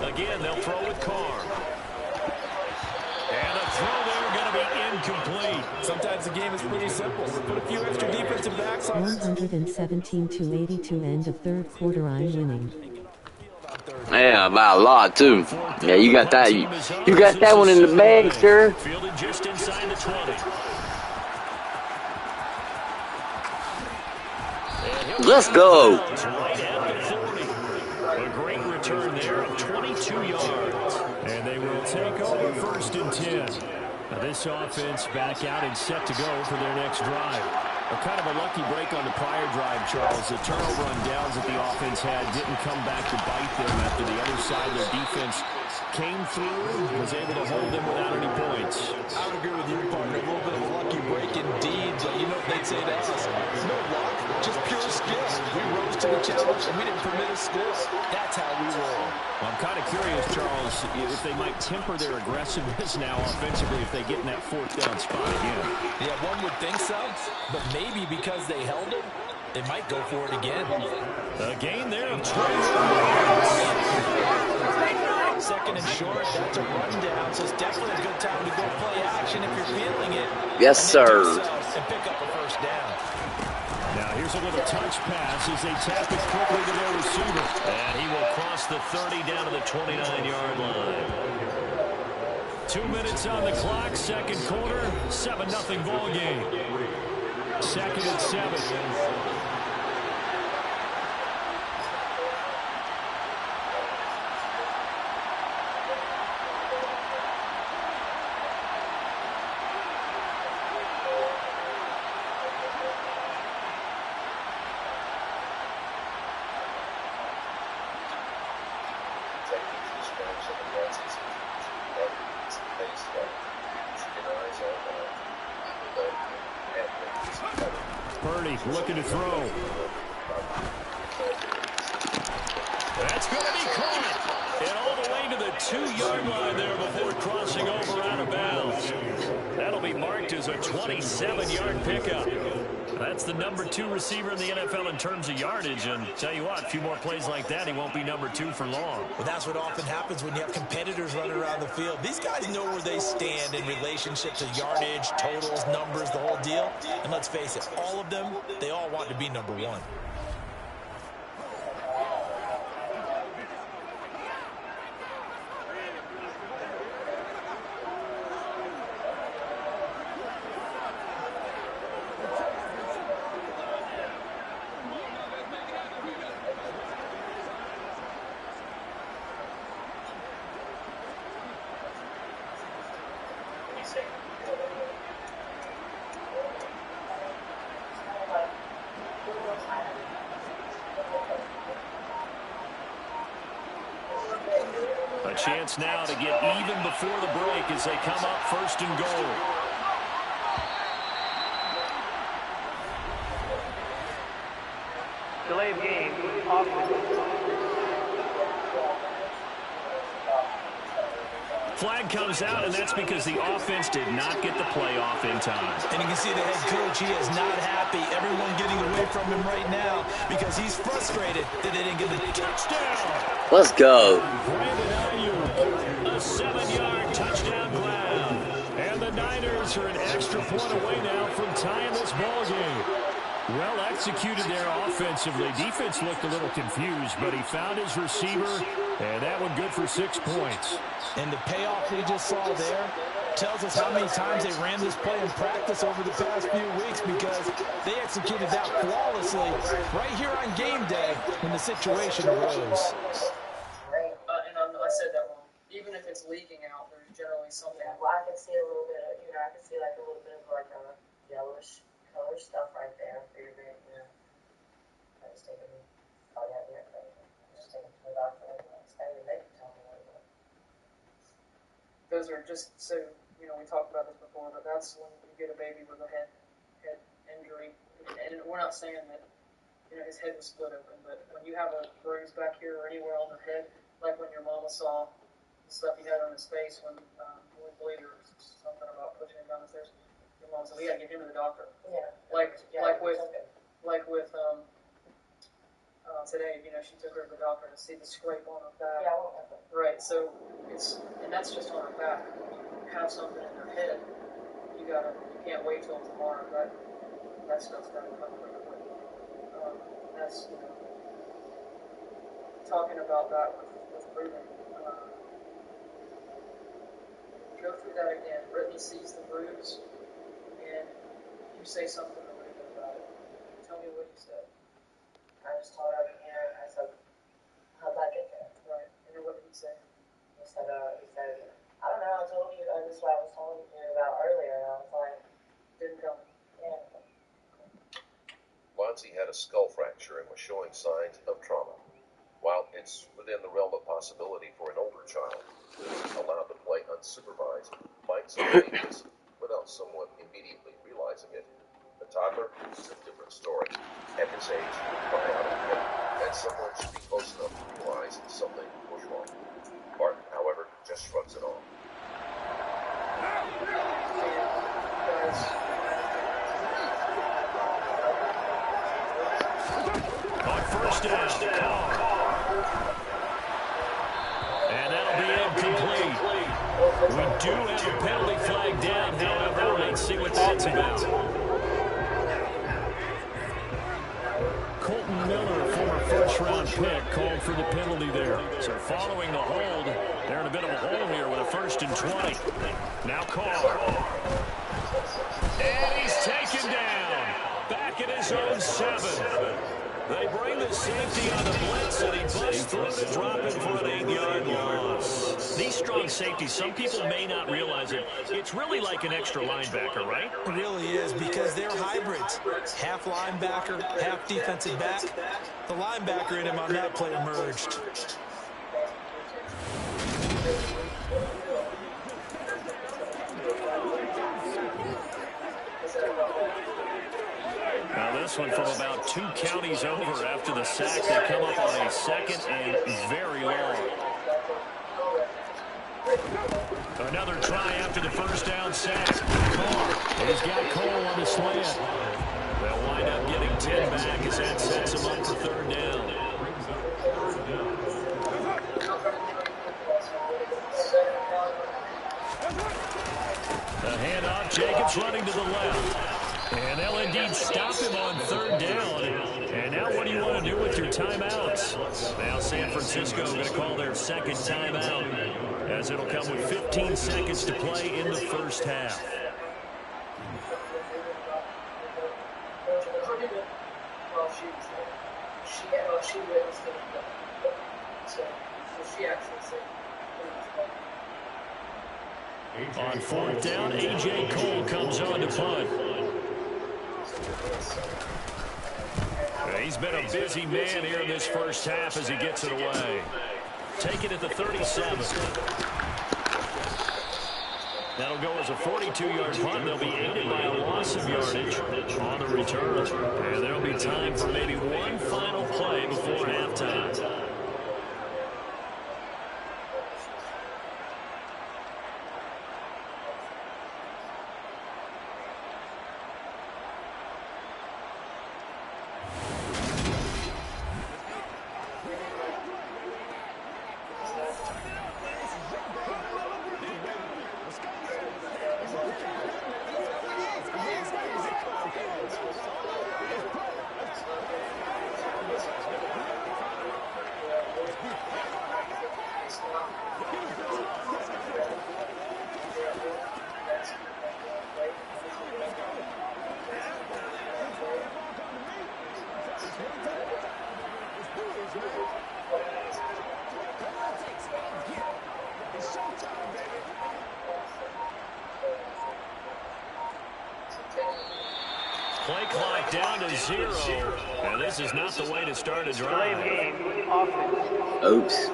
Again, they'll throw with Carr. And a throw there going to be incomplete. Sometimes the game is pretty simple. Put a few extra defensive backs on. 117-82 end of 3rd quarter. I'm winning. Yeah, by a lot too. Yeah, you got that. You got that one in the bag, sir. Fielded just inside the 20. Let's go. Right at the 40. A great return there of 22 yards. And they will take over 1st and 10. Now this offense back out and set to go for their next drive. A kind of a lucky break on the prior drive, Charles. The turnover on downs that the offense had didn't come back to bite them after the other side of their defense came through, was able to hold them without any points. I would agree with you, partner. A little bit of a lucky break indeed, but you know what they'd say to us? No luck, just pure skill. We rose to the challenge, and we didn't permit a score. That's how we roll. Well, I'm kind of curious, Charles, if they might temper their aggressiveness now offensively if they get in that 4th down spot again. Yeah, one would think so, but maybe because they held it, they might go for it again. A gain there of 20 yards. 2nd and short, that's a rundown, so it's definitely a good time to go play action if you're feeling it. Yes, sir. And pick up a 1st down. Now here's a little touch pass as they tap it quickly to their receiver. And he will cross the 30 down to the 29-yard line. 2 minutes on the clock, 2nd quarter, 7-0 ball game. 2nd and 7. Looking to throw. That's going to be caught. And all the way to the 2-yard line there before crossing over out of bounds. That'll be marked as a 27-yard pickup. That's the number 2 receiver in the NFL in terms of yardage. And tell you what, a few more plays like that, he won't be number 2 for long. Well, that's what often happens when you have competitors running around the field. These guys know where they stand in relationship to yardage, totals, numbers, the whole deal. And let's face it, all of them, they all want to be number 1. A chance now to get even before the break as they come up 1st and goal. Delay of game, offense. Flag comes out, and that's because the offense did not get the play off in time. And you can see the head coach, he is not happy. Everyone getting away from him right now because he's frustrated that they didn't get the touchdown. Let's go. A 7-yard touchdown grab. And the Niners are an extra point away now from tying this ball game. Well executed there offensively. Defense looked a little confused, but he found his receiver, and that one good for 6 points. And the payoff we just saw there tells us how many times they ran this play in practice over the past few weeks, because they executed that flawlessly right here on game day when the situation arose. I said that wrong. Even if it's leaking out, there's generally something. Yeah, well, I can see a little bit of, I can see like a little bit of like a yellowish color stuff right there for your vein. I just take it. Oh yeah, just take it to the doctor. They can tell me what it is. Those are just so we talked about this before, but that's when you get a baby with a head injury, and we're not saying that his head was split open, but when you have a bruise back here or anywhere on the head, like when your mama saw the stuff he had on his face when we believe there was something about pushing him down the stairs. Your mom said we got to get him to the doctor. Yeah. Like with today, she took her to the doctor to see the scrape on her back. Yeah, I won't have it. Right. So and that's just on her back. When you have something in your head, you can't wait till tomorrow. That stuff's got to come pretty quick. That's talking about that with Ruben. Go through that again. Brittany sees the bruise, and you say something to Ruben about it. Tell me what you said. I just told her again. I said, how'd that get there? Right. And then what did he say? He said, I don't know. I told you. That's what I was telling you about earlier. And I was like, didn't tell me. Yeah. Lonzie had a skull fracture and was showing signs of trauma. While it's within the realm of possibility for an older child to be allowed to play unsupervised, might sustain this without someone immediately realizing it, the toddler is a different story. At his age, he would cry out in pain, and someone should be close enough to realize something was wrong. Martin, however, just shrugs it off. On 1st down. And that'll be incomplete. We do have a penalty flag down, however. Let's see what that's about. Colton Miller, former first-round pick, called for the penalty there. So following the hold, they're in a bit of a hole here with a 1st and 20. Now Carr. And he's taken down. zone 7. They bring the safety on the blitz, and he busts through to drop it for an 8-yard loss. These strong safeties, some people may not realize it. It's really like an extra linebacker, right? It really is, because they're hybrids. Half linebacker, half defensive back. The linebacker in him on that play emerged. Now this one from about 2 counties over after the sack. They come up on a 2nd and very long. Another try after the first down sack. He's got Cole on the slant. They'll wind up getting 10 back as that sets him up for 3rd down. The handoff, Jacobs running to the left. And they'll indeed stop him on 3rd down. And now what do you want to do with your timeouts? Now San Francisco going to call their 2nd timeout, as it'll come with 15 seconds to play in the first half. On 4th down, A.J. Cole comes on to punt. He's been a busy man here in this first half as he gets it away. Take it at the 37. That'll go as a 42-yard punt. They'll be aided by a loss of yardage on the return. And there'll be time for maybe one final play before halftime. Play clock down to 0. And this is not the way to start a drive. Oops.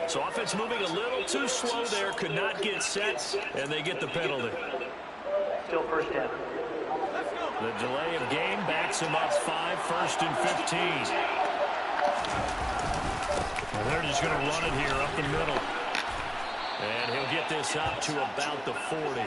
So offense moving a little too slow there, could not get set, and they get the penalty. Still 1st down. The delay of game backs him up 5, 1st and 15. And they're just going to run it here up the middle. And he'll get this up to about the 40.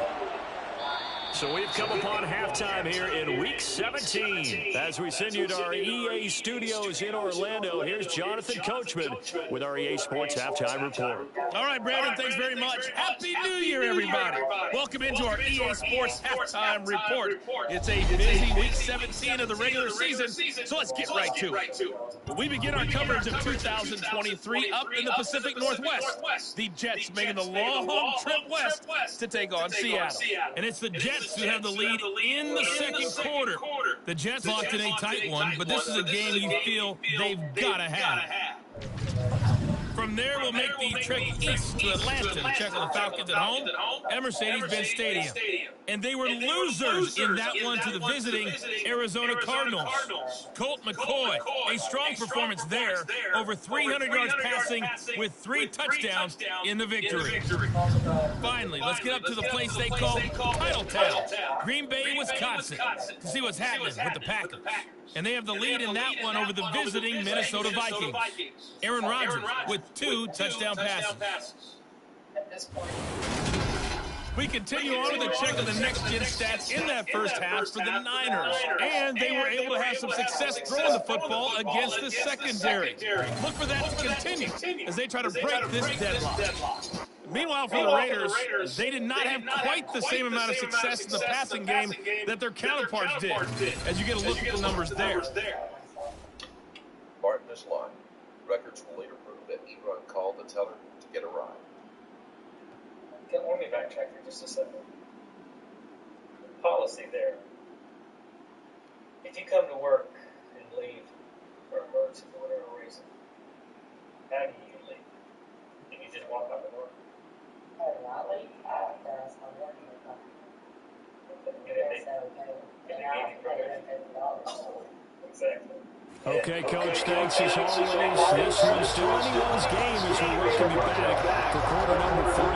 So we've come upon halftime here in Week 17. As we send you to our EA studios in Orlando, here's Jonathan Coachman with our EA Sports Halftime Report. All right, Brandon, thanks very much. Happy New Year, everybody. Welcome into our EA Sports Halftime Report. It's a busy Week 17 of the regular season, so let's get right to it. We begin our coverage of 2023 up in the Pacific Northwest. The Jets making the long trip west to take on Seattle. And it's the Jets who have the lead in the second quarter. The Jets locked in a tight one, but this is a game you feel they've got to have. From there, we'll make the trek east to Atlanta to check on the Falcons at home at Mercedes-Benz Stadium. And they were losers in that one to the visiting Arizona Cardinals. Colt McCoy, a strong performance there, over 300 yards passing with 3 touchdowns in the victory. Finally, let's get up to the place they call Titletown, Green Bay, Wisconsin, to see what's happening with the Packers. And they have the lead in that one over the visiting Minnesota Vikings. Aaron Rodgers with 2 touchdown passes. We continue on with a check of the next-gen stats in that first half for the Niners. And they were able to have some success throwing the football against the secondary. Look for that to continue as they try to break this deadlock. Meanwhile, for the Raiders, they did not have quite the same amount of success in the passing game that their counterparts did, as you get a look at the numbers there. Martin is lying. Records will later prove that Ebron called the teller to get a ride. Let me backtrack for just a second. Policy policy there. If you come to work and leave for emergency for whatever reason, how do you leave? Do you just walk out the door? Not leave. That's my working company. Exactly. Okay, Coach, thanks as always. This one's still anyone's game as we welcome you back for quarter number 3.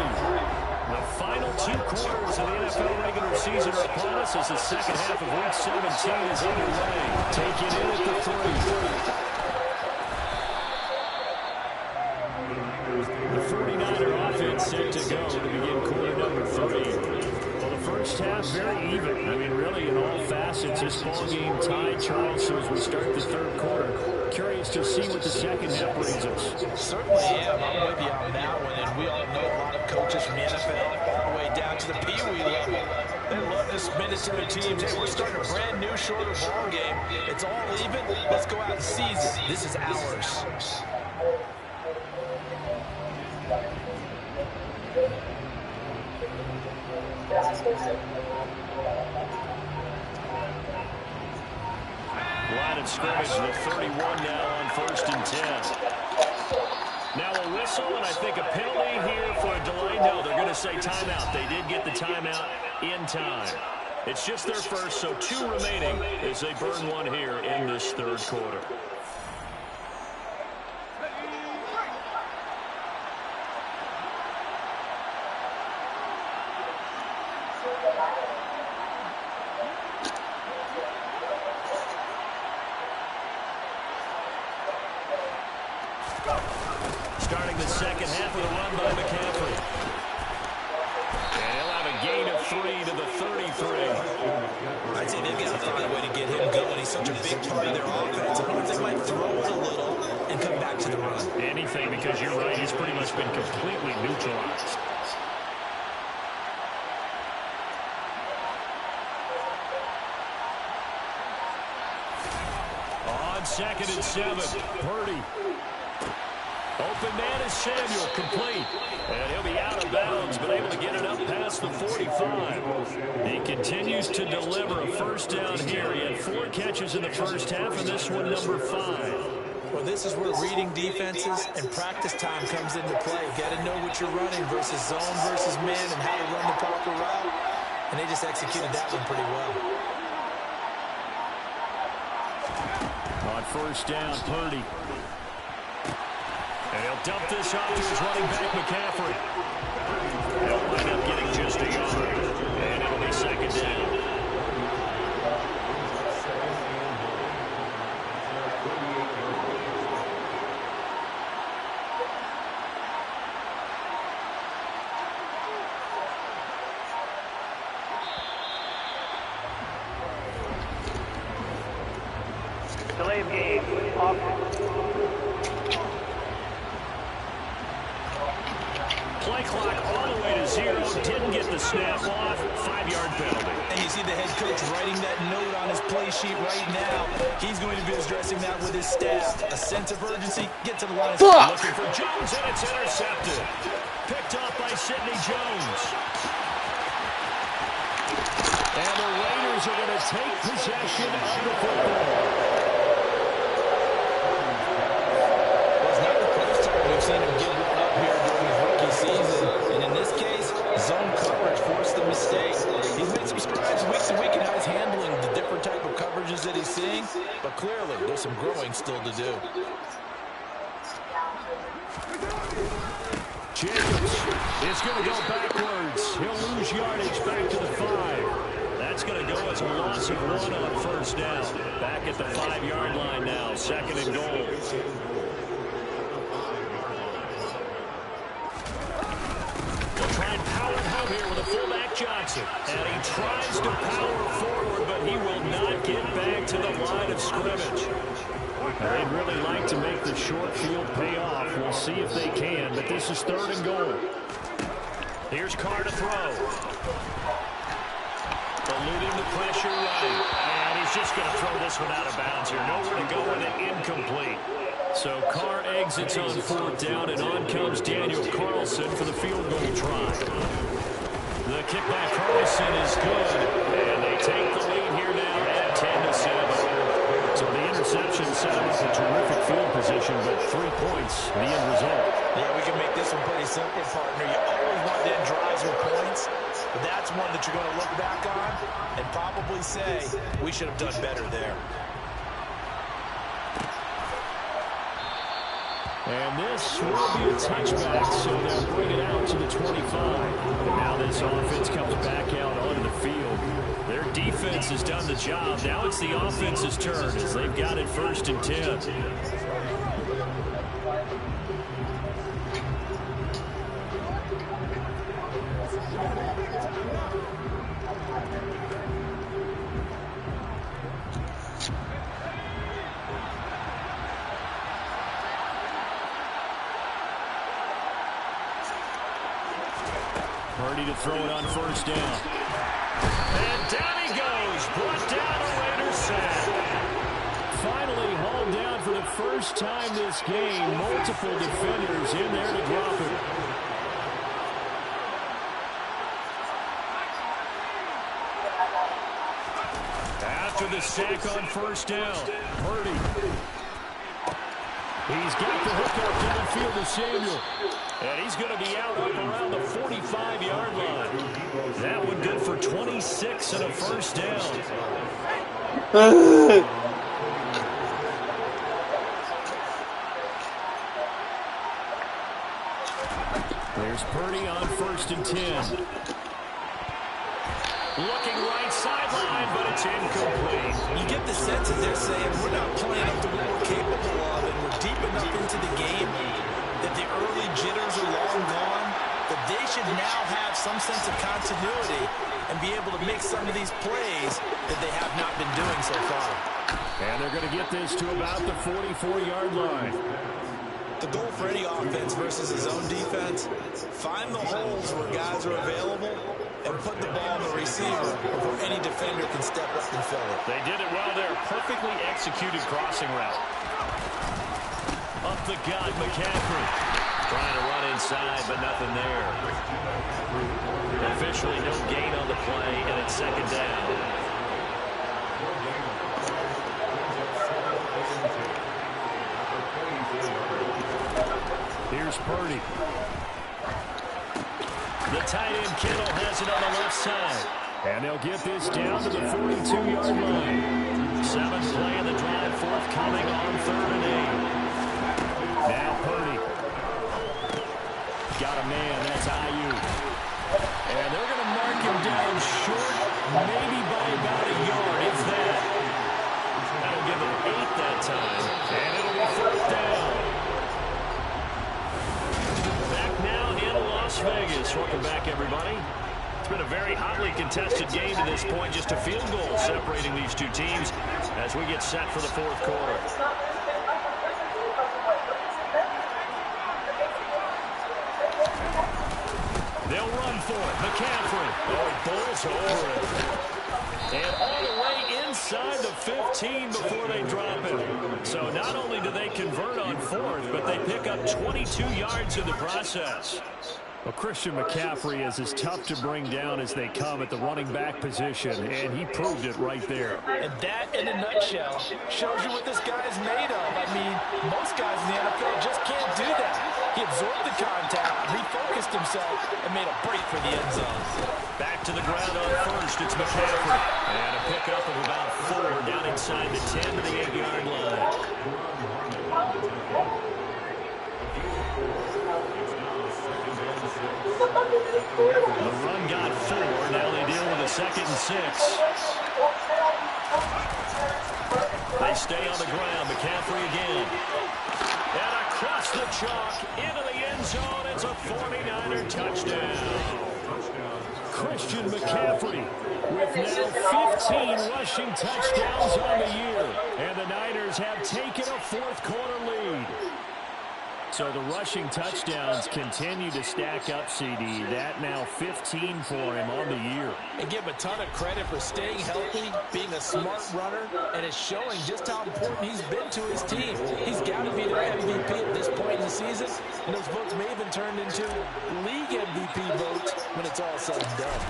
The final 2 quarters of the NFL regular season are upon us as the second half of Week 17 is underway. Take it in at the 3. The 49er offense set to go to begin quarter number 3. Well, the first half very even. I mean, really, in all facets, this ball game tied, Charles. So as we start the third quarter, curious to see what the second half brings us. Certainly am. I'm with you on that one. And we all know a lot of coaches from the NFL all the way down to the Pee Wee level. They love to spin it to their teams. Hey, we're starting a brand new, shorter ball game. It's all even. Let's go out and seize it. This is ours. Line of scrimmage, the 31 now on 1st and 10. Now a whistle, and I think a penalty here for a delay. No, they're going to say timeout. They did get the timeout in time. It's just their first, so 2 remaining as they burn one here in this third quarter. Starting the second half with a run by McCaffrey. And he'll have a gain of 3 to the 33. I'd say they've got to find a way to get him going. He's such a big part of their offense. I wonder if they might throw it a little and come back to the run. Anything, because you're right, he's pretty much been completely neutralized. On 2nd and 7, Purdy. Open man is Samuel, complete. And he'll be out of bounds, but able to get it up past the 45. He continues to deliver a first down here. He had 4 catches in the first half, and this one number 5. Well, this is where reading defenses and practice time comes into play. You got to know what you're running versus zone versus man and how to run the proper route. And they just executed that one pretty well. On first down, Purdy. And he'll dump this off to his running back, McCaffrey. He'll wind up getting just a yard. And it'll be second down. Delay of game. Play clock all the way to 0. Didn't get the snap off. 5-yard penalty. And you see the head coach writing that note on his play sheet right now. He's going to be addressing that with his staff. A sense of urgency. Get to the line. Looking for Jones, and it's intercepted. Picked off by Sidney Jones. And the Raiders are going to take possession of the football. Well, it's not the first time we've seen him give one up here during his rookie season. And in this case, zone coverage forced the mistake. He's made some strides week to week in how he's handling the different type of coverages that he's seeing. But clearly, there's some growing still to do. Jacobs is going to go backwards. He'll lose yardage back to the 5. That's going to go as a loss of 1 on first down. Back at the 5-yard line now, 2nd and goal. They'll try and power it home here with a fullback Johnson. And he tries to power forward, but he will not get back to the line of scrimmage. They'd really like to make the short field pay off. We'll see if they can, but this is 3rd and goal. Here's Carr to throw. Eluding the pressure right. And he's just going to throw this one out of bounds here. Nowhere to go with it, incomplete. So Carr exits on 4th down, and on comes Daniel Carlson for the field goal try. The kick by Carlson is good, and they but that's one that you're going to look back on and probably say, we should have done better there. And this will be a touchback, so they'll bring it out to the 25. And now this offense comes back out onto the field. Their defense has done the job. Now it's the offense's turn as they've got it 1st and 10. Purdy to throw it on 1st down. And down he goes. Brought down a Raiders sack. Finally hauled down for the first time this game. Multiple defenders in there to drop it. After the sack on 1st down, Purdy. He's got the hook up downfield to Samuel. And he's going to be out up around the 45-yard line. That one good for 26 and a 1st down. There's Purdy on 1st and 10. Looking right sideline, but it's incomplete. You get the sense that they're saying we're not playing up to what we're capable of, and we're deep enough into the game that the early jitters are long gone, that they should now have some sense of continuity and be able to make some of these plays that they have not been doing so far. And they're going to get this to about the 44-yard line. The goal for any offense versus his own defense, find the holes where guys are available and put the ball in the receiver before any defender can step up and fill it. They did it well there. Perfectly executed crossing route. Up the gut, McCaffrey. Trying to run inside, but nothing there. Officially no gain on the play, and it's 2nd down. Here's Purdy. The tight end Kittle has it on the left side. And they'll get this down to the 42-yard line. 7th play of the drive, forthcoming on 3rd and 8. Now Purdy. Got a man, that's Ayuk. And they're going to mark him down short, maybe by about a yard, if that. That'll give him 8 that time. And it'll be 4th down. Back now in Las Vegas. Welcome back, everybody. It's been a very hotly contested game to this point. Just a field goal separating these two teams as we get set for the 4th quarter. They'll run for it. McCaffrey. Oh, he bowls over it. And all the way inside the 15 before they drop it. So not only do they convert on 4th, but they pick up 22 yards in the process. Well, Christian McCaffrey is as tough to bring down as they come at the running back position, and he proved it right there. And that, in a nutshell, shows you what this guy is made of. I mean, most guys in the NFL just can't do that. He absorbed the contact, refocused himself, and made a break for the end zone. Back to the ground on 1st, it's McCaffrey. And a pickup of about 4 down inside the 10 to the 8-yard line. The run got 4. Now they deal with a 2nd and 6. They stay on the ground. McCaffrey again. And across the chalk into the end zone. It's a 49er touchdown. Christian McCaffrey with now 15 rushing touchdowns on the year. And the Niners have taken a 4th quarter lead. So the rushing touchdowns continue to stack up, CD. That now 15 for him on the year. And give him a ton of credit for staying healthy, being a smart runner, and it's showing just how important he's been to his team. He's got to be their MVP at this point in the season, and those votes may even turn into league MVP votes when it's all said and done.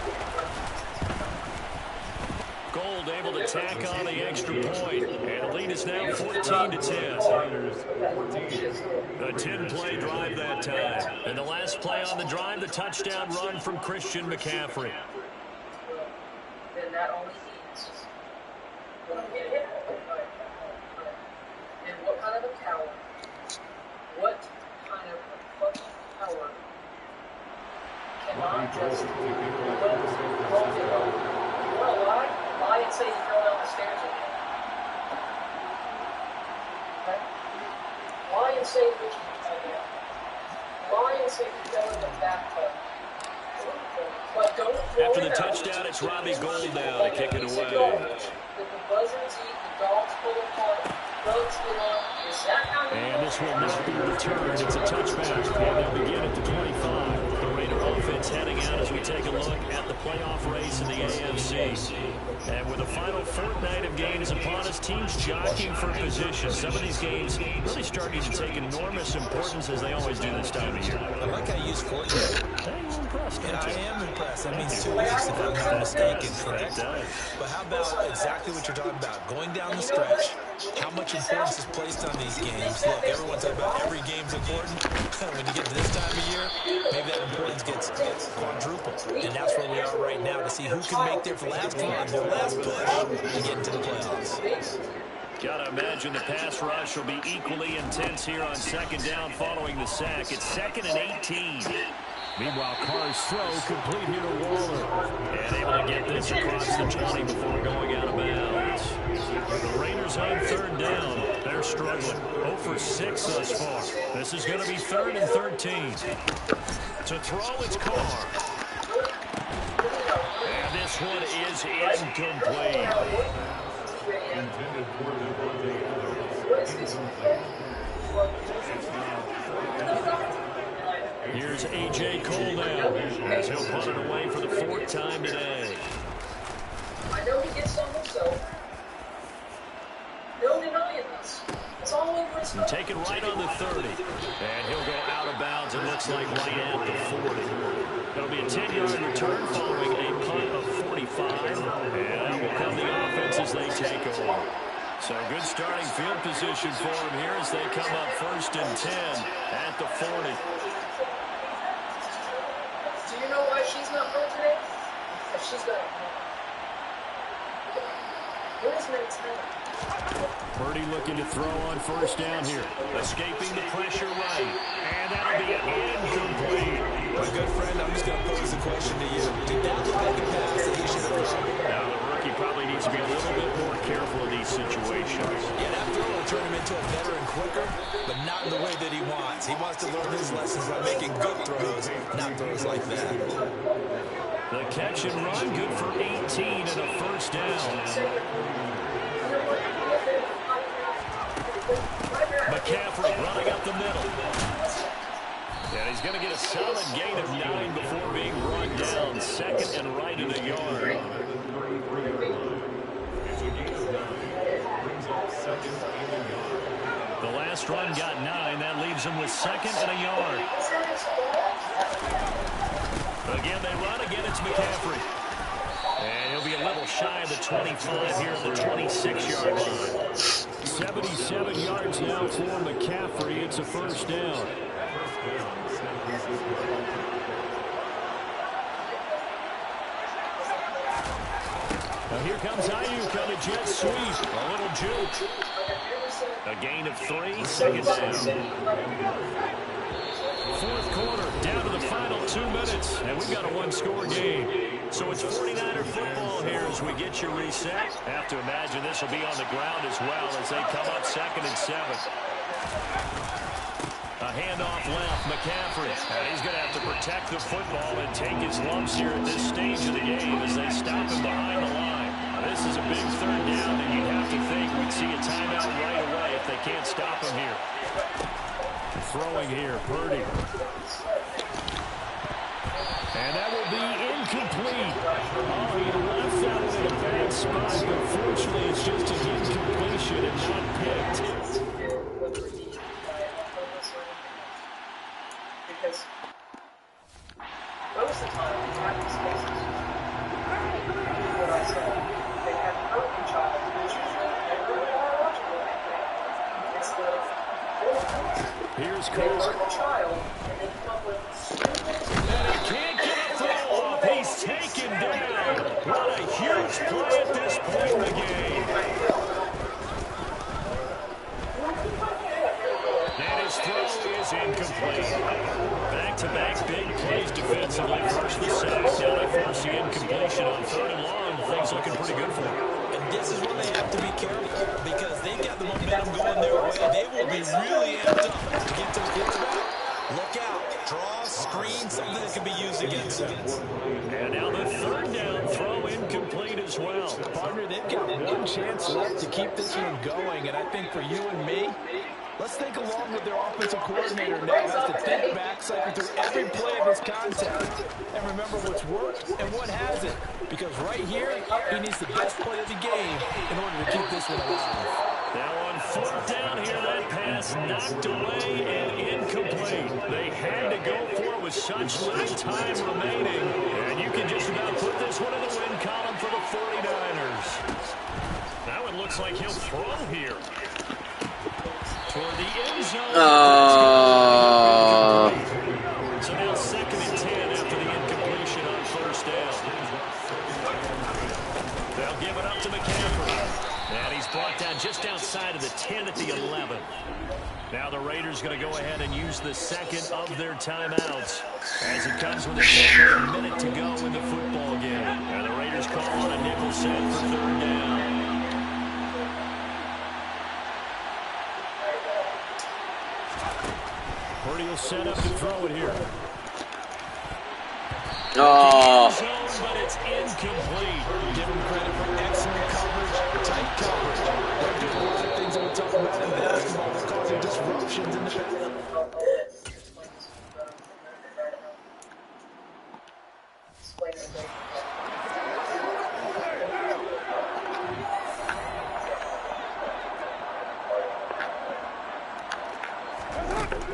Gold able to tack on the extra point, and the lead is now 14-10. A 10-play drive that time. And the last play on the drive, the touchdown run from Christian McCaffrey. then that only means when I'm getting hit. And what kind of a coward? What kind of a fucking coward cannot just lie and say he fell down the stairs again? Okay? Lie and say which again. Lie and say he fell in the bathtub. But don't after the touchdown, it's Robbie Gould now to kick it away. The buzzards eat, the dogs pull apart, bugs get on. Is that how you And this will not be returned. It's a touchback. And they'll begin at the 25. The Raider offense heading out as we take a look at the playoff race in the AFC. And with the final fortnight of games upon us, teams jockeying for position. Some of these games really starting to take enormous importance as they always do this time of year. I like how you use fortnight. I'm impressed. Yeah, I am impressed. That means 2 weeks, if I'm not mistaken, correct? But how about exactly what you're talking about? Going down the stretch, how much importance is placed on these games? Look, everyone's talking about every game's important. When you get to this time of year, maybe that importance gets quadrupled. And that's where we are right now to see who can make their last run, their last push, and get into the playoffs. Gotta imagine the pass rush will be equally intense here on second down following the sack. It's 2nd and 18. Meanwhile, Carr's throw complete here to Waller. And able to get this across the 20 before going out of bounds. The Raiders on 3rd down. They're struggling. 0 for 6 thus far. This is going to be 3rd and 13. To throw, it's Carr. And this one is incomplete. Intended for Here's A.J. Cole now, as he'll put it away for the 4th time today. I know he gets on himself. No denying this. It's all over his phone. Take it right on the 30. And he'll go out of bounds, it looks like right at the 40. It'll be a 10-yard return following a punt of 45. And that will come the offense as they take over. So good starting field position for them here as they come up 1st and 10 at the 40. Do you know why she's not home today? Because she's got a home. Where's Montana? Purdy looking to throw on 1st down here. Escaping the pressure right. And that'll be incomplete. My good friend, I'm just going to pose the question to you. Did that look like a pass that he should have thrown? Now, the rookie probably needs to be a little bit more careful in these situations. Yeah, that throw will turn him into a veteran quicker, but not in the way that he wants. He wants to learn his lessons by making good throws, not throws like that. The catch and run, good for 18 and a 1st down. McCaffrey running up the middle. And he's going to get a solid gain of 9 before being run down. 2nd and right in a yard. The last run got 9. That leaves him with 2nd and a yard. Again, they run. Again, it's McCaffrey. And he'll be a little shy of the 25 here at the 26-yard line. 77 yards now for McCaffrey. It's a 1st down. Now here comes Ayuk on the jet sweep. A little juke. A gain of 3, 2nd down. 4th quarter, down to the final 2 minutes, and we've got a 1-score game. So it's 49er football here as we get you reset. Have to imagine this will be on the ground as well as they come up 2nd and 7. A handoff left, McCaffrey. And he's going to have to protect the football and take his lumps here at this stage of the game as they stop him behind the line. Now, this is a big 3rd down, and you'd have to think we'd see a timeout right away if they can't stop him here. Throwing here, Purdy. And that will be incomplete. Oh, he left that one in a bad spot, but fortunately it's just an incompletion and not picked. Because most of the time we have these cases. What I said, they have a broken child, which is never a biological thing. It's the here's Cole. Child, and they come up with and he can't get a throw off. He's taken down. What a huge play at this point in the game. And his throw is incomplete. Back-to-back big plays defensively. First the sack, now they force the incompletion on 3rd and long. Things looking pretty good for them. And this is where they have to be careful because they've got the momentum going their way. They will be really amped up to get to the quarterback. Look out. Draw, screen, something that can be used against them. And now the 3rd down throw incomplete as well. Partner, they've got one chance left to keep this one going. And I think for you and me, let's think along with their offensive coordinator now has to think back, cycle through every play of his contact, and remember what's worked and what hasn't. Because right here, he needs the best play of the game in order to keep this one alive. Now on 4th down here, that pass knocked away and incomplete. They had to go for it with such little time remaining. And you can just about put this one in the win column for the 49ers. Now it looks like he'll throw here. Toward the end zone. So now 2nd and 10 after the incompletion on 1st down. They'll give it up to McCaffrey. And he's brought down just outside of the 10 at the 11. Now the Raiders going to go ahead and use the 2nd of their timeouts as it comes with a minute to go in the football game. And the Raiders call on a nickel set for 3rd down. Purdy will set up to throw it here. Oh. But it's incomplete. Give him credit for excellent coverage, tight coverage. They're doing a lot of things that we talk about in basketball. They're causing disruptions in the pass.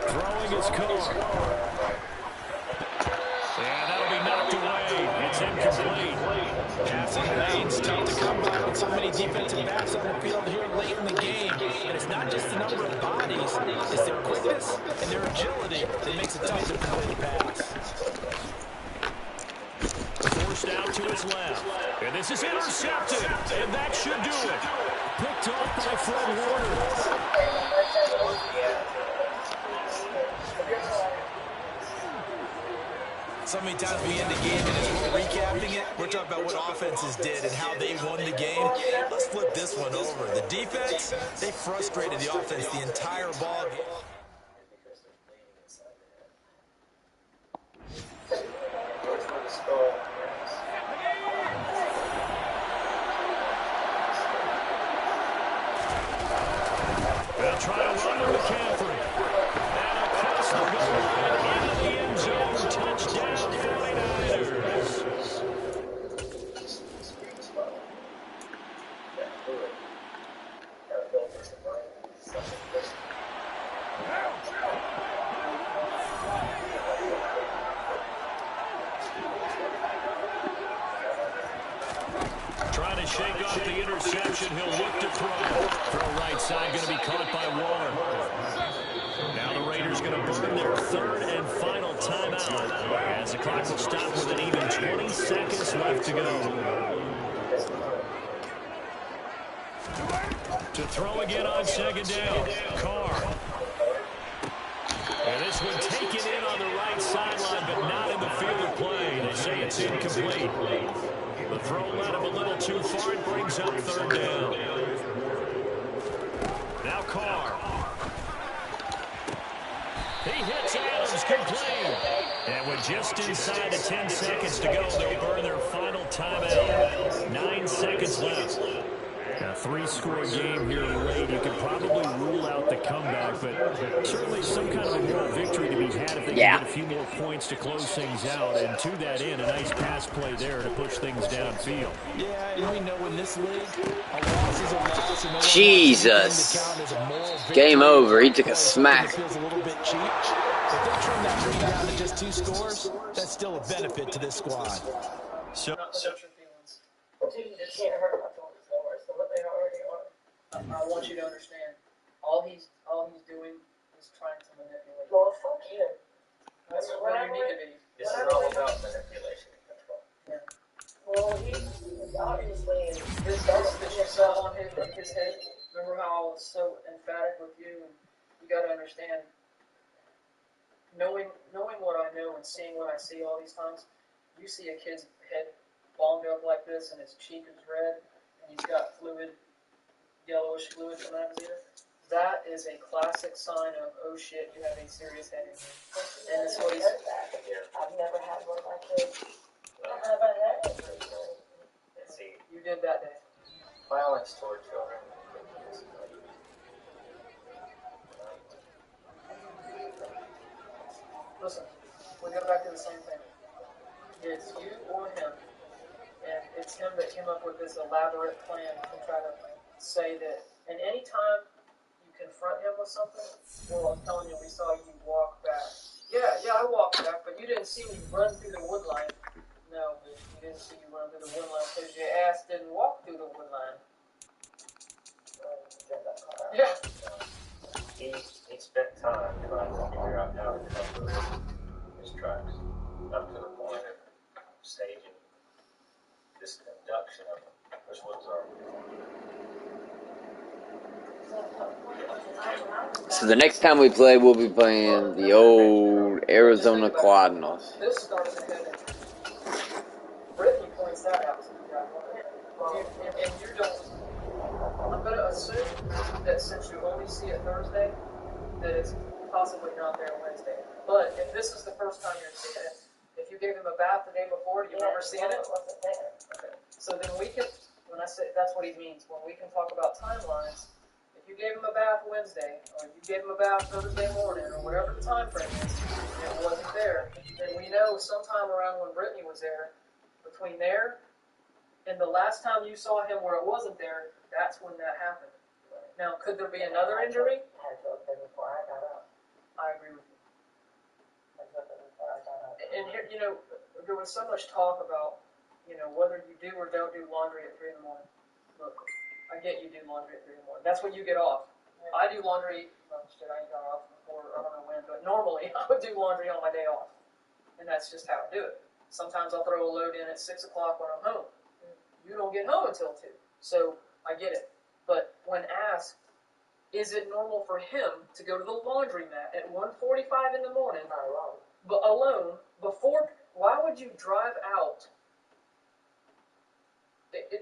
Throwing his car. And that'll be knocked away. It's incomplete. Passing lanes tough to come by with so many defensive backs on the field here late in the game. And it's not just the number of bodies, it's their quickness and their agility that makes it tough to complete the pass. Forced out to his left. And this is intercepted. And that should do it. Picked off by Fred Warner. So many times we end the game and as we're recapping it, we're talking about what offenses did and how they won the game. Let's flip this one over. The defense, they frustrated the offense the entire ball game. They'll try to run to McCaffrey. And across the goal line into the end zone. Touchdown, 49ers. Trying to shake off the interception. He'll look to throw. Throw right side, going to be caught by Waller. Now the Raiders going to burn their 3rd and final timeout as the clock will stop with an even 20 seconds left to go. To throw again on 2nd down. Carr. And this one taken in on the right sideline, but not in the field of play. They say it's incomplete. The throw led him a little too far. It brings up 3rd down. Now Carr. He hits Adams, complete. And with just inside the 10 seconds to go, they'll burn their final timeout. 9 seconds left. A 3-score game here late. You could probably rule out the comeback, but certainly some kind of a moral victory to be had if they can get a few more points to close things out. And to that end, a nice pass play there to push things downfield. Yeah, and we know in this league, a loss is a loss. And Jesus. Game over. He took a smack. Feels a little bit cheap. If they trim that lead down to just 2 scores, that's still a benefit to this squad. So, teams just can't hurt my feelings lower. So what they already are, I want you to understand. All he's doing is trying to manipulate. Well, fuck you. That's what you need to be. This is all about manipulation and control. Yeah. Well, he obviously this that you saw on his head. Remember how I was so emphatic with you? And you got to understand, knowing what I know and seeing what I see all these times. You see a kid's head bombed up like this, and his cheek is red, and he's got yellowish fluid coming out of his ear. That is a classic sign of, oh shit, you have a serious head injury. And it's what he's. I've never had one like this. I haven't had it. See, you did that day. Violence toward children is Listen, we go back to the same thing. It's you or him, and it's him that came up with this elaborate plan to try to say that. And any time you confront him with something, well, I'm telling you, we saw you walk back. Yeah, I walked back, but you didn't see me run through the wood line. No, bitch, you didn't see you run through the wood line because your ass didn't walk through the wood line. Yeah. He spent time trying to figure out how to cover his tracks, up to the point of staging this abduction of him, which was So the next time we play, we'll be playing the old Arizona Cardinals. This starts ahead of you. Brittany points that out to you guys. And you don't. I'm going to assume that since you only see it Thursday, that it's possibly not there Wednesday. But if this is the first time you're seeing it, if you gave him a bath the day before, do you remember seeing it? Okay. So then we can, when I say that's what he means, when we can talk about timelines, if you gave him a bath Wednesday, or you gave him a bath Thursday morning, or whatever the time frame is, and it wasn't there, then we know sometime around when Brittany was there, between there and the last time you saw him where it wasn't there, that's when that happened. Now, could there be another injury? I agree with you. And here, there was so much talk about, whether you do or don't do laundry at 3 in the morning. Look, I get you do laundry at 3 in the morning. That's when you get off. I do laundry, I ain't got off before, I don't know when, but normally I would do laundry on my day off. And that's just how I do it. Sometimes I'll throw a load in at 6 o'clock when I'm home. You don't get home until 2. So I get it. But when asked, is it normal for him to go to the laundromat at 1:45 in the morning, but alone, before, why would you drive out?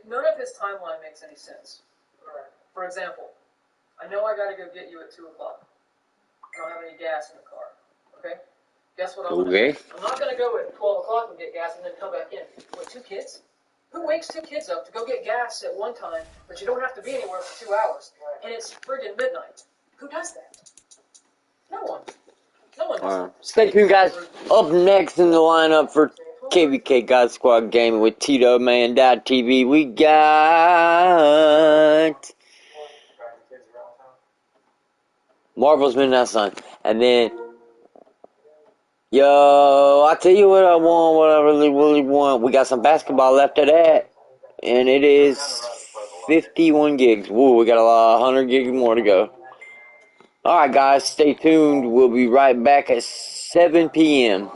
None of his timeline makes any sense. For example, I know I got to go get you at 2 o'clock. I don't have any gas in the car. Okay? Guess what I'm going to do? I'm not going to go at 12 o'clock and get gas and then come back in. With 2 kids? Who wakes 2 kids up to go get gas at one time, but you don't have to be anywhere for 2 hours, and it's friggin' midnight? Who does that? No one. No one does that. Stay tuned, guys. Up next in the lineup for KVK God Squad Gaming with TitoMan.tv, we got Marvel's Midnight Sun. And then, I tell you what I want, what I really, really want. We got some basketball after that. And it is 51 gigs. Woo, we got a lot, 100 gigs more to go. Alright, guys, stay tuned. We'll be right back at 7 p.m.